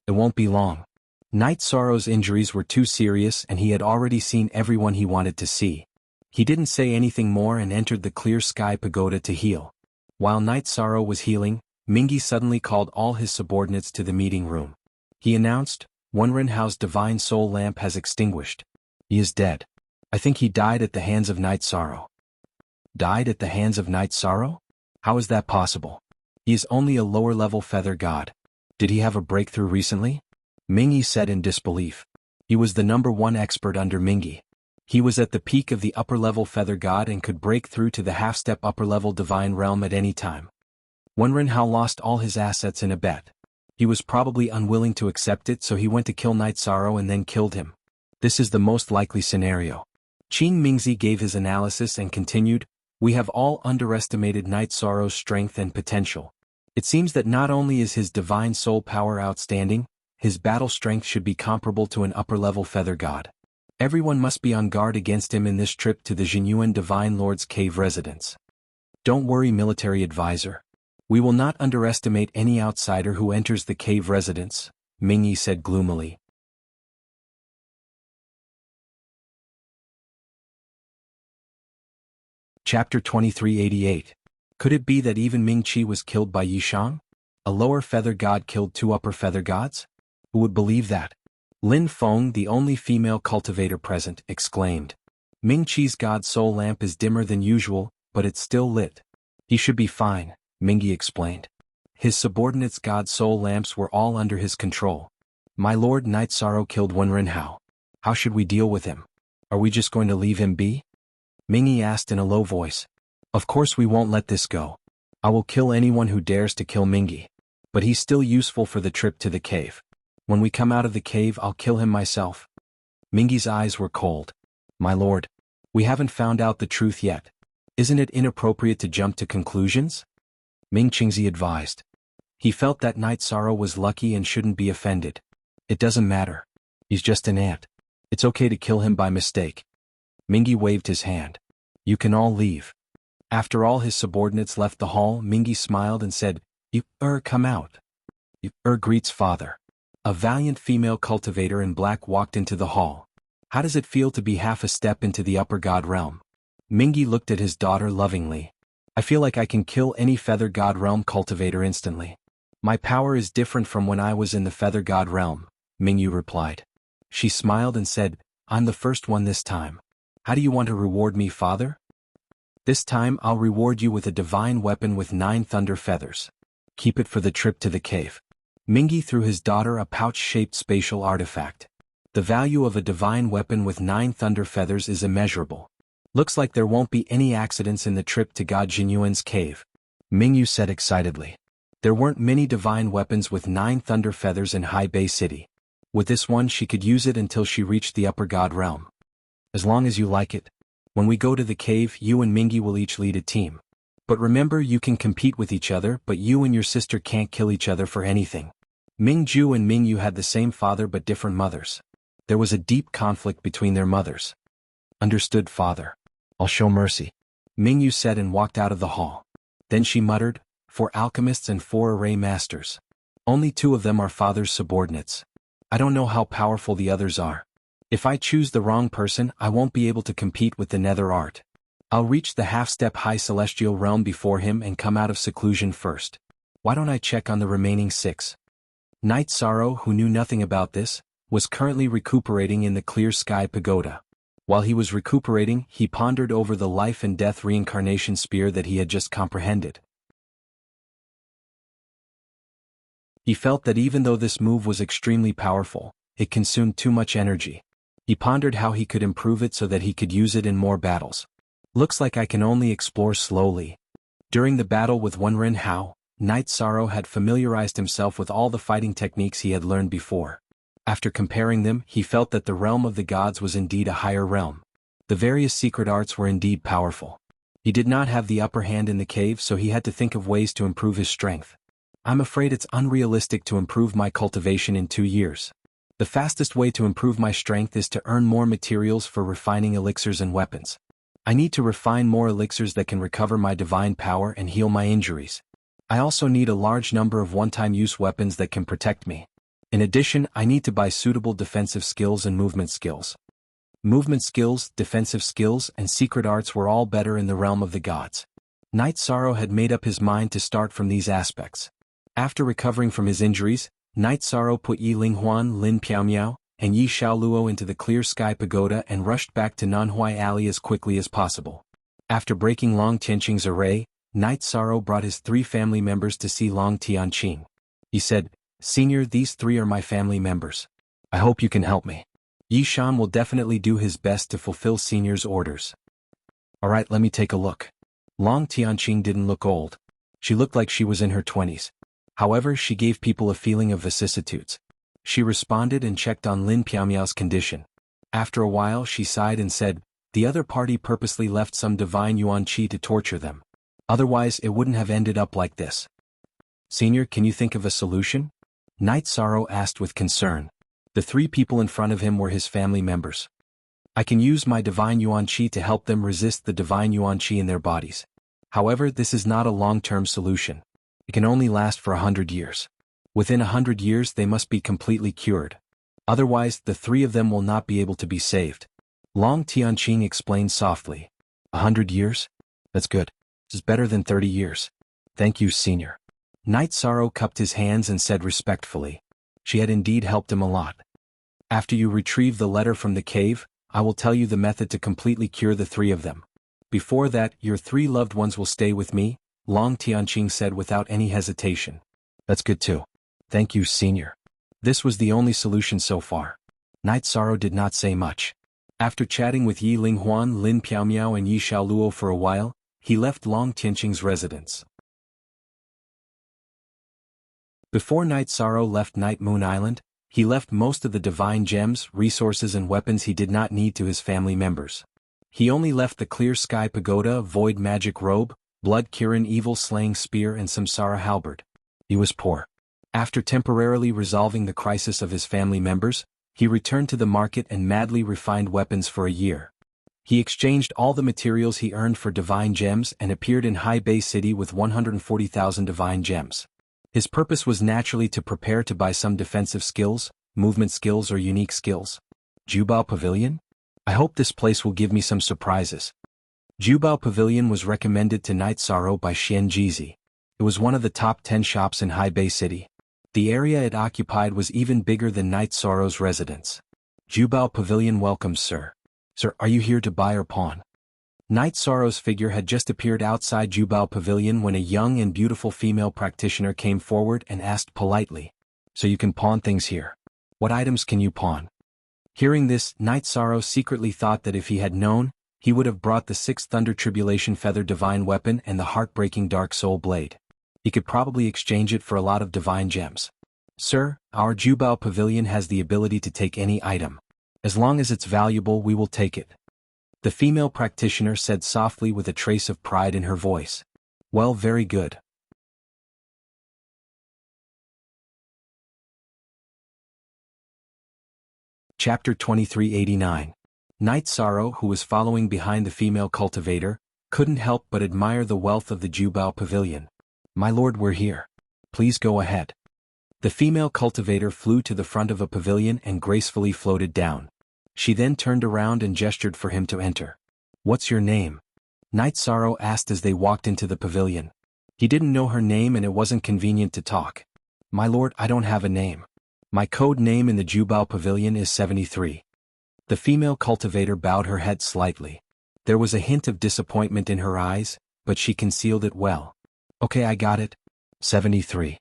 It won't be long. Night Sorrow's injuries were too serious and he had already seen everyone he wanted to see. He didn't say anything more and entered the clear sky pagoda to heal. While Night Sorrow was healing, Mingyi suddenly called all his subordinates to the meeting room. He announced, "Wenrenhao's divine soul lamp has extinguished. He is dead. I think he died at the hands of Night Sorrow." "Died at the hands of Night Sorrow? How is that possible? He is only a lower-level feather god. Did he have a breakthrough recently?" Mingyi said in disbelief. He was the #1 expert under Mingyi. He was at the peak of the upper-level feather god and could break through to the half-step upper-level divine realm at any time. Wenrenhao lost all his assets in a bet. He was probably unwilling to accept it, so he went to kill Night Sorrow and then killed him. This is the most likely scenario. Qin Mingzi gave his analysis and continued, "We have all underestimated Night Sorrow's strength and potential. It seems that not only is his divine soul power outstanding, his battle strength should be comparable to an upper-level feather god. Everyone must be on guard against him in this trip to the Jinyuan Divine Lord's cave residence. Don't worry, military advisor. We will not underestimate any outsider who enters the cave residence," Mingyi said gloomily. Chapter 2388. Could it be that even Ming Qi was killed by Yishang? A lower feather god killed 2 upper feather gods? Who would believe that? Lin Feng, the only female cultivator present, exclaimed. "Ming Qi's god soul lamp is dimmer than usual, but it's still lit. He should be fine," Mingyi explained. His subordinates' god soul lamps were all under his control. "My lord Night Sorrow killed Wenrenhao. How should we deal with him? Are we just going to leave him be?" Mingyi asked in a low voice. "Of course we won't let this go. I will kill anyone who dares to kill Mingyi. But he's still useful for the trip to the cave. When we come out of the cave, I'll kill him myself." Mingyi's eyes were cold. "My lord, we haven't found out the truth yet. Isn't it inappropriate to jump to conclusions?" Ming Qingzi advised. He felt that Night Sorrow was lucky and shouldn't be offended. "It doesn't matter. He's just an ant. It's okay to kill him by mistake." Mingyi waved his hand. "You can all leave." After all his subordinates left the hall, Mingyi smiled and said, "You, come out." "You, greets father." A valiant female cultivator in black walked into the hall. "How does it feel to be half a step into the upper god realm?" Mingyi looked at his daughter lovingly. "I feel like I can kill any feather god realm cultivator instantly. My power is different from when I was in the feather god realm," Mingyi replied. She smiled and said, "I'm the first one this time. How do you want to reward me, father?" "This time I'll reward you with a divine weapon with 9 thunder feathers. Keep it for the trip to the cave." Mingyi threw his daughter a pouch-shaped spatial artifact. The value of a divine weapon with 9 thunder feathers is immeasurable. "Looks like there won't be any accidents in the trip to God Jinyuan's cave," Mingyu said excitedly. There weren't many divine weapons with 9 thunder feathers in High Bay City. With this one she could use it until she reached the upper god realm. "As long as you like it. When we go to the cave, you and Mingyi will each lead a team. But remember, you can compete with each other, but you and your sister can't kill each other for anything." Mingju and Mingyu had the same father but different mothers. There was a deep conflict between their mothers. "Understood, father. I'll show mercy," Mingyu said and walked out of the hall. Then she muttered, 4 alchemists and 4 array masters. Only 2 of them are father's subordinates. I don't know how powerful the others are. If I choose the wrong person, I won't be able to compete with the nether art. I'll reach the half-step high celestial realm before him and come out of seclusion first. Why don't I check on the remaining 6? Night Sorrow, who knew nothing about this, was currently recuperating in the clear sky pagoda. While he was recuperating, he pondered over the life and death reincarnation spear that he had just comprehended. He felt that even though this move was extremely powerful, it consumed too much energy. He pondered how he could improve it so that he could use it in more battles. "Looks like I can only explore slowly." During the battle with Wenrenhao, Night Sorrow had familiarized himself with all the fighting techniques he had learned before. After comparing them, he felt that the realm of the gods was indeed a higher realm. The various secret arts were indeed powerful. He did not have the upper hand in the cave, so he had to think of ways to improve his strength. I'm afraid it's unrealistic to improve my cultivation in 2 years. The fastest way to improve my strength is to earn more materials for refining elixirs and weapons. I need to refine more elixirs that can recover my divine power and heal my injuries. I also need a large number of one-time use weapons that can protect me. In addition, I need to buy suitable defensive skills and movement skills. Movement skills, defensive skills, and secret arts were all better in the realm of the gods. Night Sorrow had made up his mind to start from these aspects. After recovering from his injuries, Night Sorrow put Yi Linghuan, Lin Piaomiao, and Yi Xiaoluo into the Clear Sky Pagoda and rushed back to Nanhuai Alley as quickly as possible. After breaking Long Tianqing's array, Night Sorrow brought his 3 family members to see Long Tianqing. He said, "Senior, these 3 are my family members. I hope you can help me. Yi Shan will definitely do his best to fulfill Senior's orders." "Alright, let me take a look." Long Tianqing didn't look old. She looked like she was in her 20s. However, she gave people a feeling of vicissitudes. She responded and checked on Lin Piaomiao's condition. After a while she sighed and said, "The other party purposely left some divine yuan qi to torture them. Otherwise it wouldn't have ended up like this." "Senior, can you think of a solution?" Night Sorrow asked with concern. The 3 people in front of him were his family members. "I can use my divine yuan qi to help them resist the divine yuan qi in their bodies. However, this is not a long-term solution. It can only last for 100 years. Within 100 years they must be completely cured. Otherwise, the 3 of them will not be able to be saved." Long Tianqing explained softly. 100 years? That's good. This is better than 30 years. Thank you, Senior. Night Sorrow cupped his hands and said respectfully. She had indeed helped him a lot. "After you retrieve the letter from the cave, I will tell you the method to completely cure the 3 of them. Before that, your 3 loved ones will stay with me," Long Tianqing said without any hesitation. "That's good too. Thank you, Senior." This was the only solution so far. Night Sorrow did not say much. After chatting with Yi Linghuan, Lin Piaomiao and Yi Xiaoluo for a while, he left Long Tianqing's residence. Before Night Sorrow left Night Moon Island, he left most of the divine gems, resources and weapons he did not need to his family members. He only left the Clear Sky Pagoda, Void Magic Robe, Blood Kirin Evil Slaying Spear and Samsara Halberd. He was poor. After temporarily resolving the crisis of his family members, he returned to the market and madly refined weapons for a year. He exchanged all the materials he earned for divine gems and appeared in High Bay City with 140,000 divine gems. His purpose was naturally to prepare to buy some defensive skills, movement skills or unique skills. Jubao Pavilion? I hope this place will give me some surprises. Jubao Pavilion was recommended to Night Sorrow by Xian Jizi. It was one of the top 10 shops in High Bay City. The area it occupied was even bigger than Night Sorrow's residence. Jubao Pavilion welcomes Sir. Sir, are you here to buy or pawn? Night Sorrow's figure had just appeared outside Jubao Pavilion when a young and beautiful female practitioner came forward and asked politely, "So you can pawn things here. What items can you pawn?" Hearing this, Night Sorrow secretly thought that if he had known, he would have brought the 6th Thunder Tribulation Feather Divine Weapon and the Heartbreaking Dark Soul Blade. He could probably exchange it for a lot of divine gems. "Sir, our Jubao Pavilion has the ability to take any item. As long as it's valuable, we will take it." The female practitioner said softly with a trace of pride in her voice. "Well, very good." Chapter 2389. Night Sorrow, who was following behind the female cultivator, couldn't help but admire the wealth of the Jubao Pavilion. "My lord, we're here. Please go ahead." The female cultivator flew to the front of a pavilion and gracefully floated down. She then turned around and gestured for him to enter. "What's your name?" Night Sorrow asked as they walked into the pavilion. He didn't know her name and it wasn't convenient to talk. "My lord, I don't have a name. My code name in the Jubao Pavilion is 73. The female cultivator bowed her head slightly. There was a hint of disappointment in her eyes, but she concealed it well. "Okay, I got it. 73.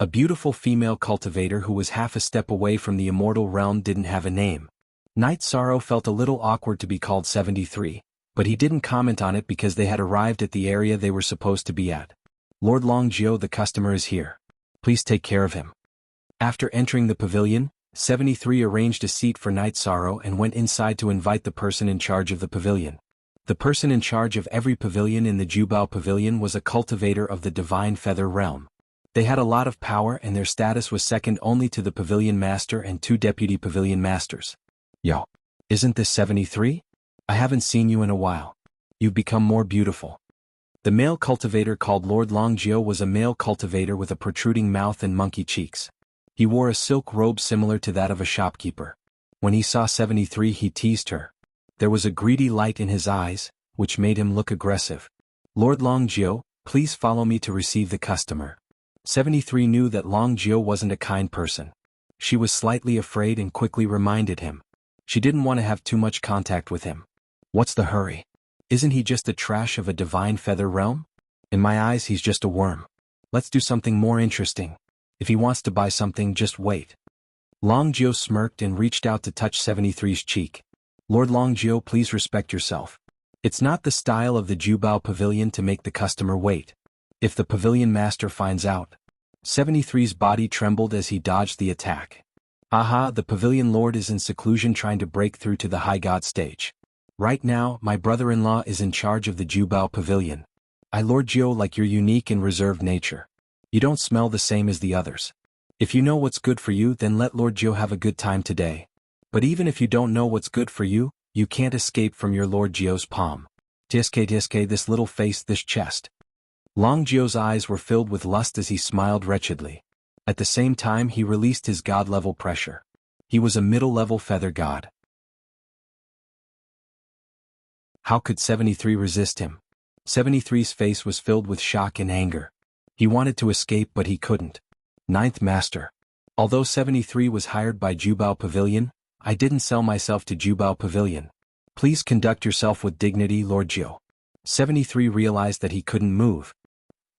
A beautiful female cultivator who was half a step away from the immortal realm didn't have a name. Night Sorrow felt a little awkward to be called 73, but he didn't comment on it because they had arrived at the area they were supposed to be at. Lord Longjio, the customer is here. Please take care of him. After entering the pavilion, 73 arranged a seat for Night Sorrow and went inside to invite the person in charge of the pavilion. The person in charge of every pavilion in the Jubao Pavilion was a cultivator of the Divine Feather Realm. They had a lot of power and their status was second only to the pavilion master and 2 deputy pavilion masters. Yo, isn't this 73? I haven't seen you in a while. You've become more beautiful. The male cultivator called Lord Longjio was a male cultivator with a protruding mouth and monkey cheeks. He wore a silk robe similar to that of a shopkeeper. When he saw 73 he teased her. There was a greedy light in his eyes, which made him look aggressive. Lord Longjio, please follow me to receive the customer. 73 knew that Longjio wasn't a kind person. She was slightly afraid and quickly reminded him. She didn't want to have too much contact with him. What's the hurry? Isn't he just the trash of a divine feather realm? In my eyes he's just a worm. Let's do something more interesting. If he wants to buy something, just wait. Longjio smirked and reached out to touch 73's cheek. Lord Longjio, please respect yourself. It's not the style of the Jubao Pavilion to make the customer wait. If the pavilion master finds out. 73's body trembled as he dodged the attack. Aha, the pavilion lord is in seclusion trying to break through to the high god stage. Right now, my brother-in-law is in charge of the Jubao Pavilion. I Lord Jio like your unique and reserved nature. You don't smell the same as the others. If you know what's good for you, then let Lord Jio have a good time today. But even if you don't know what's good for you, you can't escape from your Lord Jio's palm. Tsk, this little face, this chest. Longjio's eyes were filled with lust as he smiled wretchedly. At the same time he released his god-level pressure. He was a middle-level feather god. How could 73 resist him? 73's face was filled with shock and anger. He wanted to escape but he couldn't. Ninth Master. Although 73 was hired by Jubao Pavilion, I didn't sell myself to Jubao Pavilion. Please conduct yourself with dignity, Lord Jio. 73 realized that he couldn't move.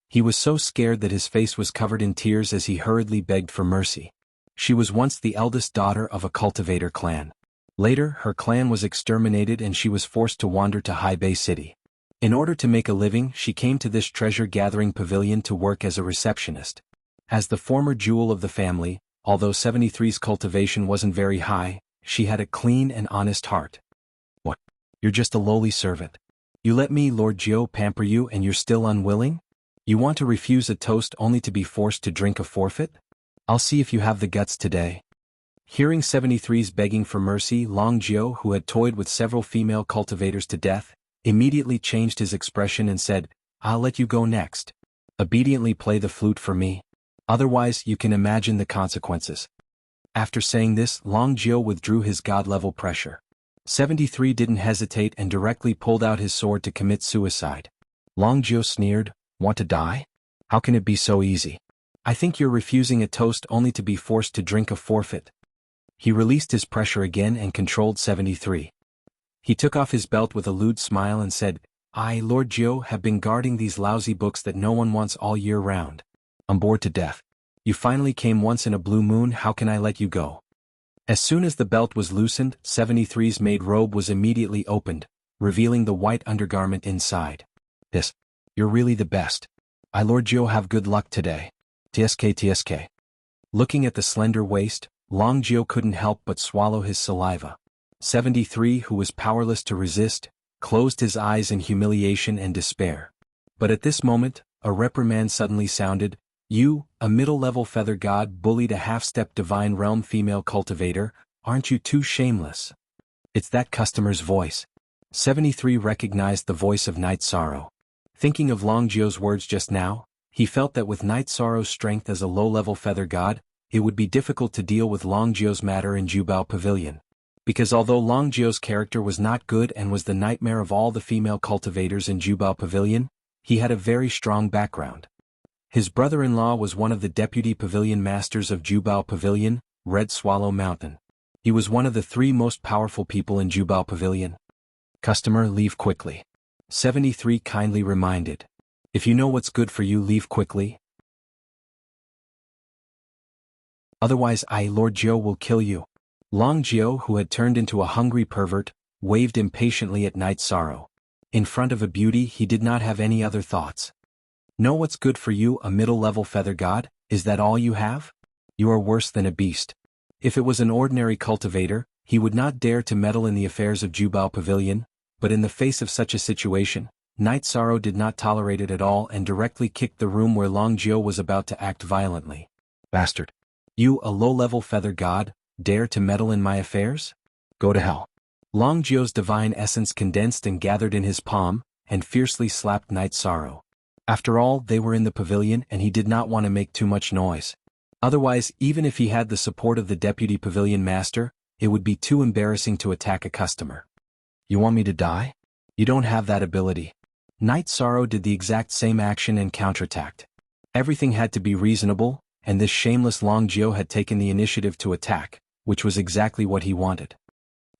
He was so scared that his face was covered in tears as he hurriedly begged for mercy. She was once the eldest daughter of a cultivator clan. Later, her clan was exterminated and she was forced to wander to Haibei City. In order to make a living, she came to this treasure-gathering pavilion to work as a receptionist. As the former jewel of the family, although 73's cultivation wasn't very high, she had a clean and honest heart. What? You're just a lowly servant. You let me, Lord Jio, pamper you and you're still unwilling? You want to refuse a toast only to be forced to drink a forfeit? I'll see if you have the guts today. Hearing 73's begging for mercy, Longjio, who had toyed with several female cultivators to death, immediately changed his expression and said, I'll let you go next. Obediently play the flute for me. Otherwise, you can imagine the consequences. After saying this, Longjio withdrew his god-level pressure. 73 didn't hesitate and directly pulled out his sword to commit suicide. Longjio sneered, Want to die? How can it be so easy? I think you're refusing a toast only to be forced to drink a forfeit. He released his pressure again and controlled 73. He took off his belt with a lewd smile and said, I, Lord Jio, have been guarding these lousy books that no one wants all year round. I'm bored to death. You finally came once in a blue moon, how can I let you go? As soon as the belt was loosened, 73's maid robe was immediately opened, revealing the white undergarment inside. You're really the best. I Lord Jio have good luck today. Tsk. Looking at the slender waist, Longjio couldn't help but swallow his saliva. 73, who was powerless to resist, closed his eyes in humiliation and despair. But at this moment, a reprimand suddenly sounded. You, a middle-level feather god, bullied a half-step divine realm female cultivator, aren't you too shameless? It's that customer's voice. 73 recognized the voice of Night Sorrow. Thinking of Longjio's words just now, he felt that with Night Sorrow's strength as a low-level feather god, it would be difficult to deal with Longjio's matter in Jubao Pavilion. Because although Longjio's character was not good and was the nightmare of all the female cultivators in Jubao Pavilion, he had a very strong background. His brother-in-law was one of the deputy pavilion masters of Jubao Pavilion, Red Swallow Mountain. He was one of the 3 most powerful people in Jubao Pavilion. Customer, leave quickly. 73 kindly reminded. If you know what's good for you, leave quickly. Otherwise I, Lord Jio, will kill you. Longjio, who had turned into a hungry pervert, waved impatiently at Night Sorrow. In front of a beauty he did not have any other thoughts. Know what's good for you, a middle-level feather god? Is that all you have? You are worse than a beast. If it was an ordinary cultivator, he would not dare to meddle in the affairs of Jubao Pavilion, but in the face of such a situation, Night Sorrow did not tolerate it at all and directly kicked the room where Long Jio was about to act violently. Bastard! You, a low-level feather god, dare to meddle in my affairs? Go to hell. Long Jio's divine essence condensed and gathered in his palm, and fiercely slapped Night Sorrow. After all, they were in the pavilion and he did not want to make too much noise. Otherwise, even if he had the support of the deputy pavilion master, it would be too embarrassing to attack a customer. You want me to die? You don't have that ability. Night Sorrow did the exact same action and counterattacked. Everything had to be reasonable, and this shameless Long Jio had taken the initiative to attack, which was exactly what he wanted.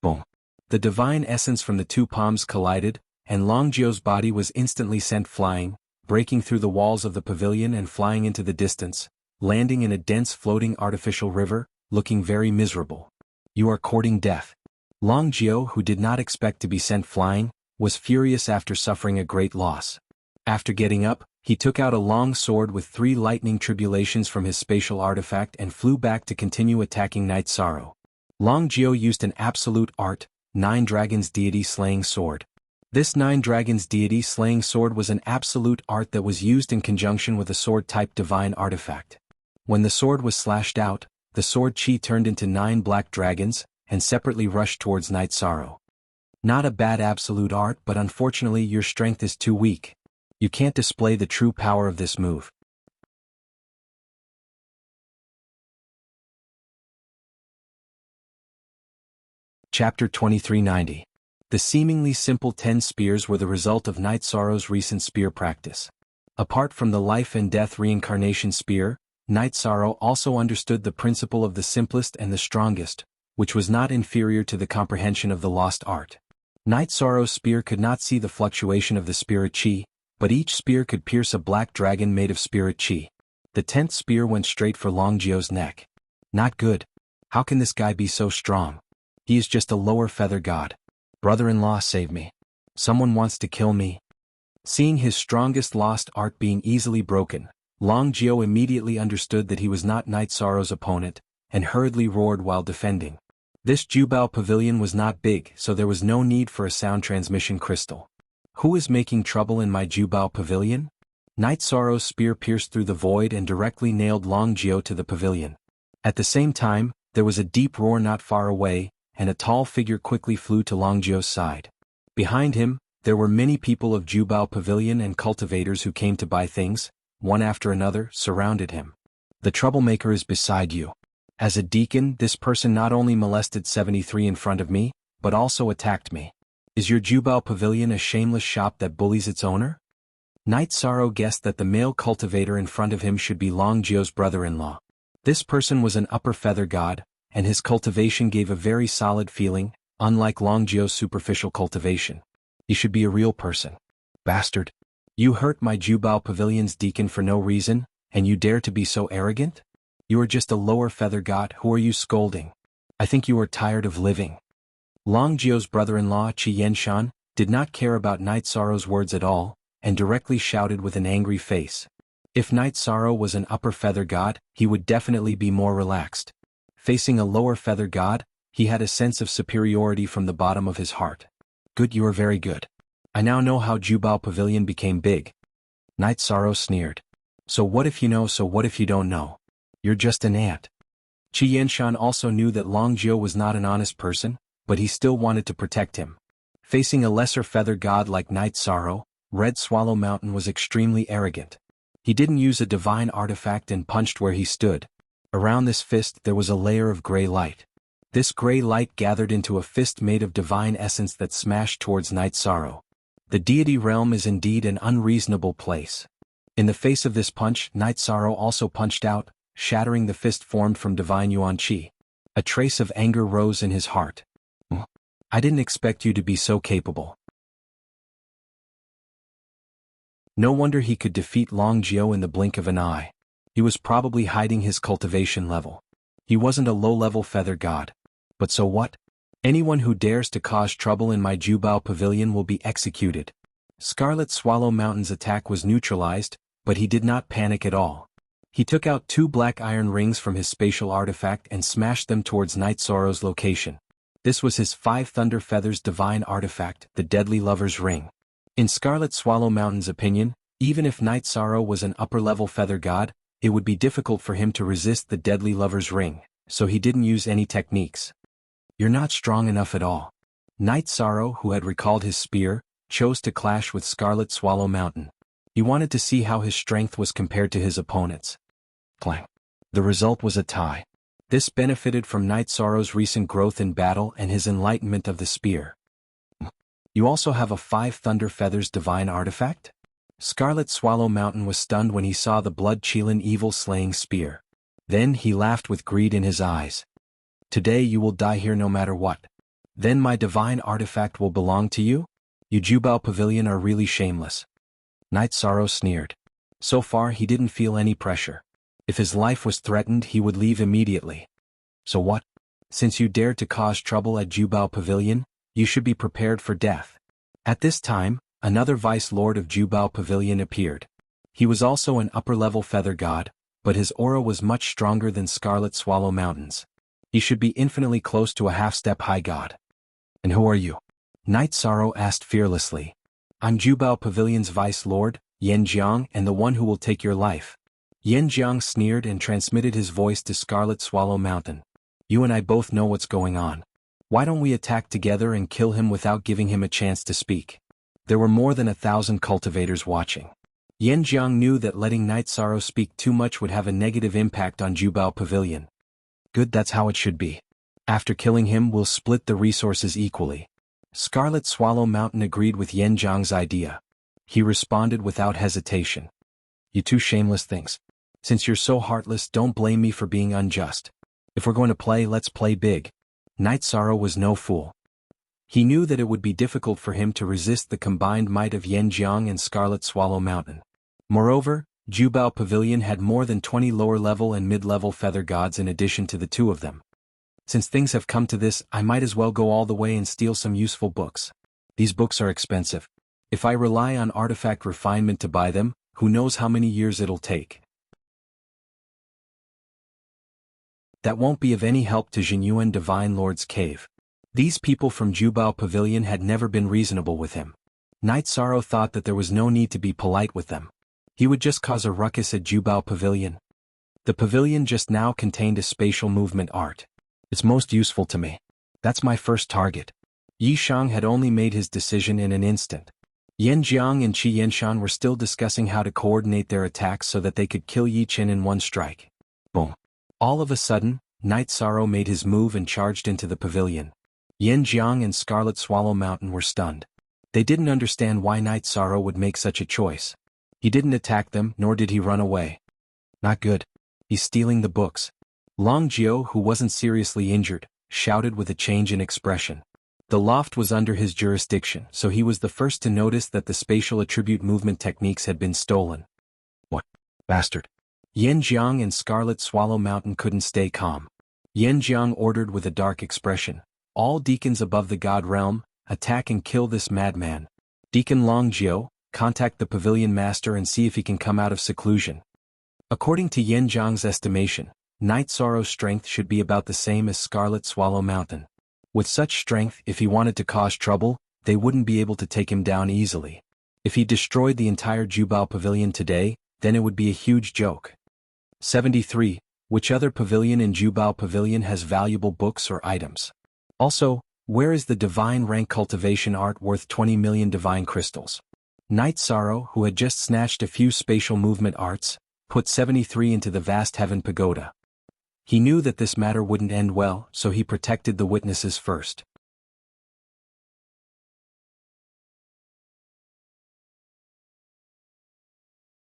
Boom. The divine essence from the two palms collided, and Long Jio's body was instantly sent flying, breaking through the walls of the pavilion and flying into the distance, landing in a dense floating artificial river, looking very miserable. You are courting death. Long Jio, who did not expect to be sent flying, was furious after suffering a great loss. After getting up, he took out a long sword with 3 lightning tribulations from his spatial artifact and flew back to continue attacking Night Sorrow. Long Jio used an absolute art, 9 Dragons Deity Slaying Sword. This 9 Dragons Deity Slaying Sword was an absolute art that was used in conjunction with a sword-type divine artifact. When the sword was slashed out, the sword chi turned into 9 black dragons, and separately rushed towards Night Sorrow. Not a bad absolute art, but unfortunately your strength is too weak. You can't display the true power of this move. Chapter 2390. The seemingly simple 10 spears were the result of Night Sorrow's recent spear practice. Apart from the life and death reincarnation spear, Night Sorrow also understood the principle of the simplest and the strongest, which was not inferior to the comprehension of the lost art. Night Sorrow's spear could not see the fluctuation of the spirit chi, but each spear could pierce a black dragon made of spirit chi. The 10th spear went straight for Long Jio's neck. Not good. How can this guy be so strong? He is just a lower feather god. Brother-in-law, save me. Someone wants to kill me. Seeing his strongest lost art being easily broken, Long Jio immediately understood that he was not Night Sorrow's opponent, and hurriedly roared while defending. This Jubao Pavilion was not big, so there was no need for a sound transmission crystal. Who is making trouble in my Jubao Pavilion? Night Sorrow's spear pierced through the void and directly nailed Long Jio to the pavilion. At the same time, there was a deep roar not far away, and a tall figure quickly flew to Long Jio's side. Behind him, there were many people of Jubao Pavilion and cultivators who came to buy things, one after another, surrounded him. The troublemaker is beside you. As a deacon, this person not only molested 73 in front of me, but also attacked me. Is your Jubao Pavilion a shameless shop that bullies its owner? Night Sorrow guessed that the male cultivator in front of him should be Long Jio's brother-in-law. This person was an upper feather god, and his cultivation gave a very solid feeling, unlike Long Jio's superficial cultivation. He should be a real person. Bastard. You hurt my Jubao Pavilion's deacon for no reason, and you dare to be so arrogant? You are just a lower feather god. Who are you scolding? I think you are tired of living. Long Jio's brother-in-law Qi Yenshan did not care about Night Sorrow's words at all, and directly shouted with an angry face. If Night Sorrow was an upper feather god, he would definitely be more relaxed. Facing a lower feather god, he had a sense of superiority from the bottom of his heart. Good, you are very good. I now know how Jubao Pavilion became big. Night Sorrow sneered. So what if you know, so what if you don't know? You're just an ant. Qi Yenshan also knew that Long Jio was not an honest person, but he still wanted to protect him. Facing a lesser feather god like Night Sorrow, Red Swallow Mountain was extremely arrogant. He didn't use a divine artifact and punched where he stood. Around this fist there was a layer of gray light. This gray light gathered into a fist made of divine essence that smashed towards Night Sorrow. The deity realm is indeed an unreasonable place. In the face of this punch, Night Sorrow also punched out, shattering the fist formed from divine Yuan Qi. A trace of anger rose in his heart. I didn't expect you to be so capable. No wonder he could defeat Long Jio in the blink of an eye. He was probably hiding his cultivation level. He wasn't a low-level feather god. But so what? Anyone who dares to cause trouble in my Jubao Pavilion will be executed. Scarlet Swallow Mountain's attack was neutralized, but he did not panic at all. He took out 2 black iron rings from his spatial artifact and smashed them towards Night Sorrow's location. This was his 5 Thunder Feathers divine artifact, the Deadly Lover's Ring. In Scarlet Swallow Mountain's opinion, even if Night Sorrow was an upper-level feather god, it would be difficult for him to resist the Deadly Lover's Ring, so he didn't use any techniques. "You're not strong enough at all." Night Sorrow, who had recalled his spear, chose to clash with Scarlet Swallow Mountain. He wanted to see how his strength was compared to his opponent's. Clang. The result was a tie. This benefited from Night Sorrow's recent growth in battle and his enlightenment of the spear. "You also have a 5 Thunder Feathers divine artifact?" Scarlet Swallow Mountain was stunned when he saw the blood-chilling evil-slaying spear. Then he laughed with greed in his eyes. "Today you will die here no matter what. Then my divine artifact will belong to you? You Jubao Pavilion are really shameless." Night Sorrow sneered. So far he didn't feel any pressure. If his life was threatened he would leave immediately. "So what? Since you dared to cause trouble at Jubao Pavilion, you should be prepared for death." At this time, another Vice Lord of Jubao Pavilion appeared. He was also an upper-level feather god, but his aura was much stronger than Scarlet Swallow Mountain's. He should be infinitely close to a half-step high god. "And who are you?" Night Sorrow asked fearlessly. "I'm Jubao Pavilion's Vice Lord, Yan Jiang, and the one who will take your life." Yan Jiang sneered and transmitted his voice to Scarlet Swallow Mountain. "You and I both know what's going on. Why don't we attack together and kill him without giving him a chance to speak?" There were more than 1,000 cultivators watching. Yan Jiang knew that letting Night Sorrow speak too much would have a negative impact on Jubao Pavilion. "Good, that's how it should be. After killing him we'll split the resources equally." Scarlet Swallow Mountain agreed with Yan Jiang's idea. He responded without hesitation. "You two shameless things. Since you're so heartless, don't blame me for being unjust. If we're going to play, let's play big." Night Sorrow was no fool. He knew that it would be difficult for him to resist the combined might of Yan Jiang and Scarlet Swallow Mountain. Moreover, Jubao Pavilion had more than 20 lower-level and mid-level feather gods in addition to the 2 of them. "Since things have come to this, I might as well go all the way and steal some useful books. These books are expensive. If I rely on artifact refinement to buy them, who knows how many years it'll take. That won't be of any help to Jinyuan Divine Lord's cave." These people from Jubao Pavilion had never been reasonable with him. Night Sorrow thought that there was no need to be polite with them. He would just cause a ruckus at Jubao Pavilion. The pavilion just now contained a spatial movement art. "It's most useful to me. That's my first target." Yi Shang had only made his decision in an instant. Yan Jiang and Qi Yenshan were still discussing how to coordinate their attacks so that they could kill Yi Chen in one strike. Boom. All of a sudden, Night Sorrow made his move and charged into the pavilion. Yan Jiang and Scarlet Swallow Mountain were stunned. They didn't understand why Night Sorrow would make such a choice. He didn't attack them, nor did he run away. "Not good. He's stealing the books." Long Jiao, who wasn't seriously injured, shouted with a change in expression. The loft was under his jurisdiction, so he was the first to notice that the spatial attribute movement techniques had been stolen. "What? Bastard." Yan Jiang and Scarlet Swallow Mountain couldn't stay calm. Yan Jiang ordered with a dark expression, "All deacons above the god realm, attack and kill this madman. Deacon Long Jiao, contact the pavilion master and see if he can come out of seclusion." According to Yan Jiang's estimation, Night Sorrow's strength should be about the same as Scarlet Swallow Mountain. With such strength, if he wanted to cause trouble, they wouldn't be able to take him down easily. If he destroyed the entire Jubao Pavilion today, then it would be a huge joke. 73. Which other pavilion in Jubao Pavilion has valuable books or items? Also, where is the divine rank cultivation art worth 20 million divine crystals? Night Sorrow, who had just snatched a few spatial movement arts, put 73 into the vast heaven pagoda. He knew that this matter wouldn't end well, so he protected the witnesses first.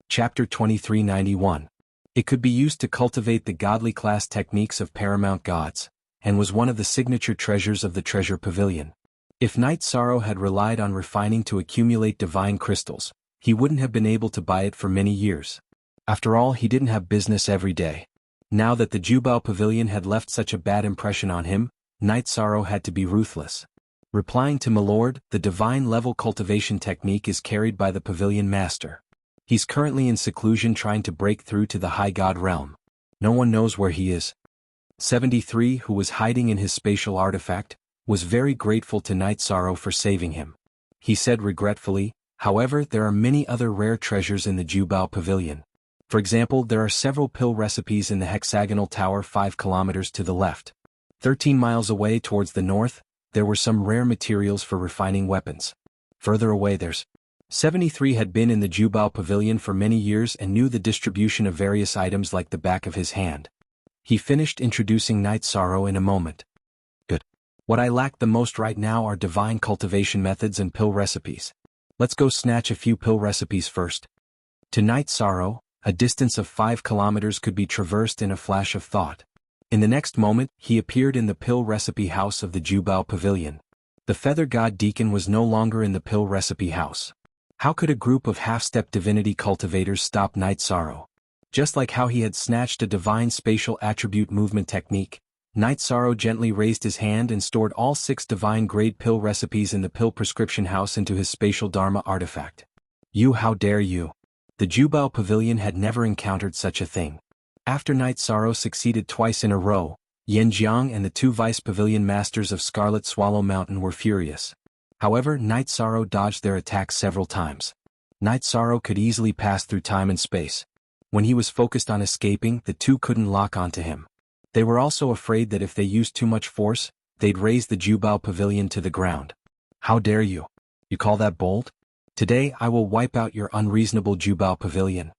Chapter 2391. It could be used to cultivate the godly class techniques of paramount gods, and was one of the signature treasures of the treasure pavilion. If Night Sorrow had relied on refining to accumulate divine crystals, he wouldn't have been able to buy it for many years. After all, he didn't have business every day. Now that the Jubao Pavilion had left such a bad impression on him, Night Sorrow had to be ruthless. Replying to Milord, the divine level cultivation technique is carried by the pavilion master. He's currently in seclusion trying to break through to the High God realm. No one knows where he is. 73, who was hiding in his spatial artifact, was very grateful to Night Sorrow for saving him. He said regretfully, however, there are many other rare treasures in the Jubao Pavilion. For example, there are several pill recipes in the hexagonal tower 5 kilometers to the left. 13 miles away towards the north, there were some rare materials for refining weapons. Further away there's 73 had been in the Jubao Pavilion for many years and knew the distribution of various items like the back of his hand. He finished introducing Night Sorrow in a moment. Good. What I lack the most right now are divine cultivation methods and pill recipes. Let's go snatch a few pill recipes first. To Night Sorrow, a distance of 5 kilometers could be traversed in a flash of thought. In the next moment, he appeared in the pill recipe house of the Jubao Pavilion. The Feather God Deacon was no longer in the pill recipe house. How could a group of half-step divinity cultivators stop Night Sorrow? Just like how he had snatched a divine spatial attribute movement technique, Night Sorrow gently raised his hand and stored all 6 divine-grade pill recipes in the pill prescription house into his spatial dharma artifact. You, how dare you? The Jubao Pavilion had never encountered such a thing. After Night Sorrow succeeded twice in a row, Yen Jiang and the 2 vice pavilion masters of Scarlet Swallow Mountain were furious. However, Night Sorrow dodged their attacks several times. Night Sorrow could easily pass through time and space. When he was focused on escaping, the 2 couldn't lock onto him. They were also afraid that if they used too much force, they'd raise the Jubao Pavilion to the ground. How dare you? You call that bold? Today I will wipe out your unreasonable Jubao Pavilion.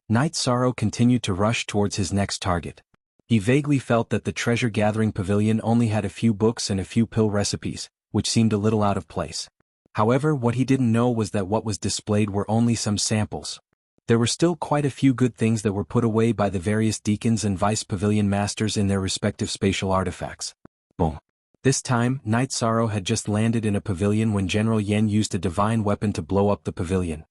Night Sorrow continued to rush towards his next target. He vaguely felt that the treasure-gathering pavilion only had a few books and a few pill recipes, which seemed a little out of place. However, what he didn't know was that what was displayed were only some samples. There were still quite a few good things that were put away by the various deacons and vice pavilion masters in their respective spatial artifacts. Boom. This time, Night Sorrow had just landed in a pavilion when General Yen used a divine weapon to blow up the pavilion.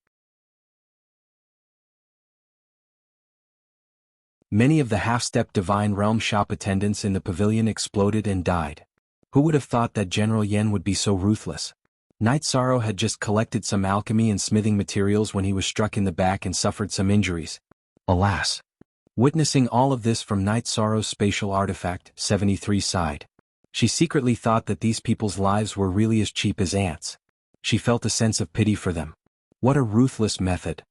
Many of the half-step divine realm shop attendants in the pavilion exploded and died. Who would have thought that General Yen would be so ruthless? Night Sorrow had just collected some alchemy and smithing materials when he was struck in the back and suffered some injuries. Alas! Witnessing all of this from Night Sorrow's spatial artifact, 73 sighed. She secretly thought that these people's lives were really as cheap as ants. She felt a sense of pity for them. What a ruthless method.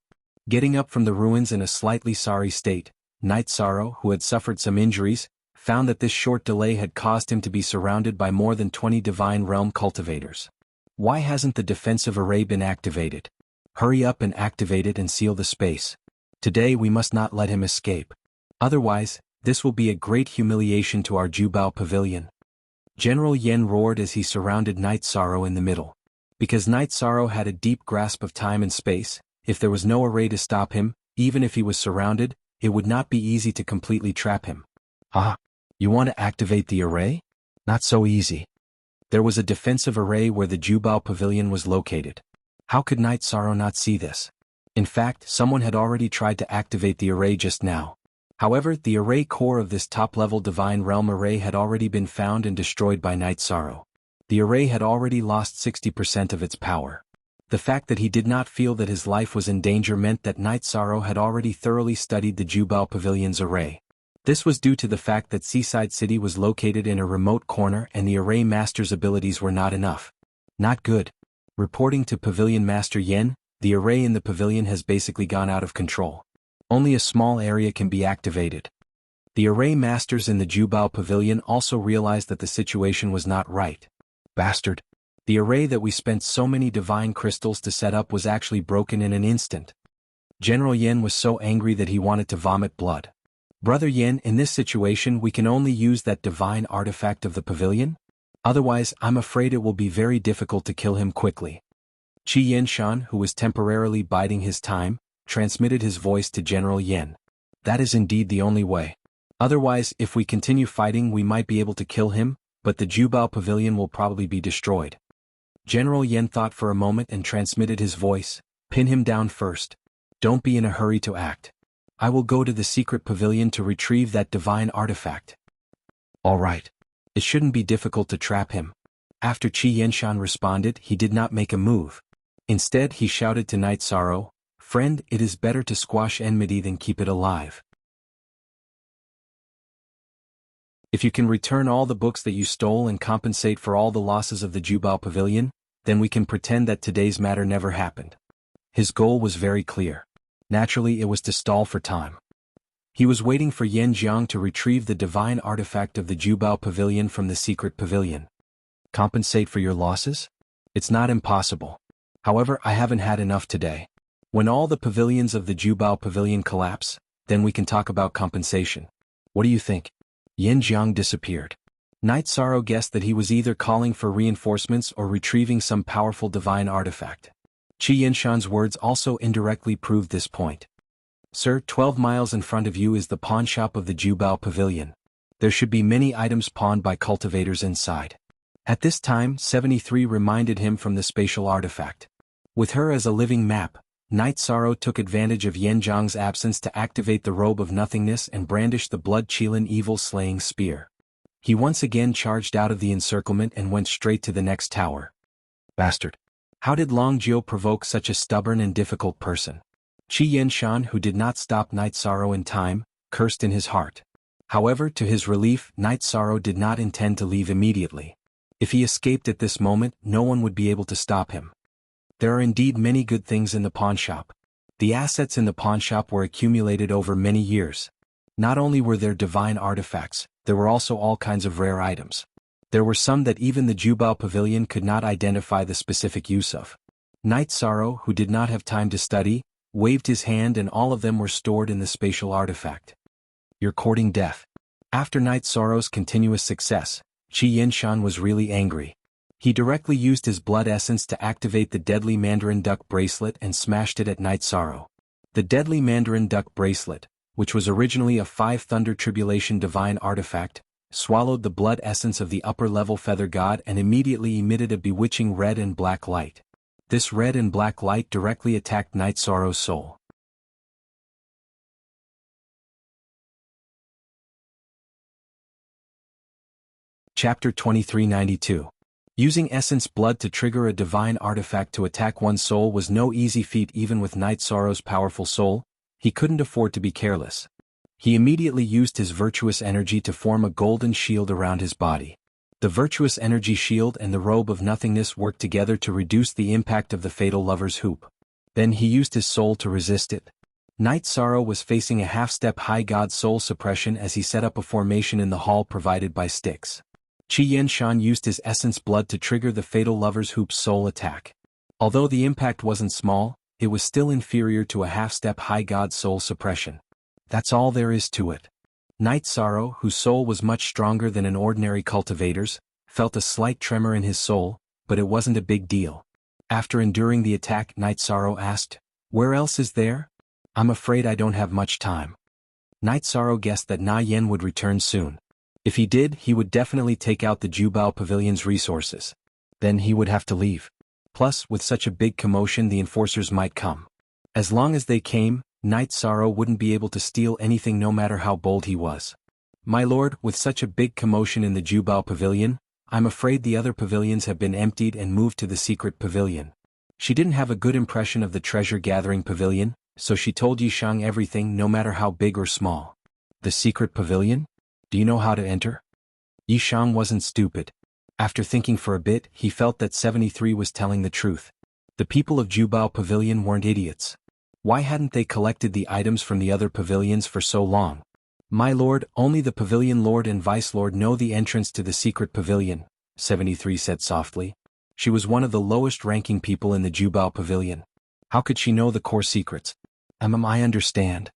Getting up from the ruins in a slightly sorry state, Night Sorrow, who had suffered some injuries, found that this short delay had caused him to be surrounded by more than 20 divine realm cultivators. Why hasn't the defensive array been activated? Hurry up and activate it and seal the space. Today we must not let him escape. Otherwise, this will be a great humiliation to our Jubao Pavilion. General Yen roared as he surrounded Night Sorrow in the middle. Because Night Sorrow had a deep grasp of time and space, if there was no array to stop him, even if he was surrounded, it would not be easy to completely trap him. Ah, you want to activate the array? Not so easy. There was a defensive array where the Jubao Pavilion was located. How could Night Sorrow not see this? In fact, someone had already tried to activate the array just now. However, the array core of this top-level Divine Realm array had already been found and destroyed by Night Sorrow. The array had already lost 60% of its power. The fact that he did not feel that his life was in danger meant that Night Sorrow had already thoroughly studied the Jubao Pavilion's array. This was due to the fact that Seaside City was located in a remote corner and the array master's abilities were not enough. Not good. Reporting to Pavilion Master Yen, the array in the pavilion has basically gone out of control. Only a small area can be activated. The array masters in the Jubao Pavilion also realized that the situation was not right. Bastard. The array that we spent so many divine crystals to set up was actually broken in an instant. General Yen was so angry that he wanted to vomit blood. Brother Yen, in this situation we can only use that divine artifact of the pavilion? Otherwise, I'm afraid it will be very difficult to kill him quickly. Qi Yenshan, who was temporarily biding his time, transmitted his voice to General Yen. That is indeed the only way. Otherwise, if we continue fighting we might be able to kill him, but the Jubao Pavilion will probably be destroyed. General Yen thought for a moment and transmitted his voice. Pin him down first. Don't be in a hurry to act. I will go to the secret pavilion to retrieve that divine artifact. All right. It shouldn't be difficult to trap him. After Qi Yenshan responded, he did not make a move. Instead, he shouted to Night Sorrow, Friend, it is better to squash enmity than keep it alive. If you can return all the books that you stole and compensate for all the losses of the Jubao Pavilion, then we can pretend that today's matter never happened. His goal was very clear. Naturally, it was to stall for time. He was waiting for Yan Jiang to retrieve the divine artifact of the Jubao Pavilion from the secret pavilion. Compensate for your losses? It's not impossible. However, I haven't had enough today. When all the pavilions of the Jubao Pavilion collapse, then we can talk about compensation. What do you think? Yan Jiang disappeared. Night Sorrow guessed that he was either calling for reinforcements or retrieving some powerful divine artifact. Qi Yinshan's words also indirectly proved this point. Sir, 12 miles in front of you is the pawn shop of the Jubao Pavilion. There should be many items pawned by cultivators inside. At this time, 73 reminded him from the spatial artifact. With her as a living map, Night Sorrow took advantage of Yan Jiang's absence to activate the robe of nothingness and brandish the blood Qilin evil-slaying spear. He once again charged out of the encirclement and went straight to the next tower. Bastard! How did Long Jiu provoke such a stubborn and difficult person? Qi Yinshan, who did not stop Night Sorrow in time, cursed in his heart. However, to his relief, Night Sorrow did not intend to leave immediately. If he escaped at this moment, no one would be able to stop him. There are indeed many good things in the pawnshop. The assets in the pawnshop were accumulated over many years. Not only were there divine artifacts, there were also all kinds of rare items. There were some that even the Jubao Pavilion could not identify the specific use of. Night Sorrow, who did not have time to study, waved his hand and all of them were stored in the spatial artifact. You're courting death. After Night Sorrow's continuous success, Qi Yinshan was really angry. He directly used his blood essence to activate the deadly Mandarin Duck bracelet and smashed it at Night Sorrow. The deadly Mandarin Duck bracelet, which was originally a 5 Thunder Tribulation divine artifact, swallowed the blood essence of the upper-level feather god and immediately emitted a bewitching red and black light. This red and black light directly attacked Night Sorrow's soul. Chapter 2392. Using essence blood to trigger a divine artifact to attack one's soul was no easy feat even with Night Sorrow's powerful soul. He couldn't afford to be careless. He immediately used his virtuous energy to form a golden shield around his body. The virtuous energy shield and the robe of nothingness worked together to reduce the impact of the fatal lover's hoop. Then he used his soul to resist it. Night Sorrow was facing a half-step high god soul suppression as he set up a formation in the hall provided by sticks. Qi Yinshan used his essence blood to trigger the fatal lover's hoop's soul attack. Although the impact wasn't small, it was still inferior to a half-step high god soul suppression. That's all there is to it. Night Sorrow, whose soul was much stronger than an ordinary cultivator's, felt a slight tremor in his soul, but it wasn't a big deal. After enduring the attack, Night Sorrow asked, "Where else is there? I'm afraid I don't have much time." Night Sorrow guessed that Na Yen would return soon. If he did, he would definitely take out the Jubao Pavilion's resources. Then he would have to leave. Plus, with such a big commotion, the enforcers might come. As long as they came, Night Sorrow wouldn't be able to steal anything no matter how bold he was. My lord, with such a big commotion in the Jubao Pavilion, I'm afraid the other pavilions have been emptied and moved to the secret pavilion. She didn't have a good impression of the treasure-gathering pavilion, so she told Yishang everything no matter how big or small. The secret pavilion? Do you know how to enter? Yishang wasn't stupid. After thinking for a bit, he felt that 73 was telling the truth. The people of Jubao Pavilion weren't idiots. Why hadn't they collected the items from the other pavilions for so long? My lord, only the pavilion lord and vice lord know the entrance to the secret pavilion, 73 said softly. She was one of the lowest-ranking people in the Jubao Pavilion. How could she know the core secrets? I understand.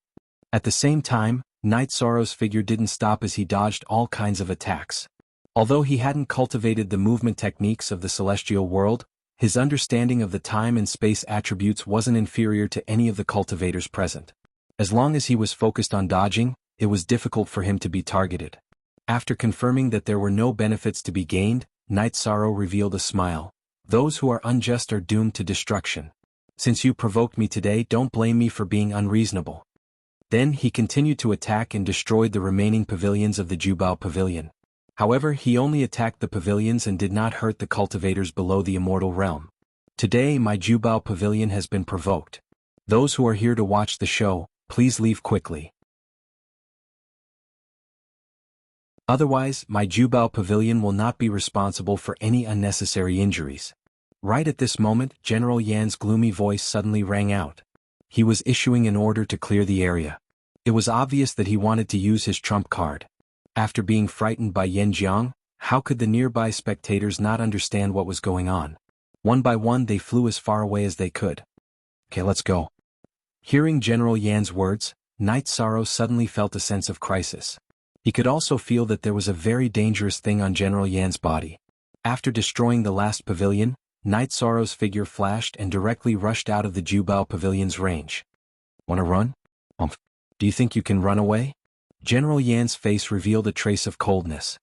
At the same time, Night Sorrow's figure didn't stop as he dodged all kinds of attacks. Although he hadn't cultivated the movement techniques of the celestial world, his understanding of the time and space attributes wasn't inferior to any of the cultivators present. As long as he was focused on dodging, it was difficult for him to be targeted. After confirming that there were no benefits to be gained, Night Sorrow revealed a smile. Those who are unjust are doomed to destruction. Since you provoked me today, don't blame me for being unreasonable. Then he continued to attack and destroyed the remaining pavilions of the Jubao Pavilion. However, he only attacked the pavilions and did not hurt the cultivators below the immortal realm. Today my Jubao Pavilion has been provoked. Those who are here to watch the show, please leave quickly. Otherwise, my Jubao Pavilion will not be responsible for any unnecessary injuries. Right at this moment, General Yan's gloomy voice suddenly rang out. He was issuing an order to clear the area. It was obvious that he wanted to use his trump card. After being frightened by Yan Jiang, how could the nearby spectators not understand what was going on? One by one they flew as far away as they could. Okay, let's go. Hearing General Yan's words, Knight Sorrow suddenly felt a sense of crisis. He could also feel that there was a very dangerous thing on General Yan's body. After destroying the last pavilion, Knight Sorrow's figure flashed and directly rushed out of the Jubao Pavilion's range. Wanna run? Do you think you can run away? General Yan's face revealed a trace of coldness.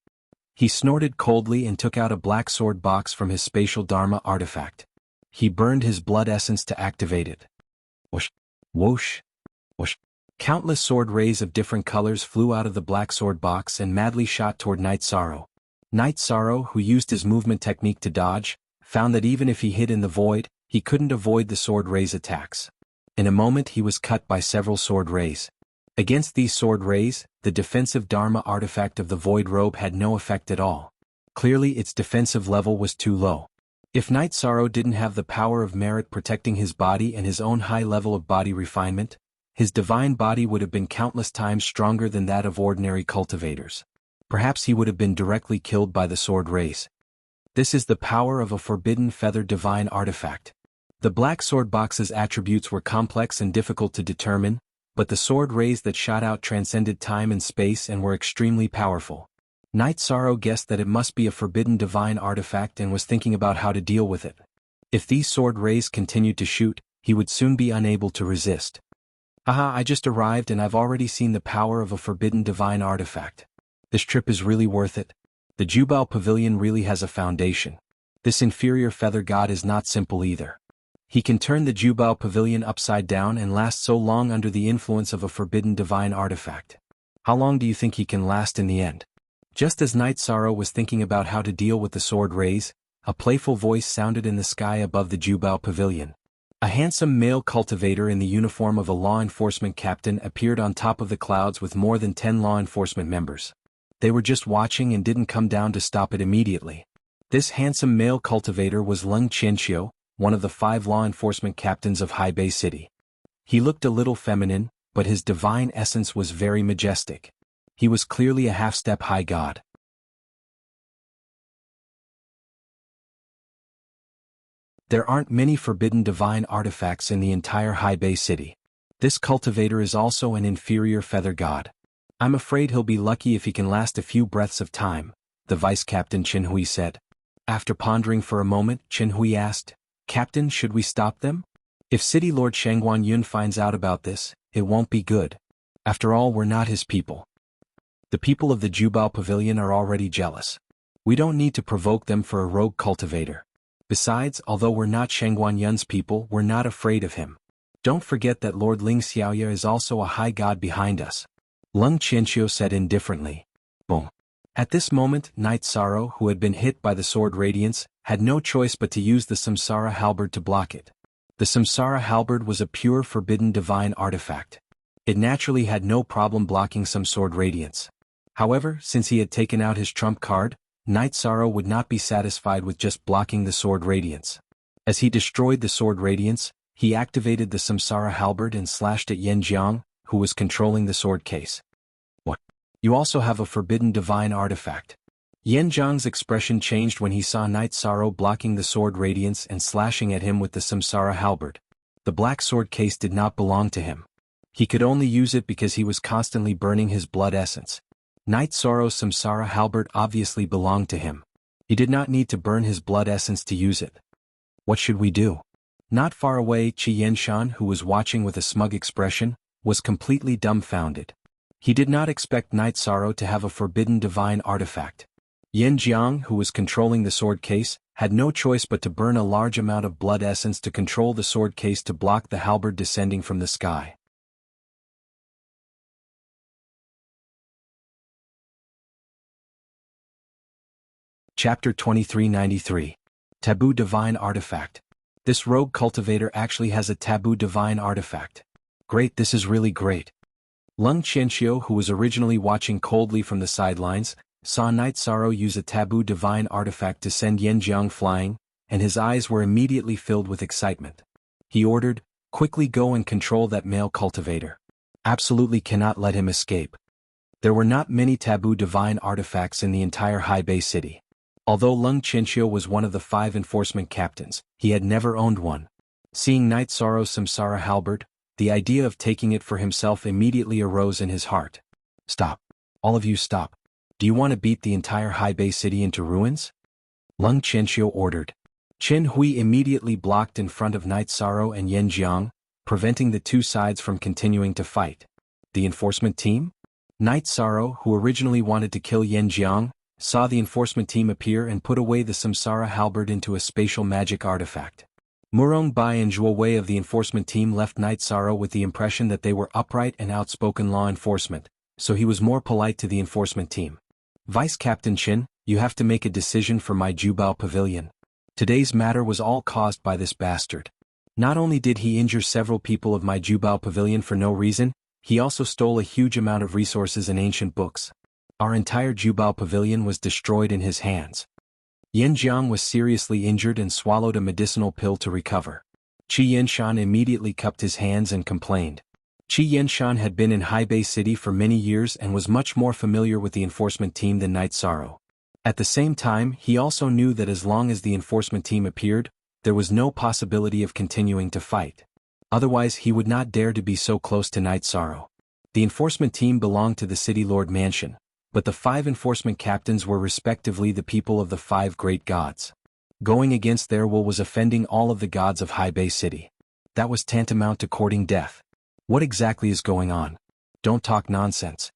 He snorted coldly and took out a black sword box from his spatial Dharma artifact. He burned his blood essence to activate it. Whoosh, whoosh, whoosh. Countless sword rays of different colors flew out of the black sword box and madly shot toward Knight Sorrow. Knight Sorrow, who used his movement technique to dodge, found that even if he hid in the void, he couldn't avoid the sword rays' attacks. In a moment he was cut by several sword rays. Against these sword rays, the defensive Dharma artifact of the void robe had no effect at all. Clearly its defensive level was too low. If Knight Sorrow didn't have the power of merit protecting his body and his own high level of body refinement, his divine body would have been countless times stronger than that of ordinary cultivators. Perhaps he would have been directly killed by the sword rays. This is the power of a forbidden feather divine artifact. The black sword box's attributes were complex and difficult to determine, but the sword rays that shot out transcended time and space and were extremely powerful. Knight Sorrow guessed that it must be a forbidden divine artifact and was thinking about how to deal with it. If these sword rays continued to shoot, he would soon be unable to resist. Haha, I just arrived and I've already seen the power of a forbidden divine artifact. This trip is really worth it. The Jubao Pavilion really has a foundation. This inferior feather god is not simple either. He can turn the Jubao Pavilion upside down and last so long under the influence of a forbidden divine artifact. How long do you think he can last in the end? Just as Knight Sorrow was thinking about how to deal with the sword rays, a playful voice sounded in the sky above the Jubao Pavilion. A handsome male cultivator in the uniform of a law enforcement captain appeared on top of the clouds with more than 10 law enforcement members. They were just watching and didn't come down to stop it immediately. This handsome male cultivator was Leng Qianqiu, one of the 5 law enforcement captains of Haibei City. He looked a little feminine, but his divine essence was very majestic. He was clearly a half-step high god. There aren't many forbidden divine artifacts in the entire Haibei City. This cultivator is also an inferior feather god. I'm afraid he'll be lucky if he can last a few breaths of time, the vice captain Chen Hui said. After pondering for a moment, Chen Hui asked, Captain, should we stop them? If City Lord Shangguan Yun finds out about this, it won't be good. After all, we're not his people. The people of the Jubao Pavilion are already jealous. We don't need to provoke them for a rogue cultivator. Besides, although we're not Shangguan Yun's people, we're not afraid of him. Don't forget that Lord Ling Xiaoya is also a high god behind us. Leng Qianqiu said indifferently. Boom. At this moment, Knight Sorrow, who had been hit by the sword radiance, had no choice but to use the Samsara halberd to block it. The Samsara halberd was a pure forbidden divine artifact. It naturally had no problem blocking some sword radiance. However, since he had taken out his trump card, Knight Sorrow would not be satisfied with just blocking the sword radiance. As he destroyed the sword radiance, he activated the Samsara halberd and slashed at Yan Jiang, who was controlling the sword case. What? You also have a forbidden divine artifact. Yan Jiang's expression changed when he saw Knight Sorrow blocking the sword radiance and slashing at him with the Samsara halberd. The black sword case did not belong to him. He could only use it because he was constantly burning his blood essence. Knight Sorrow's Samsara halberd obviously belonged to him. He did not need to burn his blood essence to use it. What should we do? Not far away, Qi Yenshan, who was watching with a smug expression, was completely dumbfounded. He did not expect Knight Sorrow to have a forbidden divine artifact. Yan Jiang, who was controlling the sword case, had no choice but to burn a large amount of blood essence to control the sword case to block the halberd descending from the sky. Chapter 2393. Taboo Divine Artifact. This rogue cultivator actually has a taboo divine artifact. Great, this is really great. Lung Qianxiu, who was originally watching coldly from the sidelines, saw Night Sorrow use a taboo divine artifact to send Yan Jiang flying, and his eyes were immediately filled with excitement. He ordered, "Quickly go and control that male cultivator. Absolutely cannot let him escape." There were not many taboo divine artifacts in the entire Haibei city. Although Lung Qianxiu was one of the 5 enforcement captains, he had never owned one. Seeing Night Sorrow's Samsara halberd, the idea of taking it for himself immediately arose in his heart. "Stop. All of you stop. Do you want to beat the entire Haibei city into ruins?" Lung Qianxiu ordered. Qin Hui immediately blocked in front of Night Sorrow and Yan Jiang, preventing the two sides from continuing to fight. The enforcement team? Night Sorrow, who originally wanted to kill Yan Jiang, saw the enforcement team appear and put away the Samsara halberd into a spatial magic artifact. Murong Bai and Zhuo Wei of the enforcement team left Night Sorrow with the impression that they were upright and outspoken law enforcement, so he was more polite to the enforcement team. "Vice Captain Qin, you have to make a decision for my Jubao Pavilion. Today's matter was all caused by this bastard. Not only did he injure several people of my Jubao Pavilion for no reason, he also stole a huge amount of resources and ancient books. Our entire Jubao Pavilion was destroyed in his hands." Yan Jiang was seriously injured and swallowed a medicinal pill to recover. Qi Yanshan immediately cupped his hands and complained. Qi Yanshan had been in Haibei City for many years and was much more familiar with the enforcement team than Night Sorrow. At the same time, he also knew that as long as the enforcement team appeared, there was no possibility of continuing to fight. Otherwise he would not dare to be so close to Night Sorrow. The enforcement team belonged to the City Lord Mansion, but the 5 enforcement captains were respectively the people of the 5 great gods. Going against their will was offending all of the gods of Haibei City. That was tantamount to courting death. What exactly is going on? Don't talk nonsense.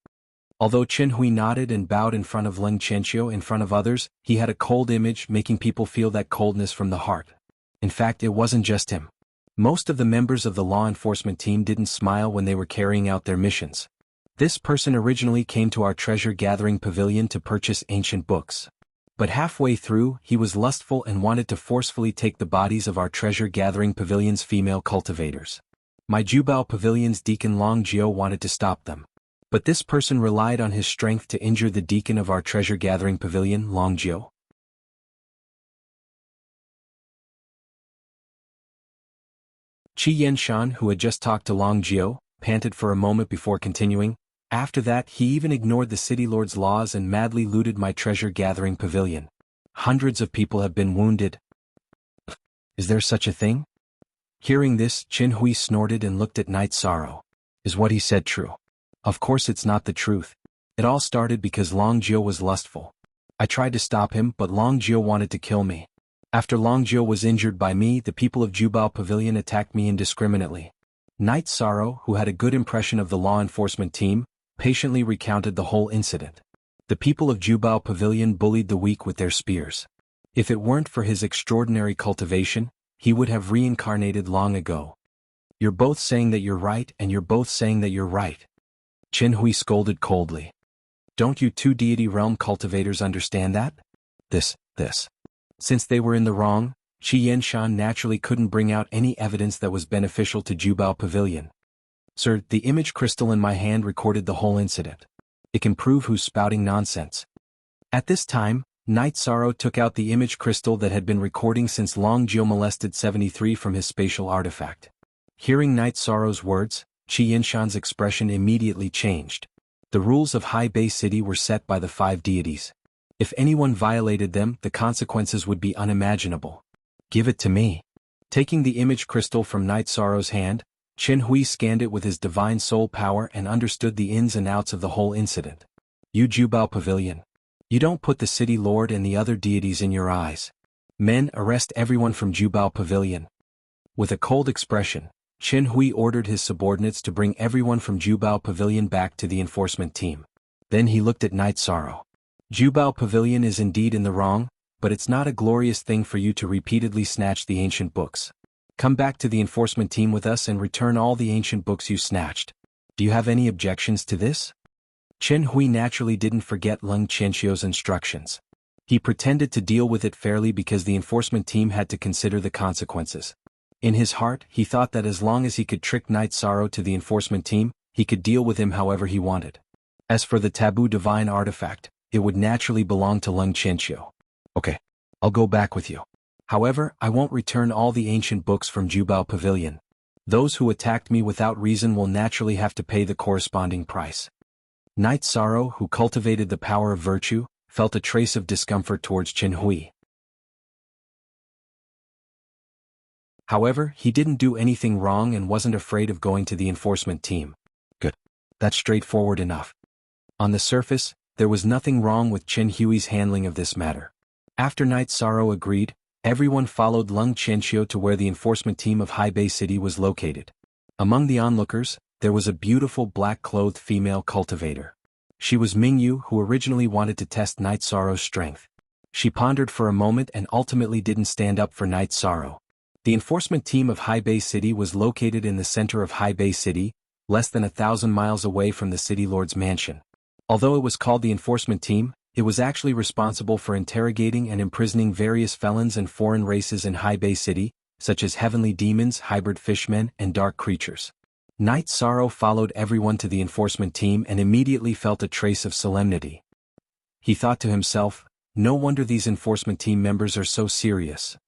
Although Qin Hui nodded and bowed in front of Lung Qianxiu in front of others, he had a cold image, making people feel that coldness from the heart. In fact, it wasn't just him. Most of the members of the law enforcement team didn't smile when they were carrying out their missions. This person originally came to our treasure-gathering pavilion to purchase ancient books. But halfway through, he was lustful and wanted to forcefully take the bodies of our treasure-gathering pavilion's female cultivators. My Jubao Pavilion's Deacon Long Jiao wanted to stop them. But this person relied on his strength to injure the deacon of our treasure-gathering pavilion, Long Jiao. Qi Yanshan, who had just talked to Long Jiao, panted for a moment before continuing. "After that, he even ignored the city lord's laws and madly looted my treasure-gathering pavilion. Hundreds of people have been wounded." "Is there such a thing?" Hearing this, Qin Hui snorted and looked at Night Sorrow. "Is what he said true?" "Of course it's not the truth. It all started because Long Jiao was lustful. I tried to stop him, but Long Jiao wanted to kill me. After Long Jiao was injured by me, the people of Jubao Pavilion attacked me indiscriminately." Night Sorrow, who had a good impression of the law enforcement team, patiently recounted the whole incident. The people of Jubao Pavilion bullied the weak with their spears. If it weren't for his extraordinary cultivation, he would have reincarnated long ago. "You're both saying that you're right and you're both saying that you're right." Qin Hui scolded coldly. "Don't you 2 deity realm cultivators understand that? This. Since they were in the wrong, Qi Yanshan naturally couldn't bring out any evidence that was beneficial to Jubao Pavilion. "Sir, the image crystal in my hand recorded the whole incident. It can prove who's spouting nonsense." At this time, Night Sorrow took out the image crystal that had been recording since Long Jiao molested 73 from his spatial artifact. Hearing Night Sorrow's words, Qi Yanshan's expression immediately changed. The rules of Haibei City were set by the 5 deities. If anyone violated them, the consequences would be unimaginable. "Give it to me." Taking the image crystal from Night Sorrow's hand, Qin Hui scanned it with his divine soul power and understood the ins and outs of the whole incident. "You Jubao Pavilion. You don't put the city lord and the other deities in your eyes. Men, arrest everyone from Jubao Pavilion." With a cold expression, Qin Hui ordered his subordinates to bring everyone from Jubao Pavilion back to the enforcement team. Then he looked at Night Sorrow. "Jubao Pavilion is indeed in the wrong, but it's not a glorious thing for you to repeatedly snatch the ancient books. Come back to the enforcement team with us and return all the ancient books you snatched. Do you have any objections to this?" Qin Hui naturally didn't forget Lung Qianxiu's instructions. He pretended to deal with it fairly because the enforcement team had to consider the consequences. In his heart, he thought that as long as he could trick Night Sorrow to the enforcement team, he could deal with him however he wanted. As for the taboo divine artifact, it would naturally belong to Lung Qianxiu. Okay, I'll go back with you. However, I won't return all the ancient books from Jubao Pavilion. Those who attacked me without reason will naturally have to pay the corresponding price. Night Sorrow, who cultivated the power of virtue, felt a trace of discomfort towards Chen Hui. However, he didn't do anything wrong and wasn't afraid of going to the enforcement team. Good. That's straightforward enough. On the surface, there was nothing wrong with Chen Hui's handling of this matter. After Night Sorrow agreed, everyone followed Lung Qianxiu to where the enforcement team of Haibei City was located. Among the onlookers, there was a beautiful black-clothed female cultivator. She was Mingyu, who originally wanted to test Night Sorrow's strength. She pondered for a moment and ultimately didn't stand up for Night Sorrow. The enforcement team of Haibei City was located in the center of Haibei City, less than 1,000 miles away from the city lord's mansion. Although it was called the enforcement team, it was actually responsible for interrogating and imprisoning various felons and foreign races in Haibei City, such as heavenly demons, hybrid fishmen, and dark creatures. Night Sorrow followed everyone to the enforcement team and immediately felt a trace of solemnity. He thought to himself, no wonder these enforcement team members are so serious.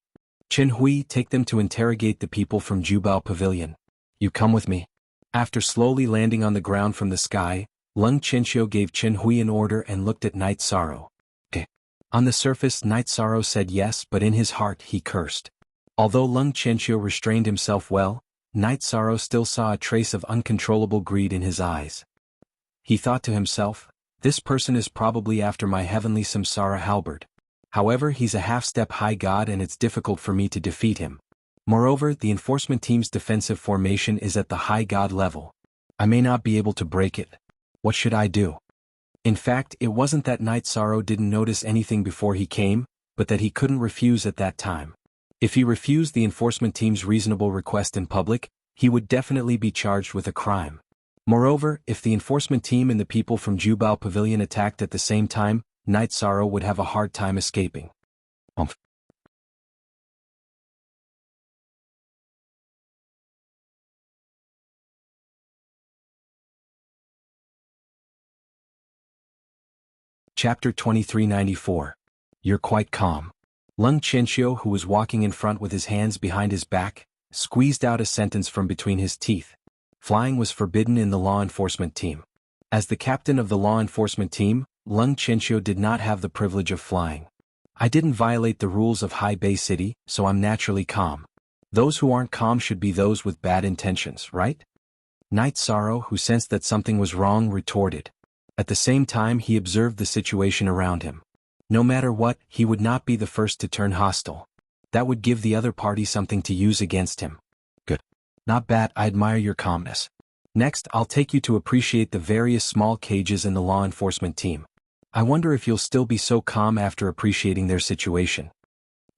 Chen Hui, take them to interrogate the people from Jubao Pavilion. You come with me. After slowly landing on the ground from the sky, Lung Qianxiu gave Chen Hui an order and looked at Night Sorrow. Okay. On the surface, Night Sorrow said yes, but in his heart he cursed. Although Lung Qianxiu restrained himself well, Night Sorrow still saw a trace of uncontrollable greed in his eyes. He thought to himself, this person is probably after my heavenly samsara halberd. However, he's a half-step high god and it's difficult for me to defeat him. Moreover, the enforcement team's defensive formation is at the high god level. I may not be able to break it. What should I do? In fact, it wasn't that Night Sorrow didn't notice anything before he came, but that he couldn't refuse at that time. If he refused the enforcement team's reasonable request in public, he would definitely be charged with a crime. Moreover, if the enforcement team and the people from Jubao Pavilion attacked at the same time, Night Sorrow would have a hard time escaping. Chapter 2394. You're quite calm. Lung Qianxiu, who was walking in front with his hands behind his back, squeezed out a sentence from between his teeth. Flying was forbidden in the law enforcement team. As the captain of the law enforcement team, Lung Qianxiu did not have the privilege of flying. I didn't violate the rules of Haibei City, so I'm naturally calm. Those who aren't calm should be those with bad intentions, right? Night Sorrow, who sensed that something was wrong, retorted. At the same time, he observed the situation around him. No matter what, he would not be the first to turn hostile. That would give the other party something to use against him. Good. Not bad, I admire your calmness. Next, I'll take you to appreciate the various small cages in the law enforcement team. I wonder if you'll still be so calm after appreciating their situation.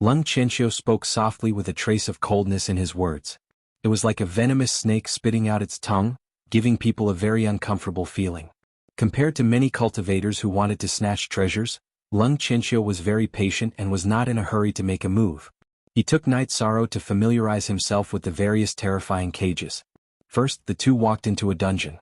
Lung Qianxiu spoke softly with a trace of coldness in his words. It was like a venomous snake spitting out its tongue, giving people a very uncomfortable feeling. Compared to many cultivators who wanted to snatch treasures, Lung Qianxiu was very patient and was not in a hurry to make a move. He took Night Sorrow to familiarize himself with the various terrifying cages. First, the two walked into a dungeon.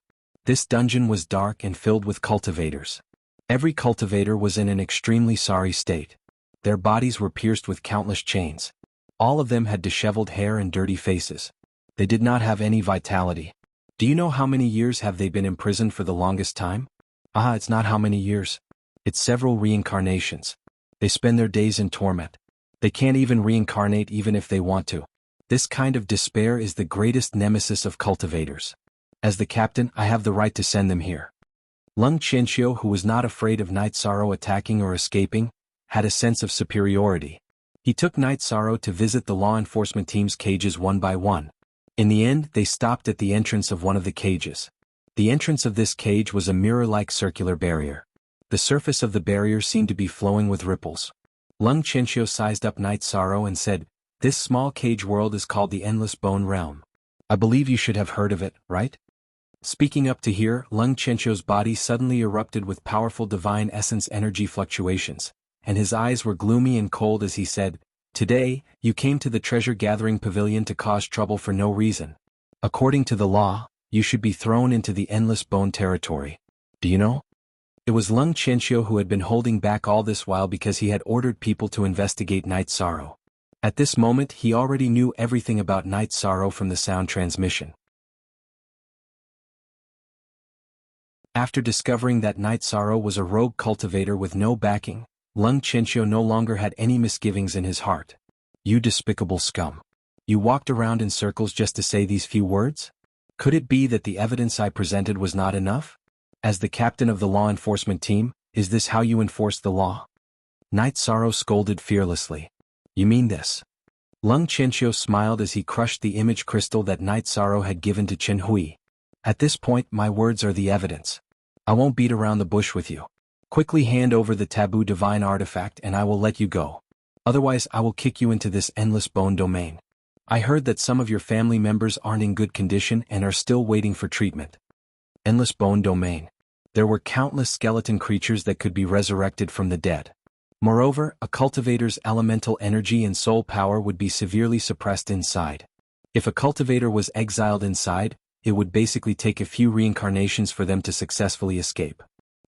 This dungeon was dark and filled with cultivators. Every cultivator was in an extremely sorry state. Their bodies were pierced with countless chains. All of them had disheveled hair and dirty faces. They did not have any vitality. Do you know how many years have they been imprisoned for the longest time? It's not how many years. It's several reincarnations. They spend their days in torment. They can't even reincarnate even if they want to. This kind of despair is the greatest nemesis of cultivators. As the captain, I have the right to send them here. Lung Qianxiu, who was not afraid of Night Sorrow attacking or escaping, had a sense of superiority. He took Night Sorrow to visit the law enforcement team's cages one by one. In the end, they stopped at the entrance of one of the cages. The entrance of this cage was a mirror-like circular barrier. The surface of the barrier seemed to be flowing with ripples. Lung Qianxiu sized up Night Sorrow and said, "This small cage world is called the Endless Bone Realm. I believe you should have heard of it, right?" Speaking up to hear, Lung Qianxiu's body suddenly erupted with powerful divine essence energy fluctuations, and his eyes were gloomy and cold as he said, "Today, you came to the treasure-gathering pavilion to cause trouble for no reason. According to the law, you should be thrown into the endless bone territory. Do you know?" It was Lung Qianxiu who had been holding back all this while because he had ordered people to investigate Night Sorrow. At this moment he already knew everything about Night Sorrow from the sound transmission. After discovering that Night Sorrow was a rogue cultivator with no backing, Lung Qianxiu no longer had any misgivings in his heart. "You despicable scum. You walked around in circles just to say these few words? Could it be that the evidence I presented was not enough? As the captain of the law enforcement team, is this how you enforce the law?" Night Sorrow scolded fearlessly. "You mean this?" Lung Qianxiu smiled as he crushed the image crystal that Night Sorrow had given to Chen Hui. "At this point my words are the evidence. I won't beat around the bush with you. Quickly hand over the taboo divine artifact and I will let you go. Otherwise I will kick you into this endless bone domain. I heard that some of your family members aren't in good condition and are still waiting for treatment." Endless bone domain. There were countless skeleton creatures that could be resurrected from the dead. Moreover, a cultivator's elemental energy and soul power would be severely suppressed inside. If a cultivator was exiled inside, it would basically take a few reincarnations for them to successfully escape.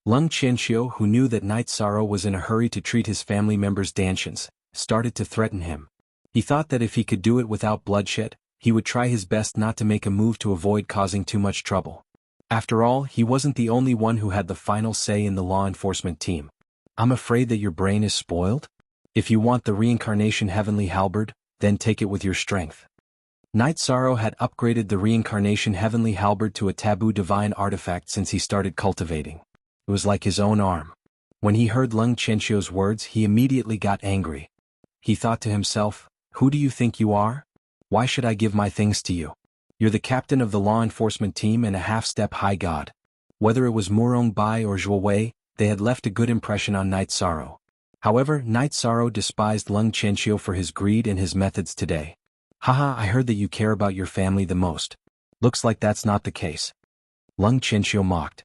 Lung Qianxiu, who knew that Night Sorrow was in a hurry to treat his family members' dantians, started to threaten him. He thought that if he could do it without bloodshed, he would try his best not to make a move to avoid causing too much trouble. After all, he wasn't the only one who had the final say in the law enforcement team. "I'm afraid that your brain is spoiled? If you want the reincarnation heavenly halberd, then take it with your strength." Night Sorrow had upgraded the reincarnation heavenly halberd to a taboo divine artifact since he started cultivating. It was like his own arm. When he heard Lung Qianxiu's words, he immediately got angry. He thought to himself, "Who do you think you are? Why should I give my things to you? You're the captain of the law enforcement team and a half-step high god." Whether it was Murong Bai or Zhuo Wei, they had left a good impression on Night Sorrow. However, Night Sorrow despised Lung Qianxiu for his greed and his methods today. "Haha, I heard that you care about your family the most. Looks like that's not the case." Lung Qianxiu mocked.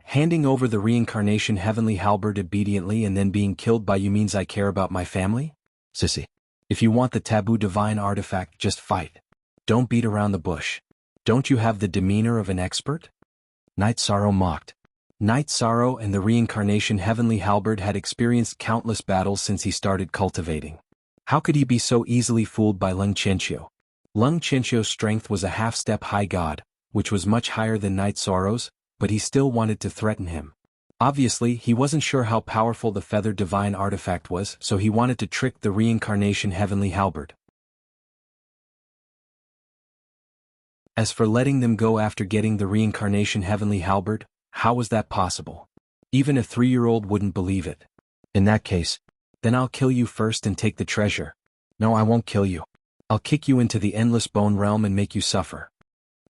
"Handing over the reincarnation heavenly halberd obediently and then being killed by you means I care about my family? Sissy. If you want the taboo divine artifact, just fight. Don't beat around the bush. Don't you have the demeanor of an expert?" Night Sorrow mocked. Night Sorrow and the reincarnation heavenly halberd had experienced countless battles since he started cultivating. How could he be so easily fooled by Lung Qianxiu? Lung Qianxiu's strength was a half-step high god, which was much higher than Night Sorrow's, but he still wanted to threaten him. Obviously, he wasn't sure how powerful the feathered divine artifact was, so he wanted to trick the reincarnation heavenly halberd. As for letting them go after getting the reincarnation heavenly halberd, how was that possible? Even a 3-year-old wouldn't believe it. "In that case, then I'll kill you first and take the treasure." "No, I won't kill you. I'll kick you into the endless bone realm and make you suffer."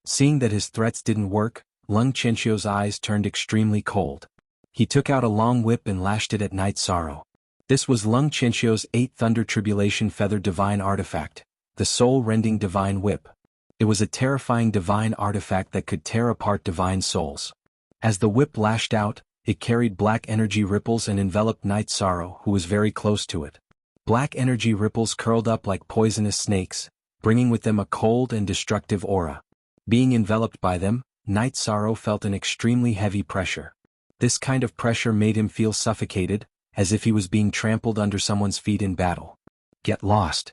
Seeing that his threats didn't work, Lung Qianxiu's eyes turned extremely cold. He took out a long whip and lashed it at Night Sorrow. This was Lung Qianxiu's 8th Thunder Tribulation Feather Divine Artifact, the soul-rending divine whip. It was a terrifying divine artifact that could tear apart divine souls. As the whip lashed out, it carried black energy ripples and enveloped Night Sorrow, who was very close to it. Black energy ripples curled up like poisonous snakes, bringing with them a cold and destructive aura. Being enveloped by them, Night Sorrow felt an extremely heavy pressure. This kind of pressure made him feel suffocated, as if he was being trampled under someone's feet in battle. "Get lost."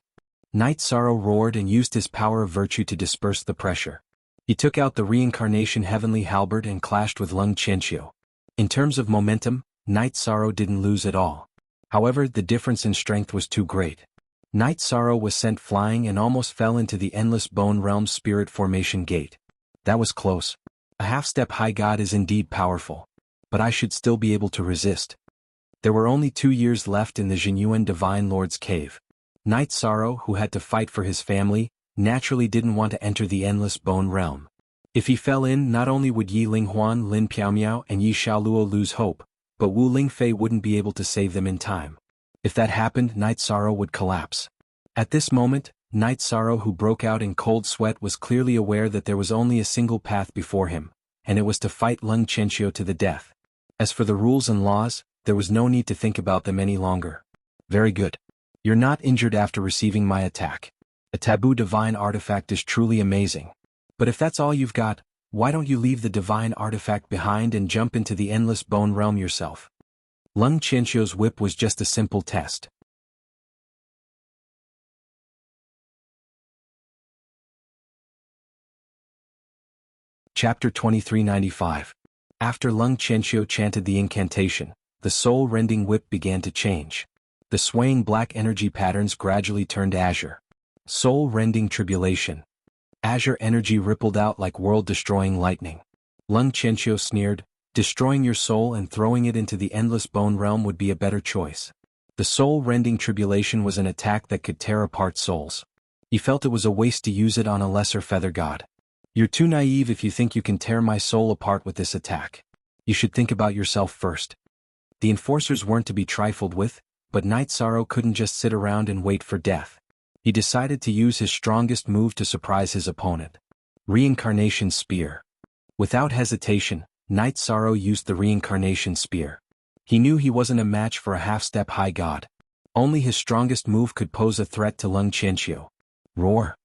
Night Sorrow roared and used his power of virtue to disperse the pressure. He took out the reincarnation heavenly halberd and clashed with Lung Qianxiu. In terms of momentum, Night Sorrow didn't lose at all. However, the difference in strength was too great. Night Sorrow was sent flying and almost fell into the endless bone realm's spirit formation gate. That was close. A half-step high god is indeed powerful. But I should still be able to resist. There were only 2 years left in the Jinyuan Divine Lord's cave. Night Sorrow, who had to fight for his family, naturally didn't want to enter the endless bone realm. If he fell in, not only would Yi Linghuan, Lin Piaomiao and Yi Xiaoluo lose hope, but Wu Lingfei wouldn't be able to save them in time. If that happened, Night Sorrow would collapse. At this moment, Night Sorrow, who broke out in cold sweat, was clearly aware that there was only a single path before him, and it was to fight Lung Qianxiu to the death. As for the rules and laws, there was no need to think about them any longer. Very good. You're not injured after receiving my attack. A taboo divine artifact is truly amazing. But if that's all you've got, why don't you leave the divine artifact behind and jump into the endless bone realm yourself? Lung Qianxiu's whip was just a simple test. Chapter 2395. After Lung Qianxiu chanted the incantation, the soul-rending whip began to change. The swaying black energy patterns gradually turned azure. Soul-rending tribulation. Azure energy rippled out like world-destroying lightning. Lung Qianxiu sneered, destroying your soul and throwing it into the endless bone realm would be a better choice. The soul-rending tribulation was an attack that could tear apart souls. He felt it was a waste to use it on a lesser feather god. You're too naive if you think you can tear my soul apart with this attack. You should think about yourself first. The enforcers weren't to be trifled with, but Night Sorrow couldn't just sit around and wait for death. He decided to use his strongest move to surprise his opponent. Reincarnation Spear. Without hesitation, Night Sorrow used the Reincarnation Spear. He knew he wasn't a match for a half-step high god. Only his strongest move could pose a threat to Lung Qianxiu. Roar.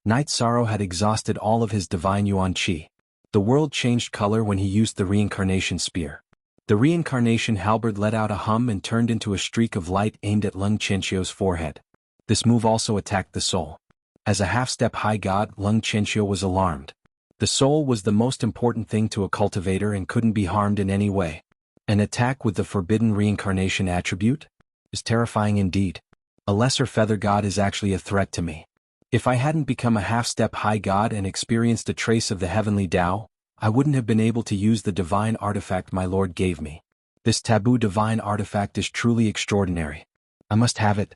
Night Sorrow had exhausted all of his divine yuan qi. The world changed color when he used the Reincarnation Spear. The Reincarnation Halberd let out a hum and turned into a streak of light aimed at Lung Qianxiu's forehead. This move also attacked the soul. As a half-step high god, Lung Qianxiu was alarmed. The soul was the most important thing to a cultivator and couldn't be harmed in any way. An attack with the forbidden reincarnation attribute? Is terrifying indeed. A lesser feather god is actually a threat to me. If I hadn't become a half-step high god and experienced a trace of the heavenly Tao, I wouldn't have been able to use the divine artifact my lord gave me. This taboo divine artifact is truly extraordinary. I must have it.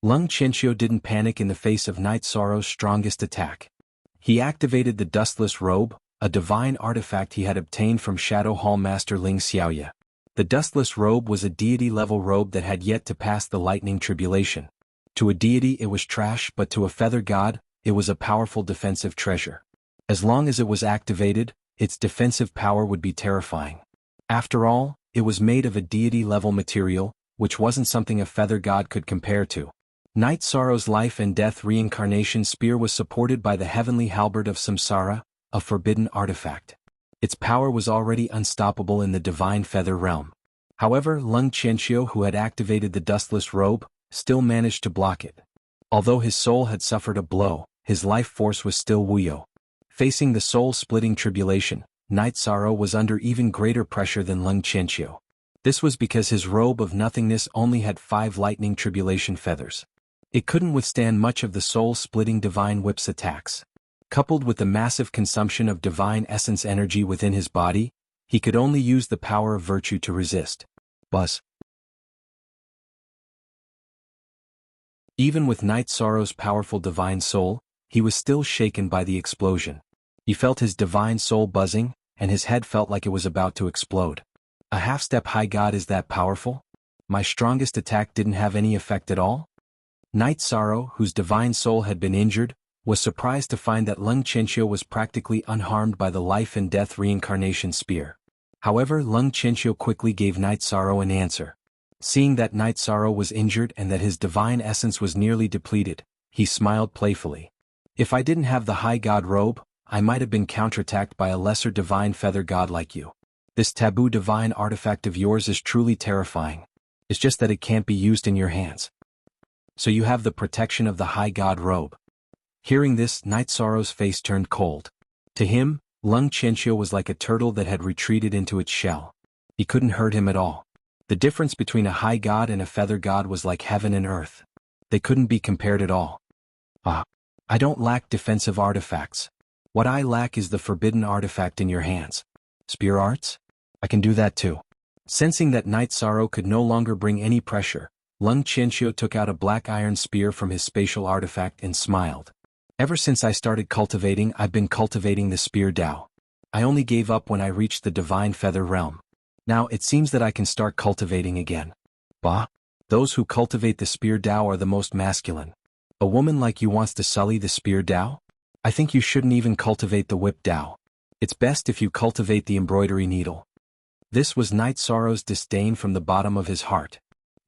Lung Qianxiu didn't panic in the face of Night Sorrow's strongest attack. He activated the Dustless Robe, a divine artifact he had obtained from Shadow Hall Master Ling Xiaoye. The Dustless Robe was a deity-level robe that had yet to pass the lightning tribulation. To a deity it was trash, but to a feather god, it was a powerful defensive treasure. As long as it was activated, its defensive power would be terrifying. After all, it was made of a deity-level material, which wasn't something a feather god could compare to. Night Sorrow's life and death reincarnation spear was supported by the heavenly halberd of Samsara, a forbidden artifact. Its power was already unstoppable in the divine feather realm. However, Lung Qianxiu, who had activated the Dustless Robe, still managed to block it. Although his soul had suffered a blow, his life force was still Wuyo. Facing the soul-splitting tribulation, Night Sorrow was under even greater pressure than Lung Qianxiu. This was because his robe of nothingness only had 5 lightning tribulation feathers. It couldn't withstand much of the soul-splitting divine whip's attacks. Coupled with the massive consumption of divine essence energy within his body, he could only use the power of virtue to resist. Buzz. Even with Night Sorrow's powerful divine soul, he was still shaken by the explosion. He felt his divine soul buzzing, and his head felt like it was about to explode. A half-step high god is that powerful? My strongest attack didn't have any effect at all? Night Sorrow, whose divine soul had been injured, was surprised to find that Lung Qianxiu was practically unharmed by the life and death reincarnation spear. However, Lung Qianxiu quickly gave Night Sorrow an answer. Seeing that Night Sorrow was injured and that his divine essence was nearly depleted, he smiled playfully. If I didn't have the high god robe, I might have been counterattacked by a lesser divine feather god like you. This taboo divine artifact of yours is truly terrifying. It's just that it can't be used in your hands. So you have the protection of the high god robe. Hearing this, Night Sorrow's face turned cold. To him, Lung Qianxiu was like a turtle that had retreated into its shell. He couldn't hurt him at all. The difference between a high god and a feather god was like heaven and earth. They couldn't be compared at all. I don't lack defensive artifacts. What I lack is the forbidden artifact in your hands. Spear arts? I can do that too. Sensing that Night Sorrow could no longer bring any pressure, Lung Qianxiu took out a black iron spear from his spatial artifact and smiled. Ever since I started cultivating, I've been cultivating the spear Tao. I only gave up when I reached the divine feather realm. Now it seems that I can start cultivating again. Bah! Those who cultivate the spear Tao are the most masculine. A woman like you wants to sully the spear Tao? I think you shouldn't even cultivate the whip Tao. It's best if you cultivate the embroidery needle. This was Night Sorrow's disdain from the bottom of his heart.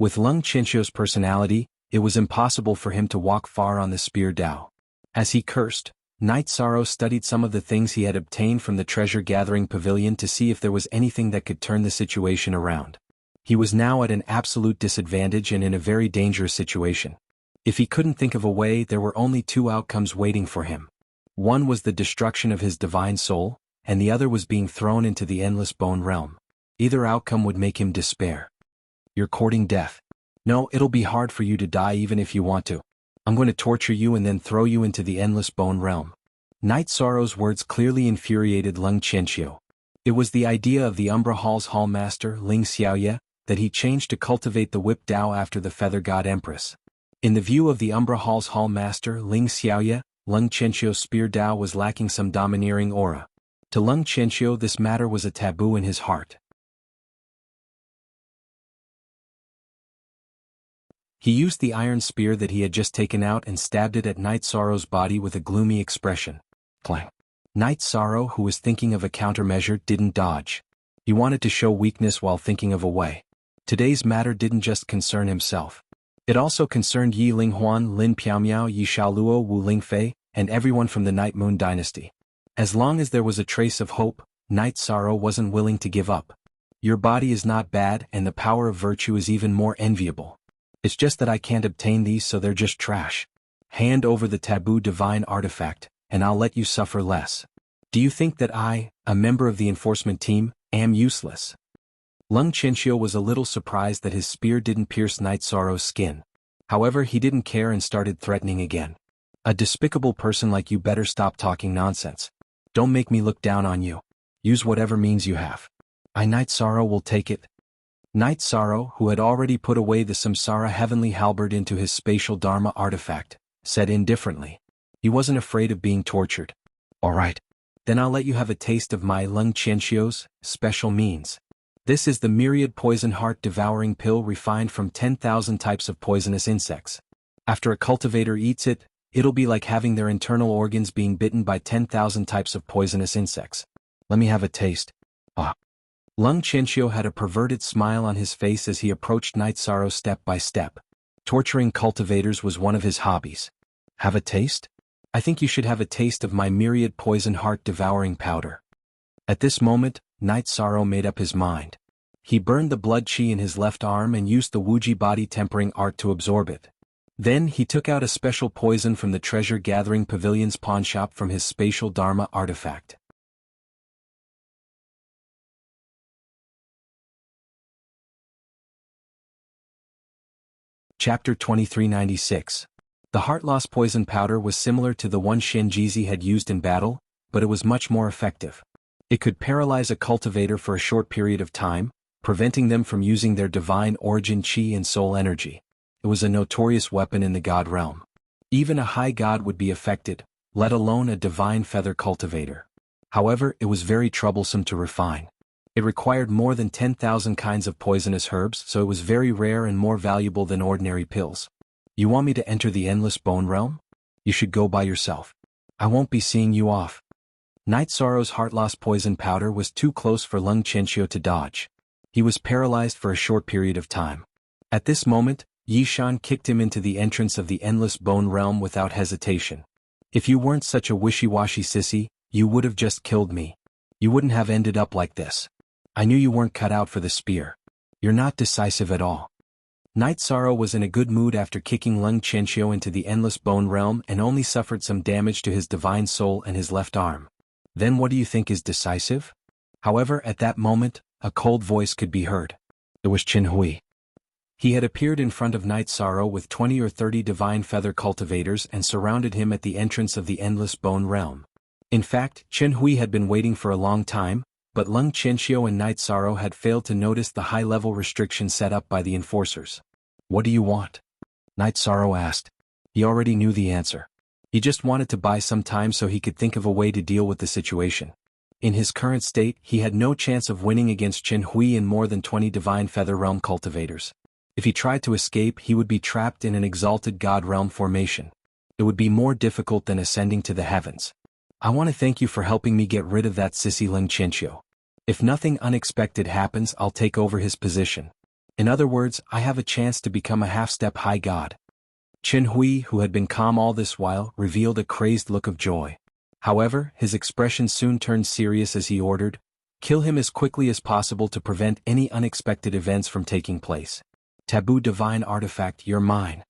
With Lung Qianxiu's personality, it was impossible for him to walk far on the spear Dao. As he cursed, Knight Sorrow studied some of the things he had obtained from the treasure-gathering pavilion to see if there was anything that could turn the situation around. He was now at an absolute disadvantage and in a very dangerous situation. If he couldn't think of a way, there were only two outcomes waiting for him. One was the destruction of his divine soul, and the other was being thrown into the endless bone realm. Either outcome would make him despair. You're courting death. No, it'll be hard for you to die even if you want to. I'm going to torture you and then throw you into the endless bone realm. Knight Sorrow's words clearly infuriated Lung Qianxiu. It was the idea of the Umbra Hall's hallmaster, Ling Xiaoye, that he changed to cultivate the whip Dao after the Feather God Empress. In the view of the Umbra Hall's hallmaster, Ling Xiaoye, Lung Qianxiu's spear Dao was lacking some domineering aura. To Lung Qianxiu, this matter was a taboo in his heart. He used the iron spear that he had just taken out and stabbed it at Knight Sorrow's body with a gloomy expression. Clang. Knight Sorrow, who was thinking of a countermeasure, didn't dodge. He wanted to show weakness while thinking of a way. Today's matter didn't just concern himself. It also concerned Yi Linghuan, Lin Piaomiao, Yi Xiaoluo, Wu Lingfei, and everyone from the Night Moon dynasty. As long as there was a trace of hope, Knight Sorrow wasn't willing to give up. Your body is not bad, and the power of virtue is even more enviable. It's just that I can't obtain these, so they're just trash. Hand over the taboo divine artifact, and I'll let you suffer less. Do you think that I, a member of the enforcement team, am useless? Lung Qianxiu was a little surprised that his spear didn't pierce Knight Sorrow's skin. However, he didn't care and started threatening again. A despicable person like you better stop talking nonsense. Don't make me look down on you. Use whatever means you have. Knight Sorrow will take it. Knight Sorrow, who had already put away the Samsara heavenly halberd into his spatial Dharma artifact, said indifferently. He wasn't afraid of being tortured. All right. Then I'll let you have a taste of my Lung Qianxiu's special means. This is the myriad poison heart devouring pill refined from 10,000 types of poisonous insects. After a cultivator eats it, it'll be like having their internal organs being bitten by 10,000 types of poisonous insects. Let me have a taste. Ah. Lung Qianxiu had a perverted smile on his face as he approached Knight Sorrow step by step. Torturing cultivators was one of his hobbies. Have a taste? I think you should have a taste of my myriad poison heart devouring powder. At this moment, Knight Sorrow made up his mind. He burned the blood chi in his left arm and used the Wuji body tempering art to absorb it. Then he took out a special poison from the treasure-gathering pavilion's pawnshop from his spatial Dharma artifact. Chapter 2396. The heart-loss poison powder was similar to the one Shenjizi had used in battle, but it was much more effective. It could paralyze a cultivator for a short period of time, preventing them from using their divine origin chi and soul energy. It was a notorious weapon in the god realm. Even a high god would be affected, let alone a divine feather cultivator. However, it was very troublesome to refine. It required more than 10,000 kinds of poisonous herbs, so it was very rare and more valuable than ordinary pills. You want me to enter the endless bone realm? You should go by yourself. I won't be seeing you off. Knight Sorrow's heart-loss poison powder was too close for Lung Qianxiu to dodge. He was paralyzed for a short period of time. At this moment, Yi Shan kicked him into the entrance of the endless bone realm without hesitation. If you weren't such a wishy-washy sissy, you would have just killed me. You wouldn't have ended up like this. I knew you weren't cut out for the spear. You're not decisive at all. Knight Sorrow was in a good mood after kicking Lung Qianxiu into the endless bone realm and only suffered some damage to his divine soul and his left arm. Then what do you think is decisive? However, at that moment, a cold voice could be heard. It was Qin Hui. He had appeared in front of Knight Sorrow with 20 or 30 divine feather cultivators and surrounded him at the entrance of the endless bone realm. In fact, Qin Hui had been waiting for a long time, but Lung Qianxiu and Knight Sorrow had failed to notice the high-level restriction set up by the enforcers. What do you want? Knight Sorrow asked. He already knew the answer. He just wanted to buy some time so he could think of a way to deal with the situation. In his current state, he had no chance of winning against Qin Hui and more than 20 divine feather realm cultivators. If he tried to escape, he would be trapped in an exalted god realm formation. It would be more difficult than ascending to the heavens. I want to thank you for helping me get rid of that sissy Lung Qianxiu. If nothing unexpected happens, I'll take over his position. In other words, I have a chance to become a half-step high god. Chen Hui, who had been calm all this while, revealed a crazed look of joy. However, his expression soon turned serious as he ordered, "Kill him as quickly as possible to prevent any unexpected events from taking place. Taboo divine artifact, you're mine.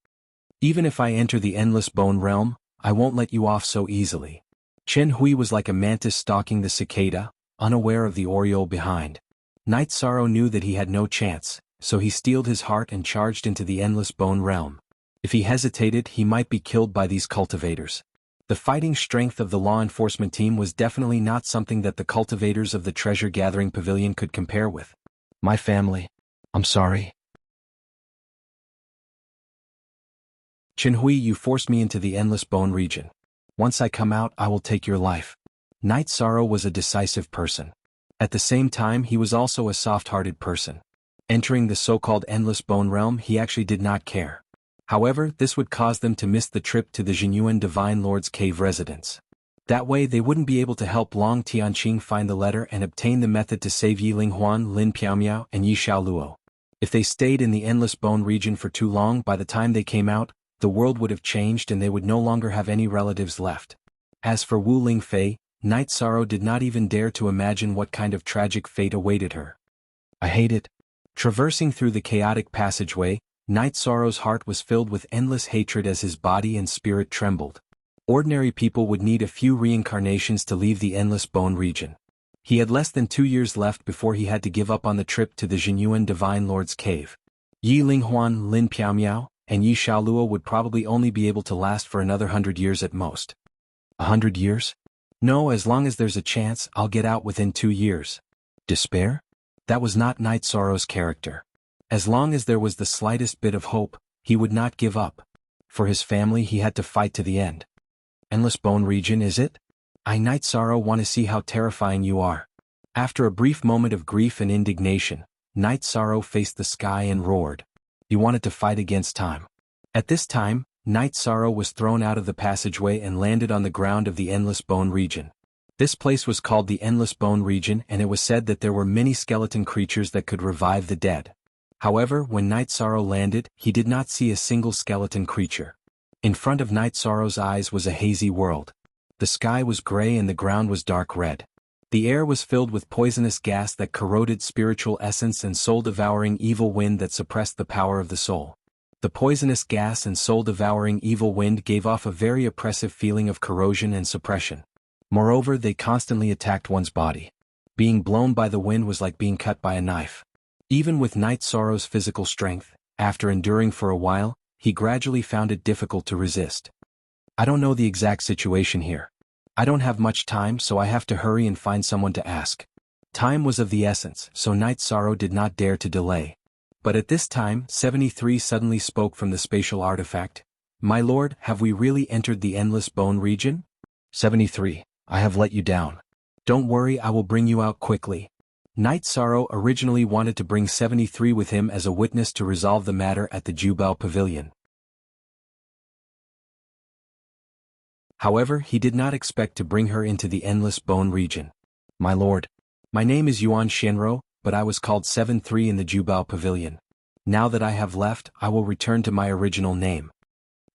Even if I enter the endless bone realm, I won't let you off so easily." Chen Hui was like a mantis stalking the cicada, unaware of the oriole behind. Night Sorrow knew that he had no chance, so he steeled his heart and charged into the endless bone realm. If he hesitated, he might be killed by these cultivators. The fighting strength of the law enforcement team was definitely not something that the cultivators of the treasure-gathering pavilion could compare with. "My family. I'm sorry. Chen Hui, you forced me into the endless bone region. Once I come out, I will take your life." Night Sorrow was a decisive person. At the same time, he was also a soft-hearted person. Entering the so-called endless bone realm, he actually did not care. However, this would cause them to miss the trip to the Jinyuan Divine Lord's cave residence. That way they wouldn't be able to help Long Tianqing find the letter and obtain the method to save Yi Linghuan, Lin Piaomiao, and Yi Xiaoluo. If they stayed in the endless bone region for too long, by the time they came out, the world would have changed and they would no longer have any relatives left. As for Wu Lingfei, Night Sorrow did not even dare to imagine what kind of tragic fate awaited her. "I hate it." Traversing through the chaotic passageway, Night Sorrow's heart was filled with endless hatred as his body and spirit trembled. Ordinary people would need a few reincarnations to leave the endless bone region. He had less than 2 years left before he had to give up on the trip to the Jinyuan Divine Lord's cave. Yi Linghuan, Lin Piaomiao, and Yi Xiaoluo would probably only be able to last for another 100 years at most. 100 years? No, as long as there's a chance, I'll get out within 2 years. Despair? That was not Night Sorrow's character. As long as there was the slightest bit of hope, he would not give up. For his family, he had to fight to the end. "Endless bone region, is it? I, Night Sorrow, want to see how terrifying you are." After a brief moment of grief and indignation, Night Sorrow faced the sky and roared. He wanted to fight against time. At this time, Night Sorrow was thrown out of the passageway and landed on the ground of the Endless Bone region. This place was called the Endless Bone region, and it was said that there were many skeleton creatures that could revive the dead. However, when Night Sorrow landed, he did not see a single skeleton creature. In front of Night Sorrow's eyes was a hazy world. The sky was gray and the ground was dark red. The air was filled with poisonous gas that corroded spiritual essence and soul-devouring evil wind that suppressed the power of the soul. The poisonous gas and soul-devouring evil wind gave off a very oppressive feeling of corrosion and suppression. Moreover, they constantly attacked one's body. Being blown by the wind was like being cut by a knife. Even with Night Sorrow's physical strength, after enduring for a while, he gradually found it difficult to resist. "I don't know the exact situation here. I don't have much time, so I have to hurry and find someone to ask." Time was of the essence, so Night Sorrow did not dare to delay. But at this time, 73 suddenly spoke from the spatial artifact. "My lord, have we really entered the Endless Bone region?" 73, I have let you down. Don't worry, I will bring you out quickly. Night Sorrow originally wanted to bring 73 with him as a witness to resolve the matter at the Jubao Pavilion. However, he did not expect to bring her into the Endless Bone region. "My lord, my name is Yuan Shenro, but I was called 73 in the Jubao Pavilion. Now that I have left, I will return to my original name."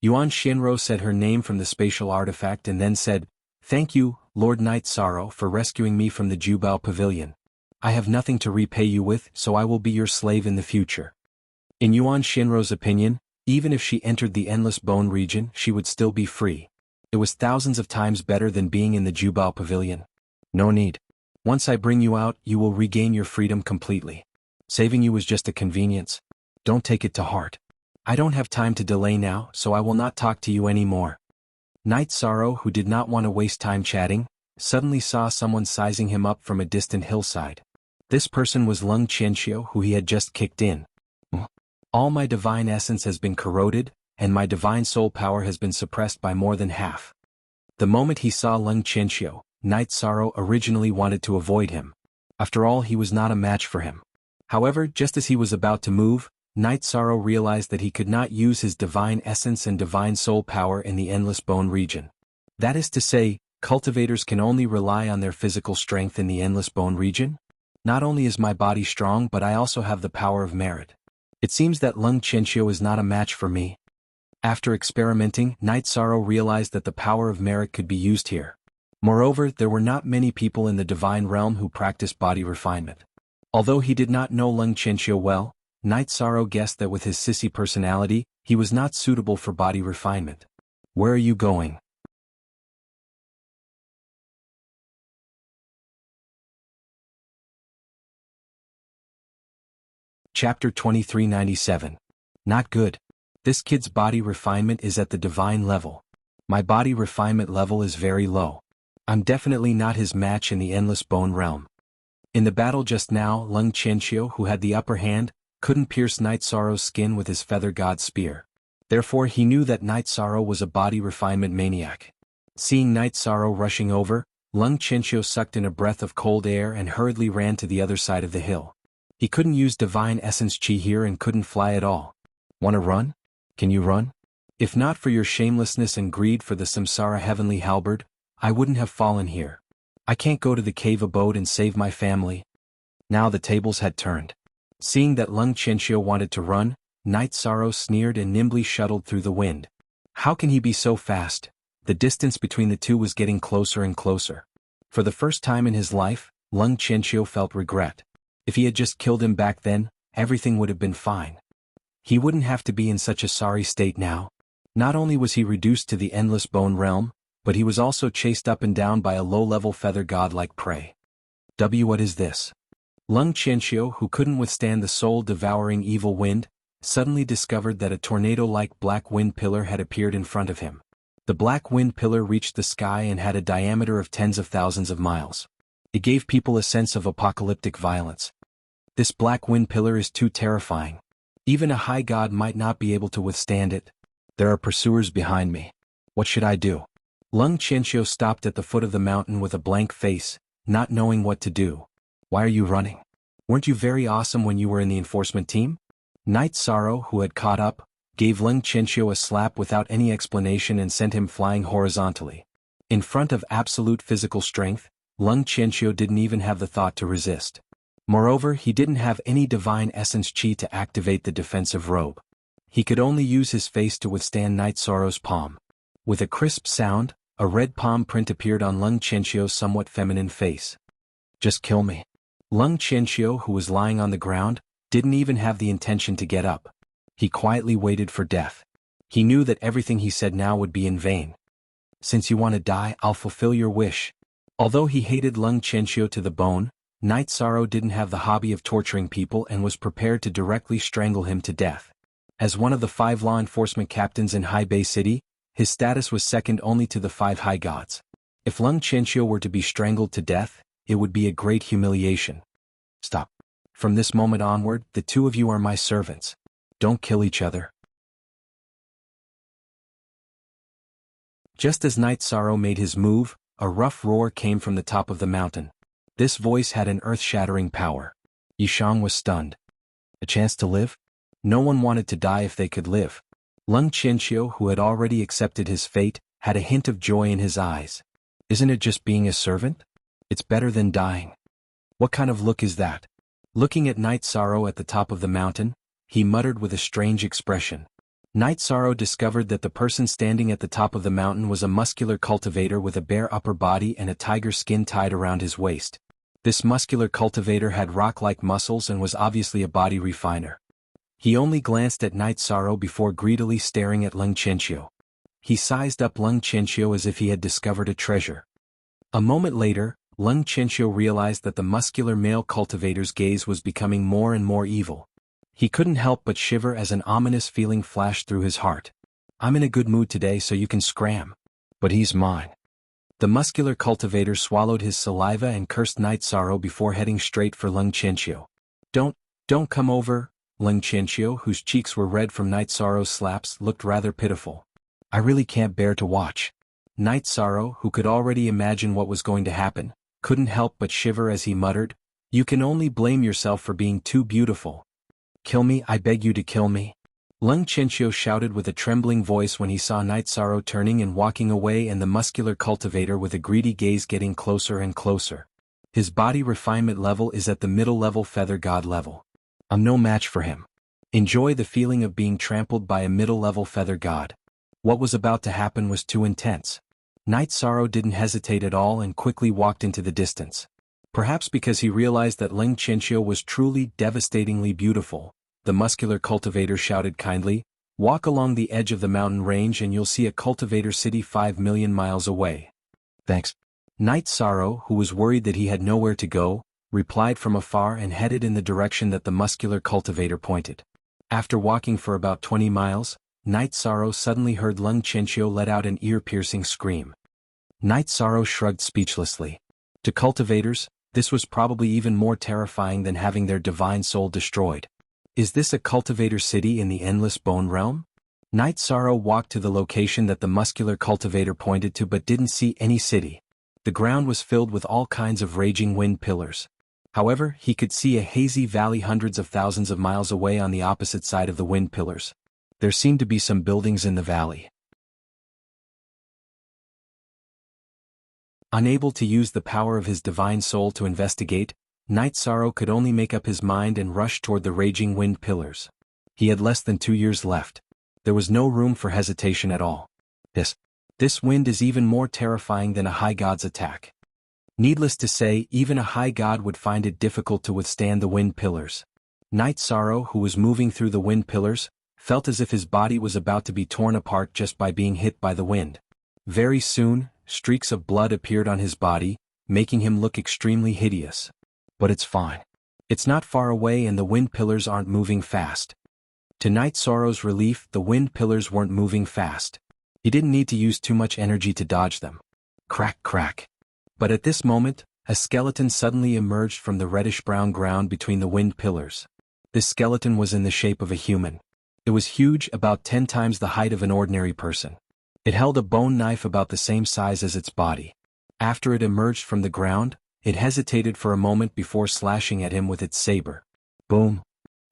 Yuan Shenro said her name from the spatial artifact and then said, "Thank you, Lord Night Sorrow, for rescuing me from the Jubao Pavilion. I have nothing to repay you with, so I will be your slave in the future." In Yuan Shenro's opinion, even if she entered the Endless Bone region, she would still be free. It was thousands of times better than being in the Jubao Pavilion. "No need. Once I bring you out, you will regain your freedom completely. Saving you was just a convenience. Don't take it to heart. I don't have time to delay now, so I will not talk to you anymore." Night Sorrow, who did not want to waste time chatting, suddenly saw someone sizing him up from a distant hillside. This person was Lung Qianxiu, who he had just kicked in. "All my divine essence has been corroded, and my divine soul power has been suppressed by more than half." The moment he saw Lung Qianxiu, Night Sorrow originally wanted to avoid him. After all, he was not a match for him. However, just as he was about to move, Night Sorrow realized that he could not use his divine essence and divine soul power in the Endless Bone region. That is to say, cultivators can only rely on their physical strength in the Endless Bone region? Not only is my body strong, but I also have the power of merit. It seems that Lung Qianqiu is not a match for me. After experimenting, Night Sorrow realized that the power of merit could be used here. Moreover, there were not many people in the divine realm who practiced body refinement. Although he did not know Lung Qianqiu well, Night Sorrow guessed that with his sissy personality, he was not suitable for body refinement. Where are you going? Chapter 2397. Not good. This kid's body refinement is at the divine level. My body refinement level is very low. I'm definitely not his match in the endless bone realm. In the battle just now, Lung Qianqiu, who had the upper hand, couldn't pierce Night Sorrow's skin with his feather god spear. Therefore he knew that Night Sorrow was a body refinement maniac. Seeing Night Sorrow rushing over, Lung Qianqiu sucked in a breath of cold air and hurriedly ran to the other side of the hill. He couldn't use divine essence chi here and couldn't fly at all. Wanna run? Can you run? If not for your shamelessness and greed for the Samsara heavenly halberd, I wouldn't have fallen here. I can't go to the cave abode and save my family. Now the tables had turned. Seeing that Lung Qianqiu wanted to run, Night Sorrow sneered and nimbly shuttled through the wind. How can he be so fast? The distance between the two was getting closer and closer. For the first time in his life, Lung Qianqiu felt regret. If he had just killed him back then, everything would have been fine. He wouldn't have to be in such a sorry state now. Not only was he reduced to the endless bone realm, but he was also chased up and down by a low-level feather god like prey. What is this? Lung Qianqiu, who couldn't withstand the soul-devouring evil wind, suddenly discovered that a tornado-like black wind pillar had appeared in front of him. The black wind pillar reached the sky and had a diameter of tens of thousands of miles. It gave people a sense of apocalyptic violence. This black wind pillar is too terrifying. Even a high god might not be able to withstand it. There are pursuers behind me. What should I do? Lung Qianqiu stopped at the foot of the mountain with a blank face, not knowing what to do. Why are you running? Weren't you very awesome when you were in the enforcement team? Night Sorrow, who had caught up, gave Lung Qianqiu a slap without any explanation and sent him flying horizontally. In front of absolute physical strength, Lung Qianqiu didn't even have the thought to resist. Moreover, he didn't have any divine essence chi to activate the defensive robe. He could only use his face to withstand Night Sorrow's palm. With a crisp sound, a red palm print appeared on Lung Qianqiu's somewhat feminine face. Just kill me. Lung Qianqiu, who was lying on the ground, didn't even have the intention to get up. He quietly waited for death. He knew that everything he said now would be in vain. Since you want to die, I'll fulfill your wish. Although he hated Lung Qianqiu to the bone, Night Sorrow didn't have the hobby of torturing people and was prepared to directly strangle him to death. As one of the 5 law enforcement captains in High Bay City, his status was second only to the 5 high gods. If Lung Qianqiu were to be strangled to death, it would be a great humiliation. Stop. From this moment onward, the two of you are my servants. Don't kill each other. Just as Night Sorrow made his move, a rough roar came from the top of the mountain. This voice had an earth-shattering power. Yishang was stunned. A chance to live? No one wanted to die if they could live. Lung Qianqiu, who had already accepted his fate, had a hint of joy in his eyes. Isn't it just being a servant? It's better than dying. What kind of look is that? Looking at Night Sorrow at the top of the mountain, he muttered with a strange expression. Night Sorrow discovered that the person standing at the top of the mountain was a muscular cultivator with a bare upper body and a tiger skin tied around his waist. This muscular cultivator had rock-like muscles and was obviously a body refiner. He only glanced at Night Sorrow before greedily staring at Lung Qianqiu. He sized up Lung Qianqiu as if he had discovered a treasure. A moment later, Lung Qianqiu realized that the muscular male cultivator's gaze was becoming more and more evil. He couldn't help but shiver as an ominous feeling flashed through his heart. I'm in a good mood today, so you can scram. But he's mine. The muscular cultivator swallowed his saliva and cursed Night Sorrow before heading straight for Lung Qianqiu. Don't come over. Lung Qianqiu, whose cheeks were red from Night Sorrow's slaps, looked rather pitiful. I really can't bear to watch. Night Sorrow, who could already imagine what was going to happen, couldn't help but shiver as he muttered, You can only blame yourself for being too beautiful. Kill me, I beg you to kill me. Lung Qianqiu shouted with a trembling voice when he saw Night Sorrow turning and walking away and the muscular cultivator with a greedy gaze getting closer and closer. His body refinement level is at the middle level feather god level. I'm no match for him. Enjoy the feeling of being trampled by a middle-level feather god. What was about to happen was too intense. Night Sorrow didn't hesitate at all and quickly walked into the distance. Perhaps because he realized that Ling Qianqiu was truly devastatingly beautiful, the muscular cultivator shouted kindly, "Walk along the edge of the mountain range and you'll see a cultivator city 5 million miles away." "Thanks." Night Sorrow, who was worried that he had nowhere to go, replied from afar and headed in the direction that the muscular cultivator pointed. After walking for about 20 miles, Night Sorrow suddenly heard Ling Qianqiu let out an ear-piercing scream. Night Sorrow shrugged speechlessly. To cultivators, this was probably even more terrifying than having their divine soul destroyed. Is this a cultivator city in the endless bone realm? Night Sorrow walked to the location that the muscular cultivator pointed to but didn't see any city. The ground was filled with all kinds of raging wind pillars. However, he could see a hazy valley hundreds of thousands of miles away on the opposite side of the wind pillars. There seemed to be some buildings in the valley. Unable to use the power of his divine soul to investigate, Night Sorrow could only make up his mind and rush toward the raging wind pillars. He had less than 2 years left. There was no room for hesitation at all. This wind is even more terrifying than a high god's attack. Needless to say, even a high god would find it difficult to withstand the wind pillars. Night Sorrow, who was moving through the wind pillars, felt as if his body was about to be torn apart just by being hit by the wind. Very soon, streaks of blood appeared on his body, making him look extremely hideous. But it's fine. It's not far away and the wind pillars aren't moving fast. To Night Sorrow's relief, the wind pillars weren't moving fast. He didn't need to use too much energy to dodge them. Crack, crack. But at this moment, a skeleton suddenly emerged from the reddish-brown ground between the wind pillars. This skeleton was in the shape of a human. It was huge, about 10 times the height of an ordinary person. It held a bone knife about the same size as its body. After it emerged from the ground, it hesitated for a moment before slashing at him with its saber. Boom!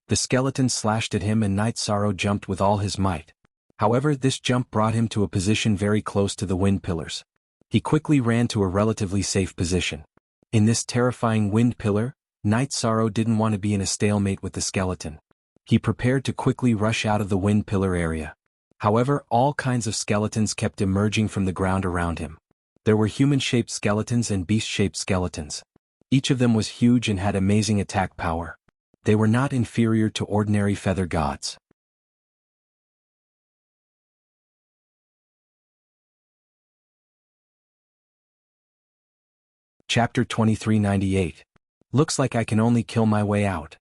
The skeleton slashed at him and Night Sorrow jumped with all his might. However, this jump brought him to a position very close to the wind pillars. He quickly ran to a relatively safe position. In this terrifying wind pillar, Night Sorrow didn't want to be in a stalemate with the skeleton. He prepared to quickly rush out of the wind pillar area. However, all kinds of skeletons kept emerging from the ground around him. There were human-shaped skeletons and beast-shaped skeletons. Each of them was huge and had amazing attack power. They were not inferior to ordinary feather gods. Chapter 2398. Looks like I can only kill my way out.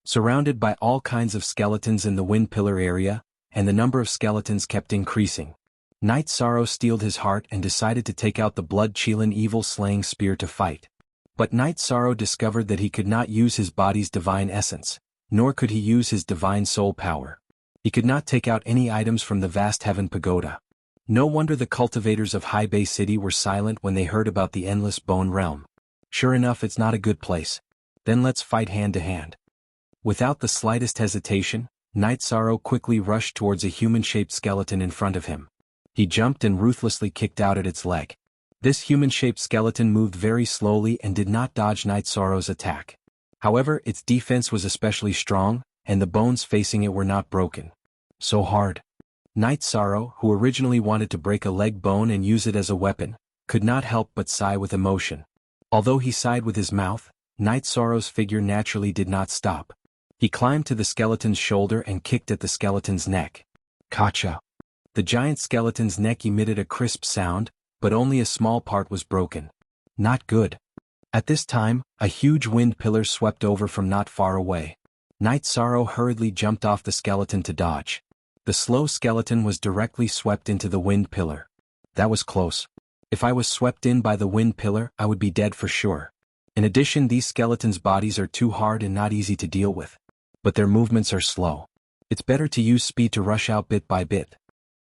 Surrounded by all kinds of skeletons in the wind pillar area, and the number of skeletons kept increasing, Night Sorrow steeled his heart and decided to take out the blood-chilling evil-slaying spear to fight. But Night Sorrow discovered that he could not use his body's divine essence, nor could he use his divine soul power. He could not take out any items from the vast heaven pagoda. No wonder the cultivators of High Bay City were silent when they heard about the endless bone realm. Sure enough, it's not a good place. Then let's fight hand to hand. Without the slightest hesitation, Night Sorrow quickly rushed towards a human-shaped skeleton in front of him. He jumped and ruthlessly kicked out at its leg. This human-shaped skeleton moved very slowly and did not dodge Night Sorrow's attack. However, its defense was especially strong, and the bones facing it were not broken. So hard. Night Sorrow, who originally wanted to break a leg bone and use it as a weapon, could not help but sigh with emotion. Although he sighed with his mouth, Night Sorrow's figure naturally did not stop. He climbed to the skeleton's shoulder and kicked at the skeleton's neck. Gotcha! The giant skeleton's neck emitted a crisp sound, but only a small part was broken. Not good. At this time, a huge wind pillar swept over from not far away. Night Sorrow hurriedly jumped off the skeleton to dodge. The slow skeleton was directly swept into the wind pillar. That was close. If I was swept in by the wind pillar, I would be dead for sure. In addition, these skeletons' bodies are too hard and not easy to deal with. But their movements are slow. It's better to use speed to rush out bit by bit.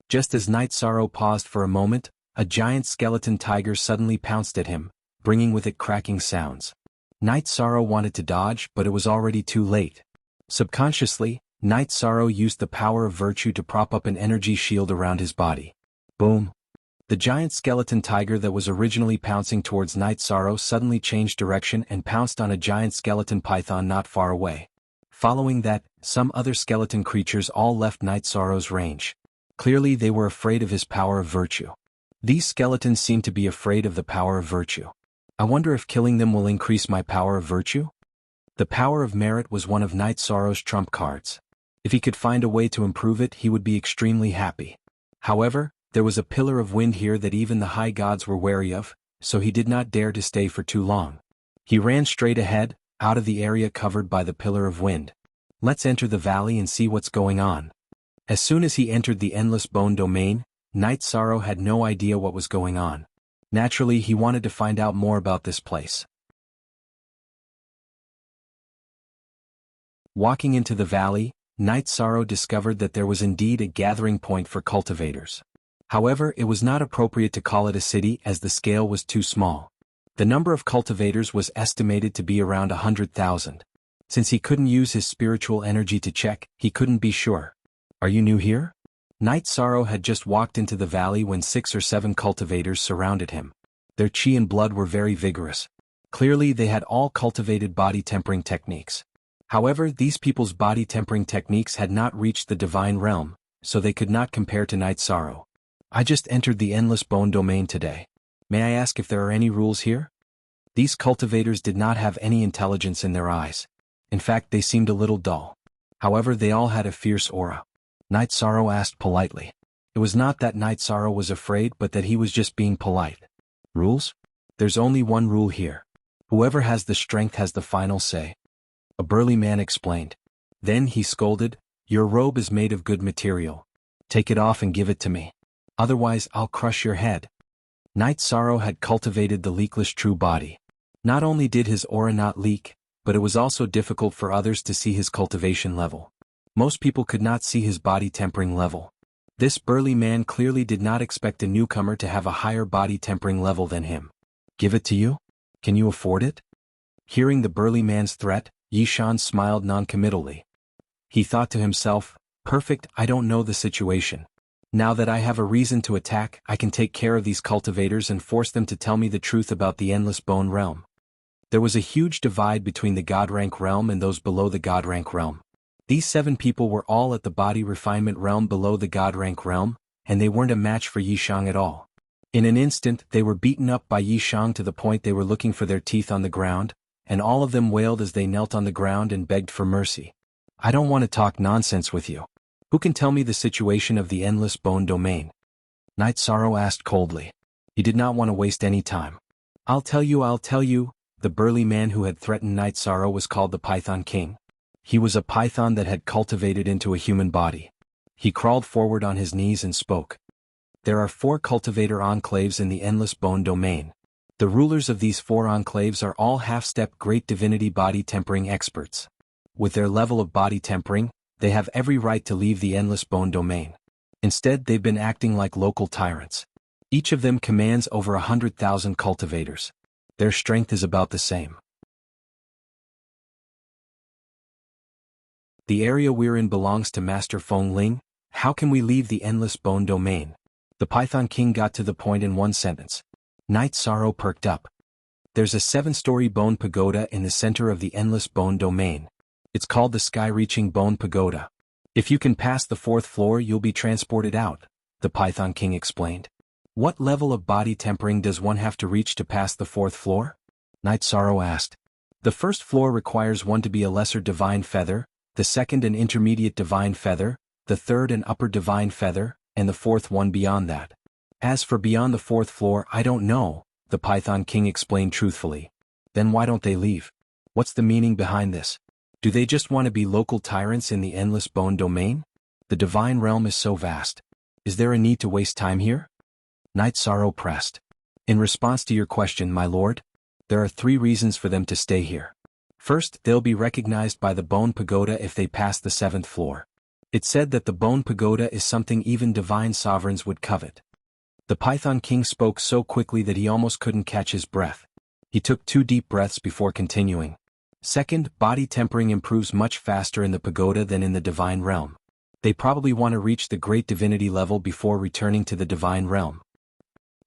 Just as Night Sorrow paused for a moment, a giant skeleton tiger suddenly pounced at him, bringing with it cracking sounds. Night Sorrow wanted to dodge, but it was already too late. Subconsciously, Night Sorrow used the power of virtue to prop up an energy shield around his body. Boom! The giant skeleton tiger that was originally pouncing towards Night Sorrow suddenly changed direction and pounced on a giant skeleton python not far away. Following that, some other skeleton creatures all left Night Sorrow's range. Clearly they were afraid of his power of virtue. These skeletons seem to be afraid of the power of virtue. I wonder if killing them will increase my power of virtue? The power of merit was one of Night Sorrow's trump cards. If he could find a way to improve it, he would be extremely happy. However, there was a pillar of wind here that even the high gods were wary of, so he did not dare to stay for too long. He ran straight ahead, out of the area covered by the pillar of wind. Let's enter the valley and see what's going on. As soon as he entered the endless bone domain, Night Sorrow had no idea what was going on. Naturally, he wanted to find out more about this place. Walking into the valley, Night Sorrow discovered that there was indeed a gathering point for cultivators. However, it was not appropriate to call it a city as the scale was too small. The number of cultivators was estimated to be around 100,000. Since he couldn't use his spiritual energy to check, he couldn't be sure. Are you new here? Night Sorrow had just walked into the valley when 6 or 7 cultivators surrounded him. Their chi and blood were very vigorous. Clearly they had all cultivated body tempering techniques. However, these people's body tempering techniques had not reached the divine realm, so they could not compare to Night Sorrow. I just entered the endless bone domain today. May I ask if there are any rules here? These cultivators did not have any intelligence in their eyes. In fact, they seemed a little dull. However, they all had a fierce aura. Night Sorrow asked politely. It was not that Night Sorrow was afraid, but that he was just being polite. Rules? There's only one rule here. Whoever has the strength has the final say. A burly man explained. Then he scolded, "Your robe is made of good material. Take it off and give it to me. Otherwise I'll crush your head." Night Sorrow had cultivated the leakless true body. Not only did his aura not leak, but it was also difficult for others to see his cultivation level. Most people could not see his body tempering level. This burly man clearly did not expect a newcomer to have a higher body tempering level than him. Give it to you? Can you afford it? Hearing the burly man's threat, Yishan smiled noncommittally. He thought to himself, perfect, I don't know the situation. Now that I have a reason to attack, I can take care of these cultivators and force them to tell me the truth about the endless bone realm. There was a huge divide between the god rank realm and those below the god rank realm. These 7 people were all at the body refinement realm below the god rank realm, and they weren't a match for Yishang at all. In an instant, they were beaten up by Yishang to the point they were looking for their teeth on the ground, and all of them wailed as they knelt on the ground and begged for mercy. I don't want to talk nonsense with you. Who can tell me the situation of the endless bone domain? Night Sorrow asked coldly. He did not want to waste any time. I'll tell you. The burly man who had threatened Night Sorrow was called the Python King. He was a python that had cultivated into a human body. He crawled forward on his knees and spoke. There are 4 cultivator enclaves in the endless bone domain. The rulers of these 4 enclaves are all half-step great divinity body tempering experts. With their level of body tempering, they have every right to leave the endless bone domain. Instead, they've been acting like local tyrants. Each of them commands over 100,000 cultivators. Their strength is about the same. The area we're in belongs to Master Feng Ling. How can we leave the endless bone domain? The Python King got to the point in one sentence. Night Sorrow perked up. There's a 7-story bone pagoda in the center of the endless bone domain. It's called the Sky-Reaching Bone Pagoda. If you can pass the 4th floor, you'll be transported out, the Python King explained. What level of body tempering does one have to reach to pass the 4th floor? Night Sorrow asked. The 1st floor requires one to be a lesser divine feather, the 2nd an intermediate divine feather, the 3rd an upper divine feather, and the 4th one beyond that. As for beyond the 4th floor, I don't know, the Python King explained truthfully. Then why don't they leave? What's the meaning behind this? Do they just want to be local tyrants in the endless bone domain? The divine realm is so vast. Is there a need to waste time here? Night Sorrow pressed. In response to your question, my lord, there are 3 reasons for them to stay here. First, they'll be recognized by the Bone Pagoda if they pass the 7th floor. It's said that the Bone Pagoda is something even divine sovereigns would covet. The Python King spoke so quickly that he almost couldn't catch his breath. He took 2 deep breaths before continuing. Second, body tempering improves much faster in the pagoda than in the divine realm. They probably want to reach the great divinity level before returning to the divine realm.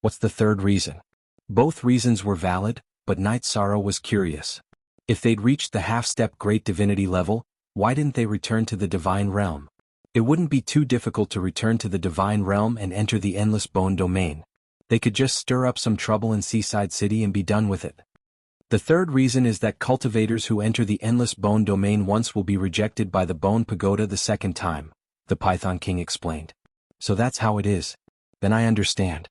What's the 3rd reason? Both reasons were valid, but Night Sorrow was curious. If they'd reached the half-step great divinity level, Why didn't they return to the divine realm? It wouldn't be too difficult to return to the divine realm and enter the endless bone domain. They could just stir up some trouble in Seaside City and be done with it. The third reason is that cultivators who enter the endless bone domain once will be rejected by the bone pagoda the second time, the Python King explained. So that's how it is. Then I understand.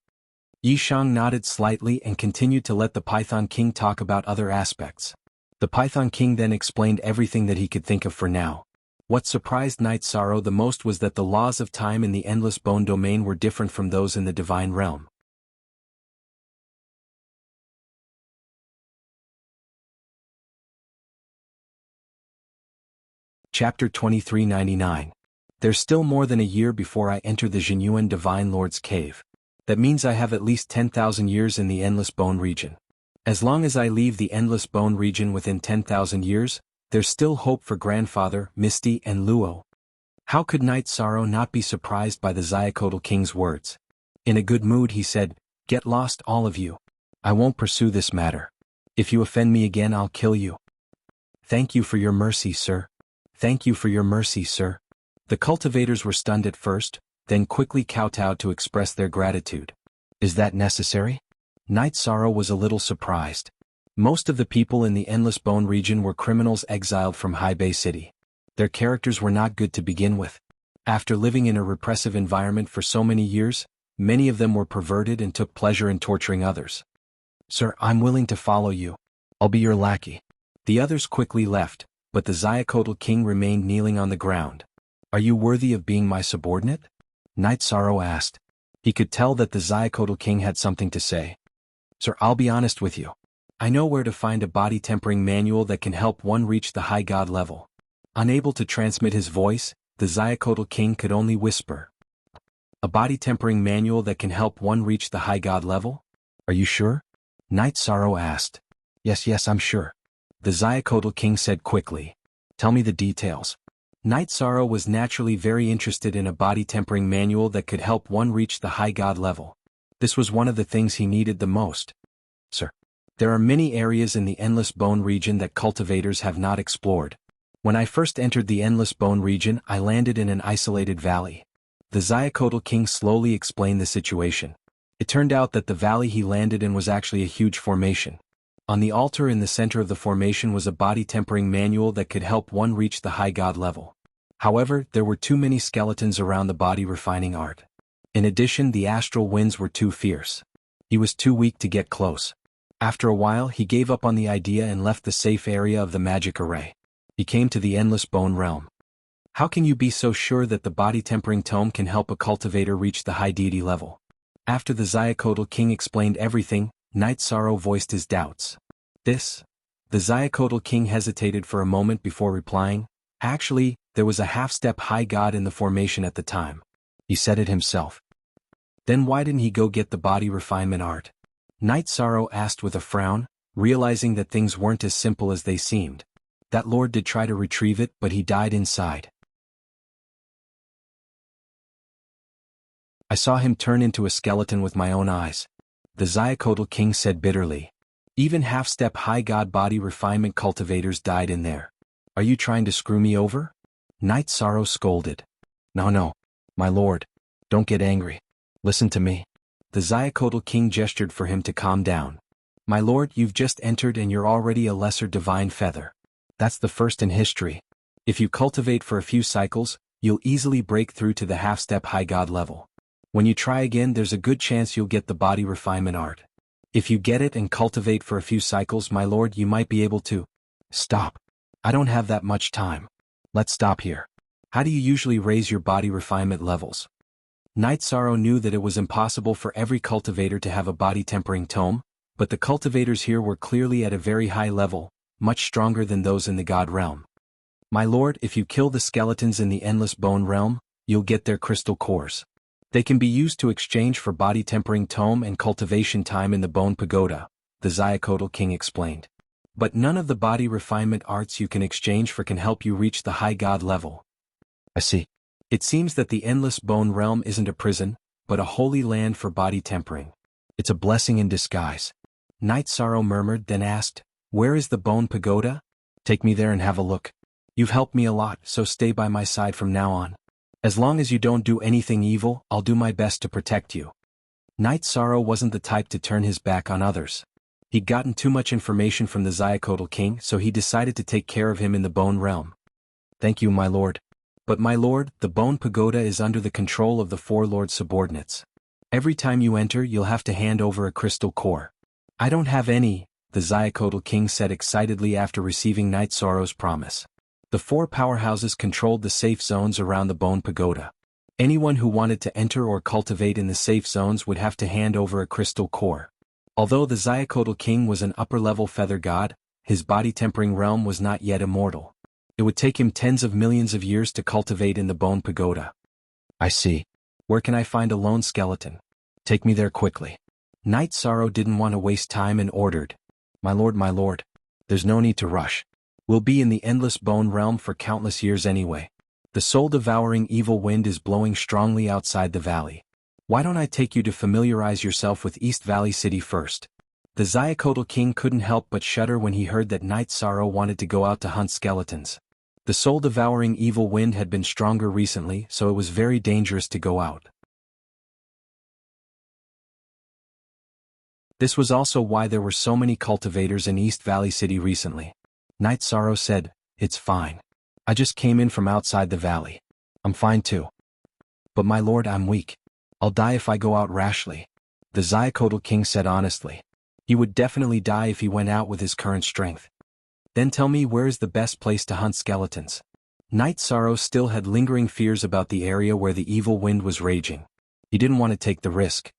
Yishang nodded slightly and continued to let the Python King talk about other aspects. The Python King then explained everything that he could think of for now. What surprised Night Sorrow the most was that the laws of time in the endless bone domain were different from those in the divine realm. Chapter 2399. There's still more than a year before I enter the Jinyuan Divine Lord's cave. That means I have at least 10,000 years in the Endless Bone region. As long as I leave the Endless Bone region within 10,000 years, there's still hope for Grandfather, Misty and Luo. How could Night Sorrow not be surprised by the Xiacotl King's words? In a good mood he said, "Get lost all of you. I won't pursue this matter. If you offend me again I'll kill you." "Thank you for your mercy, sir. Thank you for your mercy, sir." The cultivators were stunned at first, then quickly kowtowed to express their gratitude. "Is that necessary?" Night Sorrow was a little surprised. Most of the people in the Endless Bone region were criminals exiled from High Bay City. Their characters were not good to begin with. After living in a repressive environment for so many years, many of them were perverted and took pleasure in torturing others. "Sir, I'm willing to follow you. I'll be your lackey." The others quickly left, but the Xiacotl King remained kneeling on the ground. "Are you worthy of being my subordinate?" Night Sorrow asked. He could tell that the Xiacotl King had something to say. "Sir, I'll be honest with you. I know where to find a body tempering manual that can help one reach the high god level." Unable to transmit his voice, the Xiacotl King could only whisper. "A body tempering manual that can help one reach the high god level? Are you sure?" Night Sorrow asked. Yes, I'm sure." The Xiacotl King said quickly. "Tell me the details." Night Sorrow was naturally very interested in a body tempering manual that could help one reach the high god level. This was one of the things he needed the most. "Sir, there are many areas in the Endless Bone region that cultivators have not explored. When I first entered the Endless Bone region I landed in an isolated valley." The Xiacotl King slowly explained the situation. It turned out that the valley he landed in was actually a huge formation. On the altar in the center of the formation was a body tempering manual that could help one reach the high god level. However, there were too many skeletons around the body refining art. In addition, the astral winds were too fierce. He was too weak to get close. After a while he gave up on the idea and left the safe area of the magic array. He came to the Endless Bone realm. "How can you be so sure that the body tempering tome can help a cultivator reach the high deity level?" After the Xiacotl King explained everything, Night Sorrow voiced his doubts. The Xiacotl King hesitated for a moment before replying. "Actually, there was a half-step high god in the formation at the time. He said it himself." "Then why didn't he go get the body refinement art?" Night Sorrow asked with a frown, realizing that things weren't as simple as they seemed. "That lord did try to retrieve it, but he died inside. I saw him turn into a skeleton with my own eyes." The Xiacotl King said bitterly. "Even half-step high god body refinement cultivators died in there. Are you trying to screw me over?" Night Sorrow scolded. No, my lord. Don't get angry. Listen to me." The Xiacotl King gestured for him to calm down. "My lord, you've just entered and you're already a lesser divine feather. That's the first in history. If you cultivate for a few cycles, you'll easily break through to the half-step high god level. When you try again there's a good chance you'll get the body refinement art. If you get it and cultivate for a few cycles, my lord, you might be able to—" "Stop. I don't have that much time. Let's stop here. How do you usually raise your body refinement levels?" Night Sorrow knew that it was impossible for every cultivator to have a body tempering tome, but the cultivators here were clearly at a very high level, much stronger than those in the god realm. "My lord, if you kill the skeletons in the Endless Bone realm, you'll get their crystal cores. They can be used to exchange for body tempering tome and cultivation time in the Bone Pagoda," the Xiacotl King explained. "But none of the body refinement arts you can exchange for can help you reach the high god level." "I see. It seems that the Endless Bone realm isn't a prison, but a holy land for body tempering. It's a blessing in disguise." Night Sorrow murmured, then asked, "Where is the Bone Pagoda? Take me there and have a look." You've helped me a lot, so stay by my side from now on. As long as you don't do anything evil, I'll do my best to protect you. Knight Sorrow wasn't the type to turn his back on others. He'd gotten too much information from the Xiacotl King, so he decided to take care of him in the Bone Realm. Thank you, my lord. But my lord, the Bone Pagoda is under the control of the 4 lord subordinates. Every time you enter, you'll have to hand over a crystal core. I don't have any, the Xiacotl King said excitedly after receiving Knight Sorrow's promise. The 4 powerhouses controlled the safe zones around the Bone Pagoda. Anyone who wanted to enter or cultivate in the safe zones would have to hand over a crystal core. Although the Xiacotl King was an upper-level feather god, his body-tempering realm was not yet immortal. It would take him tens of millions of years to cultivate in the Bone Pagoda. I see. Where can I find a lone skeleton? Take me there quickly. Knight Sorrow didn't want to waste time and ordered. My lord, there's no need to rush. We'll be in the endless bone realm for countless years anyway. The soul-devouring evil wind is blowing strongly outside the valley. Why don't I take you to familiarize yourself with East Valley City first? The Xiacotl King couldn't help but shudder when he heard that Knight Sorrow wanted to go out to hunt skeletons. The soul-devouring evil wind had been stronger recently, so it was very dangerous to go out. This was also why there were so many cultivators in East Valley City recently. Knight Sorrow said, "It's fine. I just came in from outside the valley. I'm fine too. But my lord, I'm weak. I'll die if I go out rashly," the Xiacotl King said honestly. He would definitely die if he went out with his current strength. Then tell me, where is the best place to hunt skeletons? Knight Sorrow still had lingering fears about the area where the evil wind was raging. He didn't want to take the risk.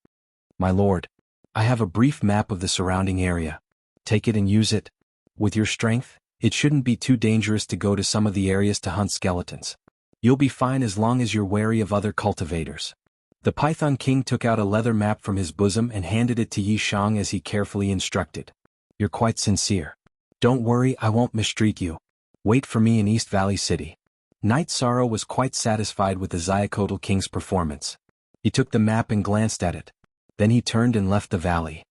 My lord, I have a brief map of the surrounding area. Take it and use it. With your strength, it shouldn't be too dangerous to go to some of the areas to hunt skeletons. You'll be fine as long as you're wary of other cultivators. The Python King took out a leather map from his bosom and handed it to Yi Shang as he carefully instructed. You're quite sincere. Don't worry, I won't mistreat you. Wait for me in East Valley City. Knight Sorrow was quite satisfied with the Xiacotl King's performance. He took the map and glanced at it. Then he turned and left the valley.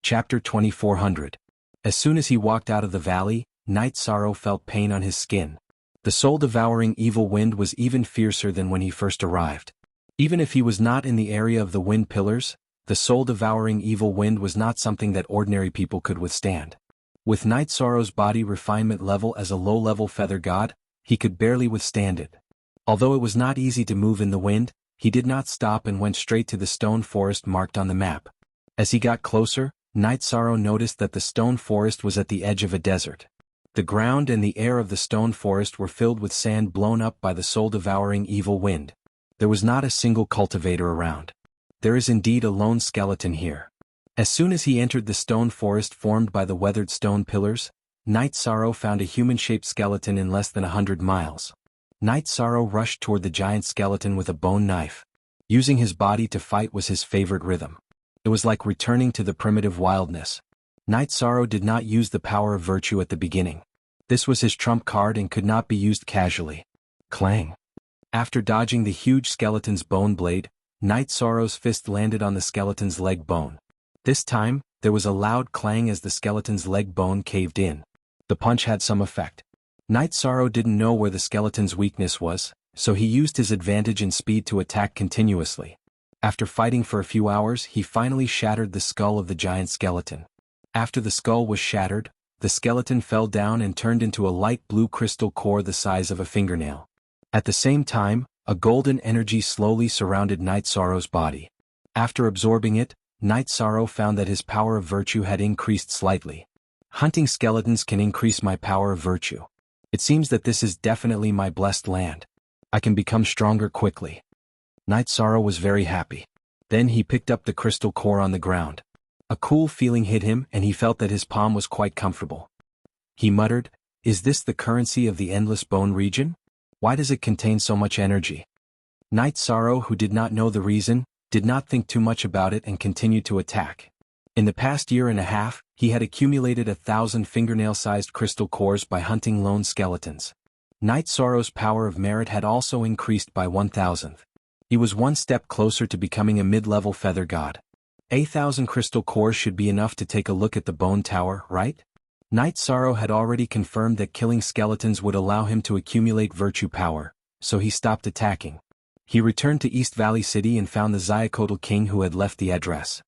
Chapter 2400. As soon as he walked out of the valley, Knight Sorrow felt pain on his skin. The soul-devouring evil wind was even fiercer than when he first arrived. Even if he was not in the area of the wind pillars, the soul-devouring evil wind was not something that ordinary people could withstand. With Knight Sorrow's body refinement level as a low-level feather god, he could barely withstand it. Although it was not easy to move in the wind, he did not stop and went straight to the stone forest marked on the map. As he got closer, Knight Sorrow noticed that the stone forest was at the edge of a desert. The ground and the air of the stone forest were filled with sand blown up by the soul-devouring evil wind. There was not a single cultivator around. There is indeed a lone skeleton here. As soon as he entered the stone forest formed by the weathered stone pillars, Knight Sorrow found a human-shaped skeleton in less than 100 miles. Knight Sorrow rushed toward the giant skeleton with a bone knife. Using his body to fight was his favorite rhythm. It was like returning to the primitive wildness. Knight Sorrow did not use the power of virtue at the beginning. This was his trump card and could not be used casually. Clang. After dodging the huge skeleton's bone blade, Knight Sorrow's fist landed on the skeleton's leg bone. This time, there was a loud clang as the skeleton's leg bone caved in. The punch had some effect. Knight Sorrow didn't know where the skeleton's weakness was, so he used his advantage in speed to attack continuously. After fighting for a few hours, he finally shattered the skull of the giant skeleton. After the skull was shattered, the skeleton fell down and turned into a light blue crystal core the size of a fingernail. At the same time, a golden energy slowly surrounded Knight Sorrow's body. After absorbing it, Knight Sorrow found that his power of virtue had increased slightly. Hunting skeletons can increase my power of virtue. It seems that this is definitely my blessed land. I can become stronger quickly. Knight Sorrow was very happy. Then he picked up the crystal core on the ground. A cool feeling hit him and he felt that his palm was quite comfortable. He muttered, "Is this the currency of the endless bone region? Why does it contain so much energy?" Knight Sorrow, who did not know the reason, did not think too much about it and continued to attack. In the past year and a half, he had accumulated 1,000 fingernail-sized crystal cores by hunting lone skeletons. Knight Sorrow's power of merit had also increased by 1,000th. He was one step closer to becoming a mid-level feather god. 1,000 crystal cores should be enough to take a look at the bone tower, right? Knight Sorrow had already confirmed that killing skeletons would allow him to accumulate virtue power, so he stopped attacking. He returned to East Valley City and found the Xiacotl king who had left the address.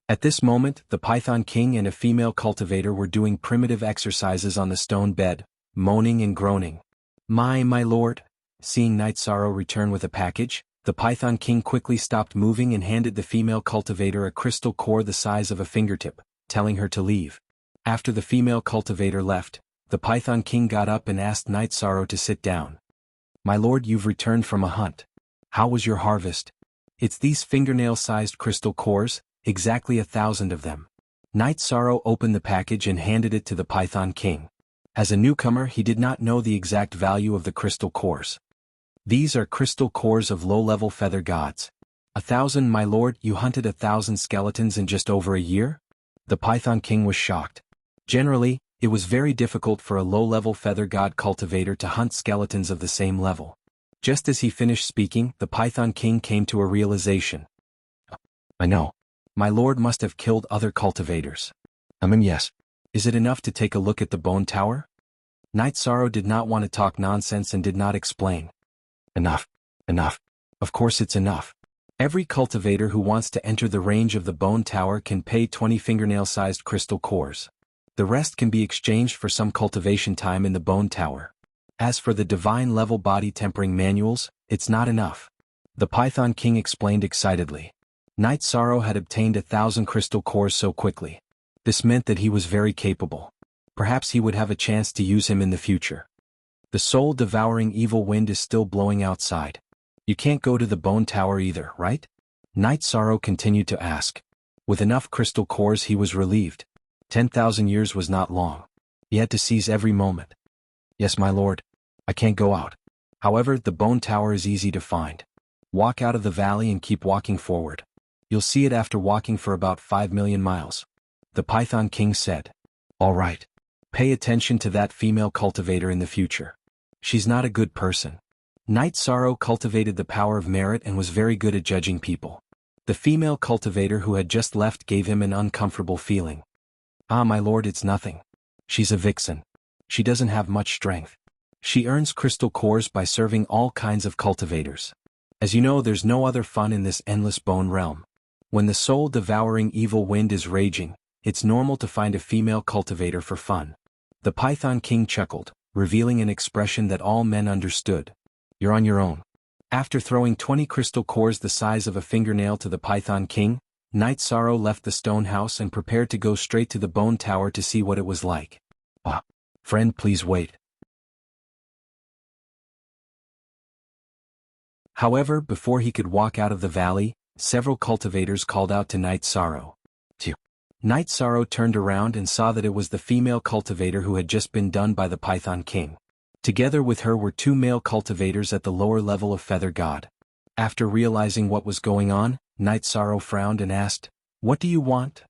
At this moment, the Python king and a female cultivator were doing primitive exercises on the stone bed, moaning and groaning. My lord." Seeing Knight Sorrow return with a package, the Python king quickly stopped moving and handed the female cultivator a crystal core the size of a fingertip, telling her to leave. After the female cultivator left, the Python king got up and asked Knight Sorrow to sit down. "My lord, you've returned from a hunt. How was your harvest?" "It's these fingernail-sized crystal cores, exactly 1,000 of them." Knight Sorrow opened the package and handed it to the Python king. As a newcomer, he did not know the exact value of the crystal cores. "These are crystal cores of low-level feather gods. 1,000, my lord, you hunted 1,000 skeletons in just over a year?" The Python king was shocked. Generally, it was very difficult for a low-level feather god cultivator to hunt skeletons of the same level. Just as he finished speaking, the Python king came to a realization. "I know. My lord must have killed other cultivators." Yes. "Is it enough to take a look at the bone tower?" Knight Sorrow did not want to talk nonsense and did not explain. Enough. Of course it's enough. Every cultivator who wants to enter the range of the bone tower can pay 20 fingernail-sized crystal cores. The rest can be exchanged for some cultivation time in the bone tower. As for the divine level body tempering manuals, it's not enough. The Python king explained excitedly. Knight Sorrow had obtained 1,000 crystal cores so quickly. This meant that he was very capable. Perhaps he would have a chance to use him in the future. The soul-devouring evil wind is still blowing outside. You can't go to the bone tower either, right? Knight Sorrow continued to ask. With enough crystal cores he was relieved. 10,000 years was not long. He had to seize every moment. "Yes, my lord. I can't go out. However, the bone tower is easy to find. Walk out of the valley and keep walking forward. You'll see it after walking for about 5 million miles. The Python king said. "All right. Pay attention to that female cultivator in the future. She's not a good person." Knight Sorrow cultivated the power of merit and was very good at judging people. The female cultivator who had just left gave him an uncomfortable feeling. "Ah, my lord, it's nothing. She's a vixen. She doesn't have much strength. She earns crystal cores by serving all kinds of cultivators. As you know, there's no other fun in this endless bone realm. When the soul-devouring evil wind is raging, it's normal to find a female cultivator for fun." The Python king chuckled, revealing an expression that all men understood. "You're on your own." After throwing 20 crystal cores the size of a fingernail to the Python king, Knight Sorrow left the stone house and prepared to go straight to the bone tower to see what it was like. Friend, please wait." However, before he could walk out of the valley, several cultivators called out to Knight Sorrow. Knight Sorrow turned around and saw that it was the female cultivator who had just been done by the Python king. Together with her were 2 male cultivators at the lower level of Feather God. After realizing what was going on, Knight Sorrow frowned and asked, "What do you want?"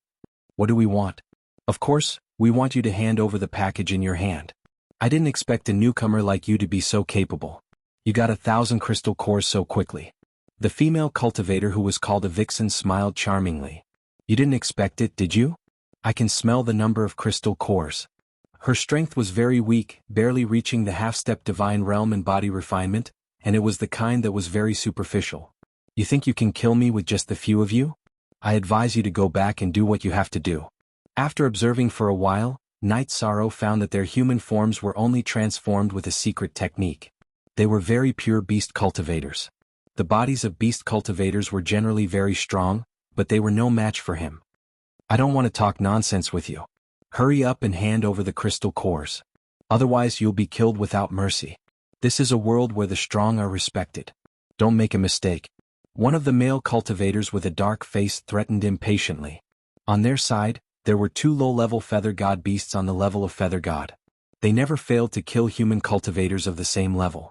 "What do we want? Of course, we want you to hand over the package in your hand. I didn't expect a newcomer like you to be so capable. You got 1,000 crystal cores so quickly." The female cultivator who was called a vixen smiled charmingly. "You didn't expect it, did you? I can smell the number of crystal cores." Her strength was very weak, barely reaching the half-step divine realm in body refinement, and it was the kind that was very superficial. "You think you can kill me with just the few of you? I advise you to go back and do what you have to do." After observing for a while, Knight Sorrow found that their human forms were only transformed with a secret technique. They were very pure beast cultivators. The bodies of beast cultivators were generally very strong, but they were no match for him. "I don't want to talk nonsense with you. Hurry up and hand over the crystal cores. Otherwise you'll be killed without mercy. This is a world where the strong are respected. Don't make a mistake." One of the male cultivators with a dark face threatened impatiently. On their side, there were 2 low-level Feather God beasts on the level of Feather God. They never failed to kill human cultivators of the same level.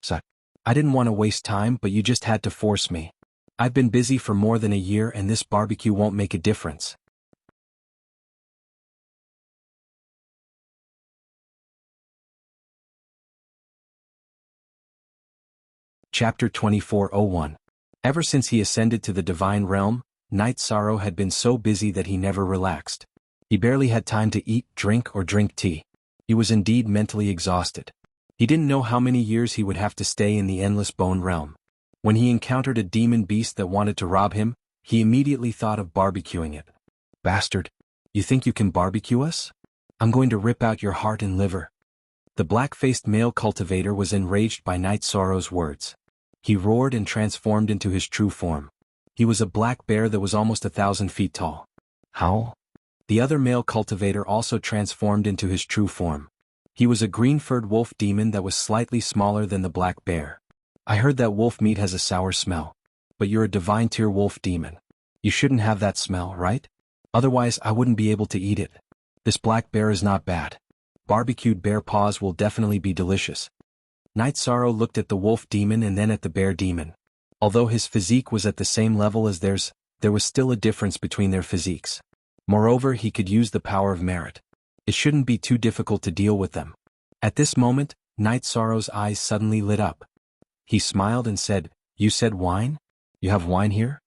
"So, I didn't want to waste time, but you just had to force me. I've been busy for more than a year and this barbecue won't make a difference." Chapter 24:01 Ever since he ascended to the divine realm, Night Sorrow had been so busy that he never relaxed. He barely had time to eat, drink, or drink tea. He was indeed mentally exhausted. He didn't know how many years he would have to stay in the endless bone realm. When he encountered a demon beast that wanted to rob him, he immediately thought of barbecuing it. Bastard! You think you can barbecue us? I'm going to rip out your heart and liver. The black-faced male cultivator was enraged by Night Sorrow's words. He roared and transformed into his true form. He was a black bear that was almost 1,000 feet tall. Howl! The other male cultivator also transformed into his true form. He was a green-furred wolf demon that was slightly smaller than the black bear. I heard that wolf meat has a sour smell. But you're a divine tier wolf demon. You shouldn't have that smell, right? Otherwise I wouldn't be able to eat it. This black bear is not bad. Barbecued bear paws will definitely be delicious. Night Sorrow looked at the wolf demon and then at the bear demon. Although his physique was at the same level as theirs, there was still a difference between their physiques. Moreover, he could use the power of merit. It shouldn't be too difficult to deal with them. At this moment, Night Sorrow's eyes suddenly lit up. He smiled and said, "You said wine? You have wine here?"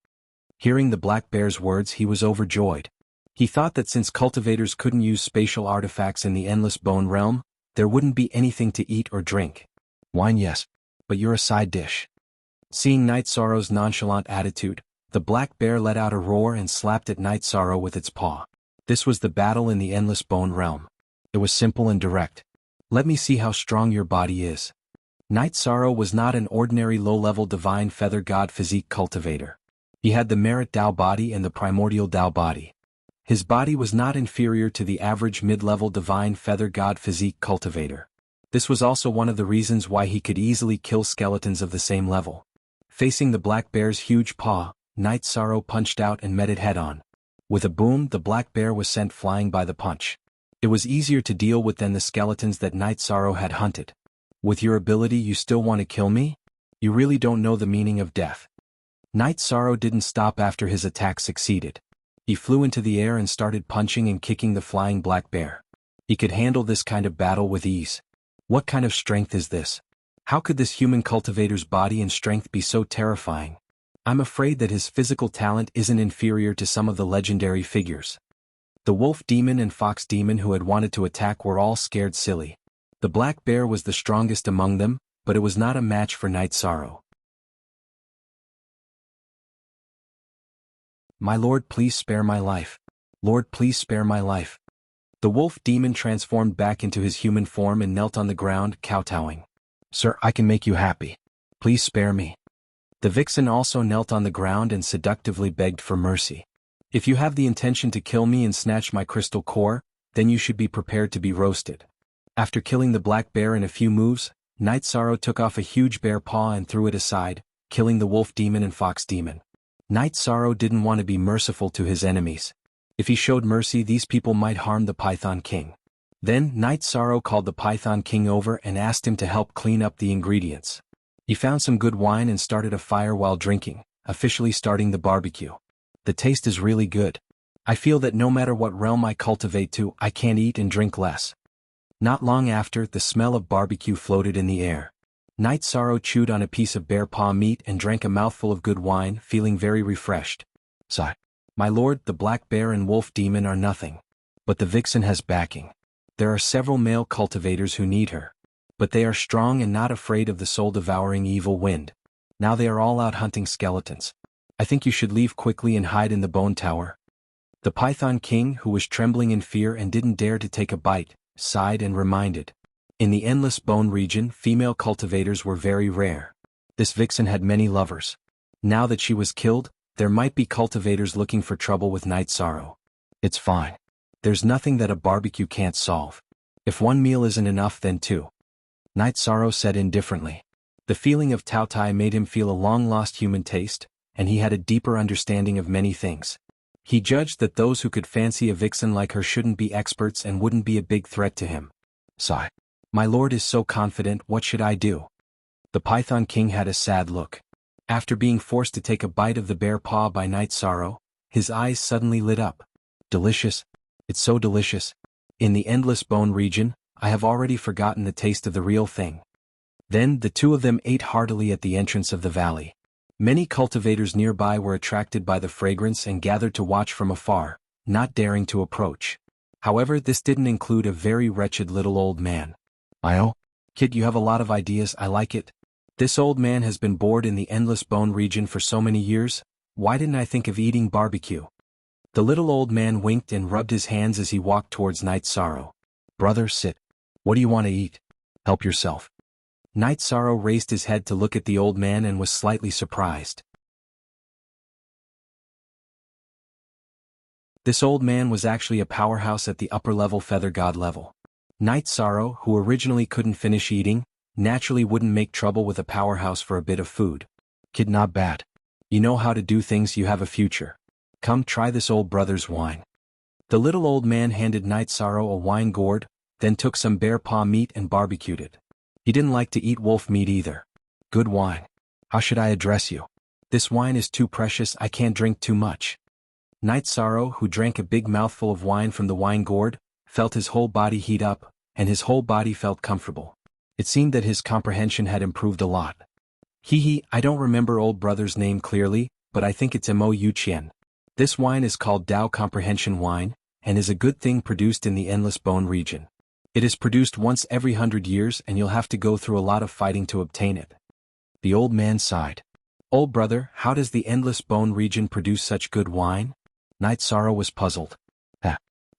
Hearing the black bear's words, he was overjoyed. He thought that since cultivators couldn't use spatial artifacts in the endless bone realm, there wouldn't be anything to eat or drink. Wine, yes, but you're a side dish. Seeing Night Sorrow's nonchalant attitude, the black bear let out a roar and slapped at Night Sorrow with its paw. This was the battle in the endless bone realm. It was simple and direct. Let me see how strong your body is. Night Sorrow was not an ordinary low-level divine feather god physique cultivator. He had the merit Dao body and the primordial Dao body. His body was not inferior to the average mid-level divine feather god physique cultivator. This was also one of the reasons why he could easily kill skeletons of the same level. Facing the black bear's huge paw, Night Sorrow punched out and met it head-on. With a boom, the black bear was sent flying by the punch. It was easier to deal with than the skeletons that Night Sorrow had hunted. With your ability you still want to kill me? You really don't know the meaning of death. Night Sorrow didn't stop after his attack succeeded. He flew into the air and started punching and kicking the flying black bear. He could handle this kind of battle with ease. What kind of strength is this? How could this human cultivator's body and strength be so terrifying? I'm afraid that his physical talent isn't inferior to some of the legendary figures. The wolf demon and fox demon who had wanted to attack were all scared silly. The black bear was the strongest among them, but it was not a match for Night Sorrow. My lord, please spare my life. Lord, please spare my life. The wolf demon transformed back into his human form and knelt on the ground, kowtowing. Sir, I can make you happy. Please spare me. The vixen also knelt on the ground and seductively begged for mercy. If you have the intention to kill me and snatch my crystal core, then you should be prepared to be roasted. After killing the black bear in a few moves, Night Sorrow took off a huge bear paw and threw it aside, killing the wolf demon and fox demon. Night Sorrow didn't want to be merciful to his enemies. If he showed mercy, these people might harm the Python King. Then, Night Sorrow called the Python King over and asked him to help clean up the ingredients. He found some good wine and started a fire while drinking, officially starting the barbecue. The taste is really good. I feel that no matter what realm I cultivate to, I can't eat and drink less. Not long after, the smell of barbecue floated in the air. Night Sorrow chewed on a piece of bear paw meat and drank a mouthful of good wine, feeling very refreshed. Sigh. My lord, the black bear and wolf demon are nothing. But the vixen has backing. There are several male cultivators who need her. But they are strong and not afraid of the soul-devouring evil wind. Now they are all out hunting skeletons. I think you should leave quickly and hide in the bone tower. The Python King, who was trembling in fear and didn't dare to take a bite, sighed and reminded. In the endless bone region, female cultivators were very rare. This vixen had many lovers. Now that she was killed, there might be cultivators looking for trouble with Night Sorrow. It's fine. There's nothing that a barbecue can't solve. If one meal isn't enough, then two. Night Sorrow said indifferently. The feeling of Tao Tai made him feel a long-lost human taste, and he had a deeper understanding of many things. He judged that those who could fancy a vixen like her shouldn't be experts and wouldn't be a big threat to him. Sigh. My lord is so confident, what should I do? The Python King had a sad look. After being forced to take a bite of the bear paw by Night Sorrow, his eyes suddenly lit up. Delicious. It's so delicious. In the endless bone region, I have already forgotten the taste of the real thing. Then the two of them ate heartily at the entrance of the valley. Many cultivators nearby were attracted by the fragrance and gathered to watch from afar, not daring to approach. However, this didn't include a very wretched little old man. "Oh, kid, you have a lot of ideas, I like it. This old man has been bored in the endless bone region for so many years, why didn't I think of eating barbecue?" The little old man winked and rubbed his hands as he walked towards Night Sorrow. "Brother, sit. What do you want to eat? Help yourself." Night Sorrow raised his head to look at the old man and was slightly surprised. This old man was actually a powerhouse at the upper-level feather god level. Night Sorrow, who originally couldn't finish eating, naturally wouldn't make trouble with a powerhouse for a bit of food. "Kid, not bad. You know how to do things, you have a future. Come try this old brother's wine." The little old man handed Night Sorrow a wine gourd, then took some bear paw meat and barbecued it. He didn't like to eat wolf meat either. "Good wine. How should I address you? This wine is too precious, I can't drink too much." Night Sorrow, who drank a big mouthful of wine from the wine gourd, felt his whole body heat up, and his whole body felt comfortable. It seemed that his comprehension had improved a lot. I don't remember old brother's name clearly, but I think it's Mo Yu Qian. This wine is called Dao Comprehension Wine, and is a good thing produced in the Endless Bone region. It is produced once every 100 years and you'll have to go through a lot of fighting to obtain it. The old man sighed. "Old brother, how does the Endless Bone region produce such good wine?" Night Sorrow was puzzled.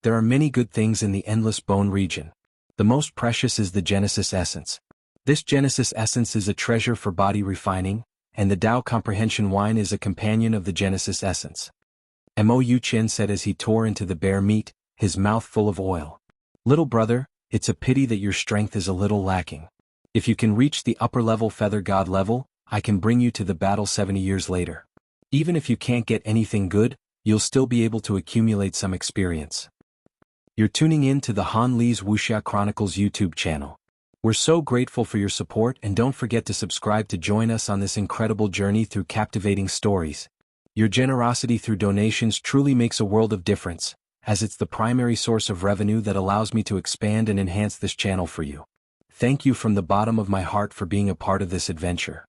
There are many good things in the Endless Bone region. The most precious is the Genesis Essence. This Genesis Essence is a treasure for body refining, and the Dao Comprehension Wine is a companion of the Genesis Essence. Mo Yu Qian said as he tore into the bear meat, his mouth full of oil. "Little brother, it's a pity that your strength is a little lacking. If you can reach the upper-level feather god level, I can bring you to the battle 70 years later. Even if you can't get anything good, you'll still be able to accumulate some experience." You're tuning in to the Han Li's Wuxia Chronicles YouTube channel. We're so grateful for your support, and don't forget to subscribe to join us on this incredible journey through captivating stories. Your generosity through donations truly makes a world of difference, as it's the primary source of revenue that allows me to expand and enhance this channel for you. Thank you from the bottom of my heart for being a part of this adventure.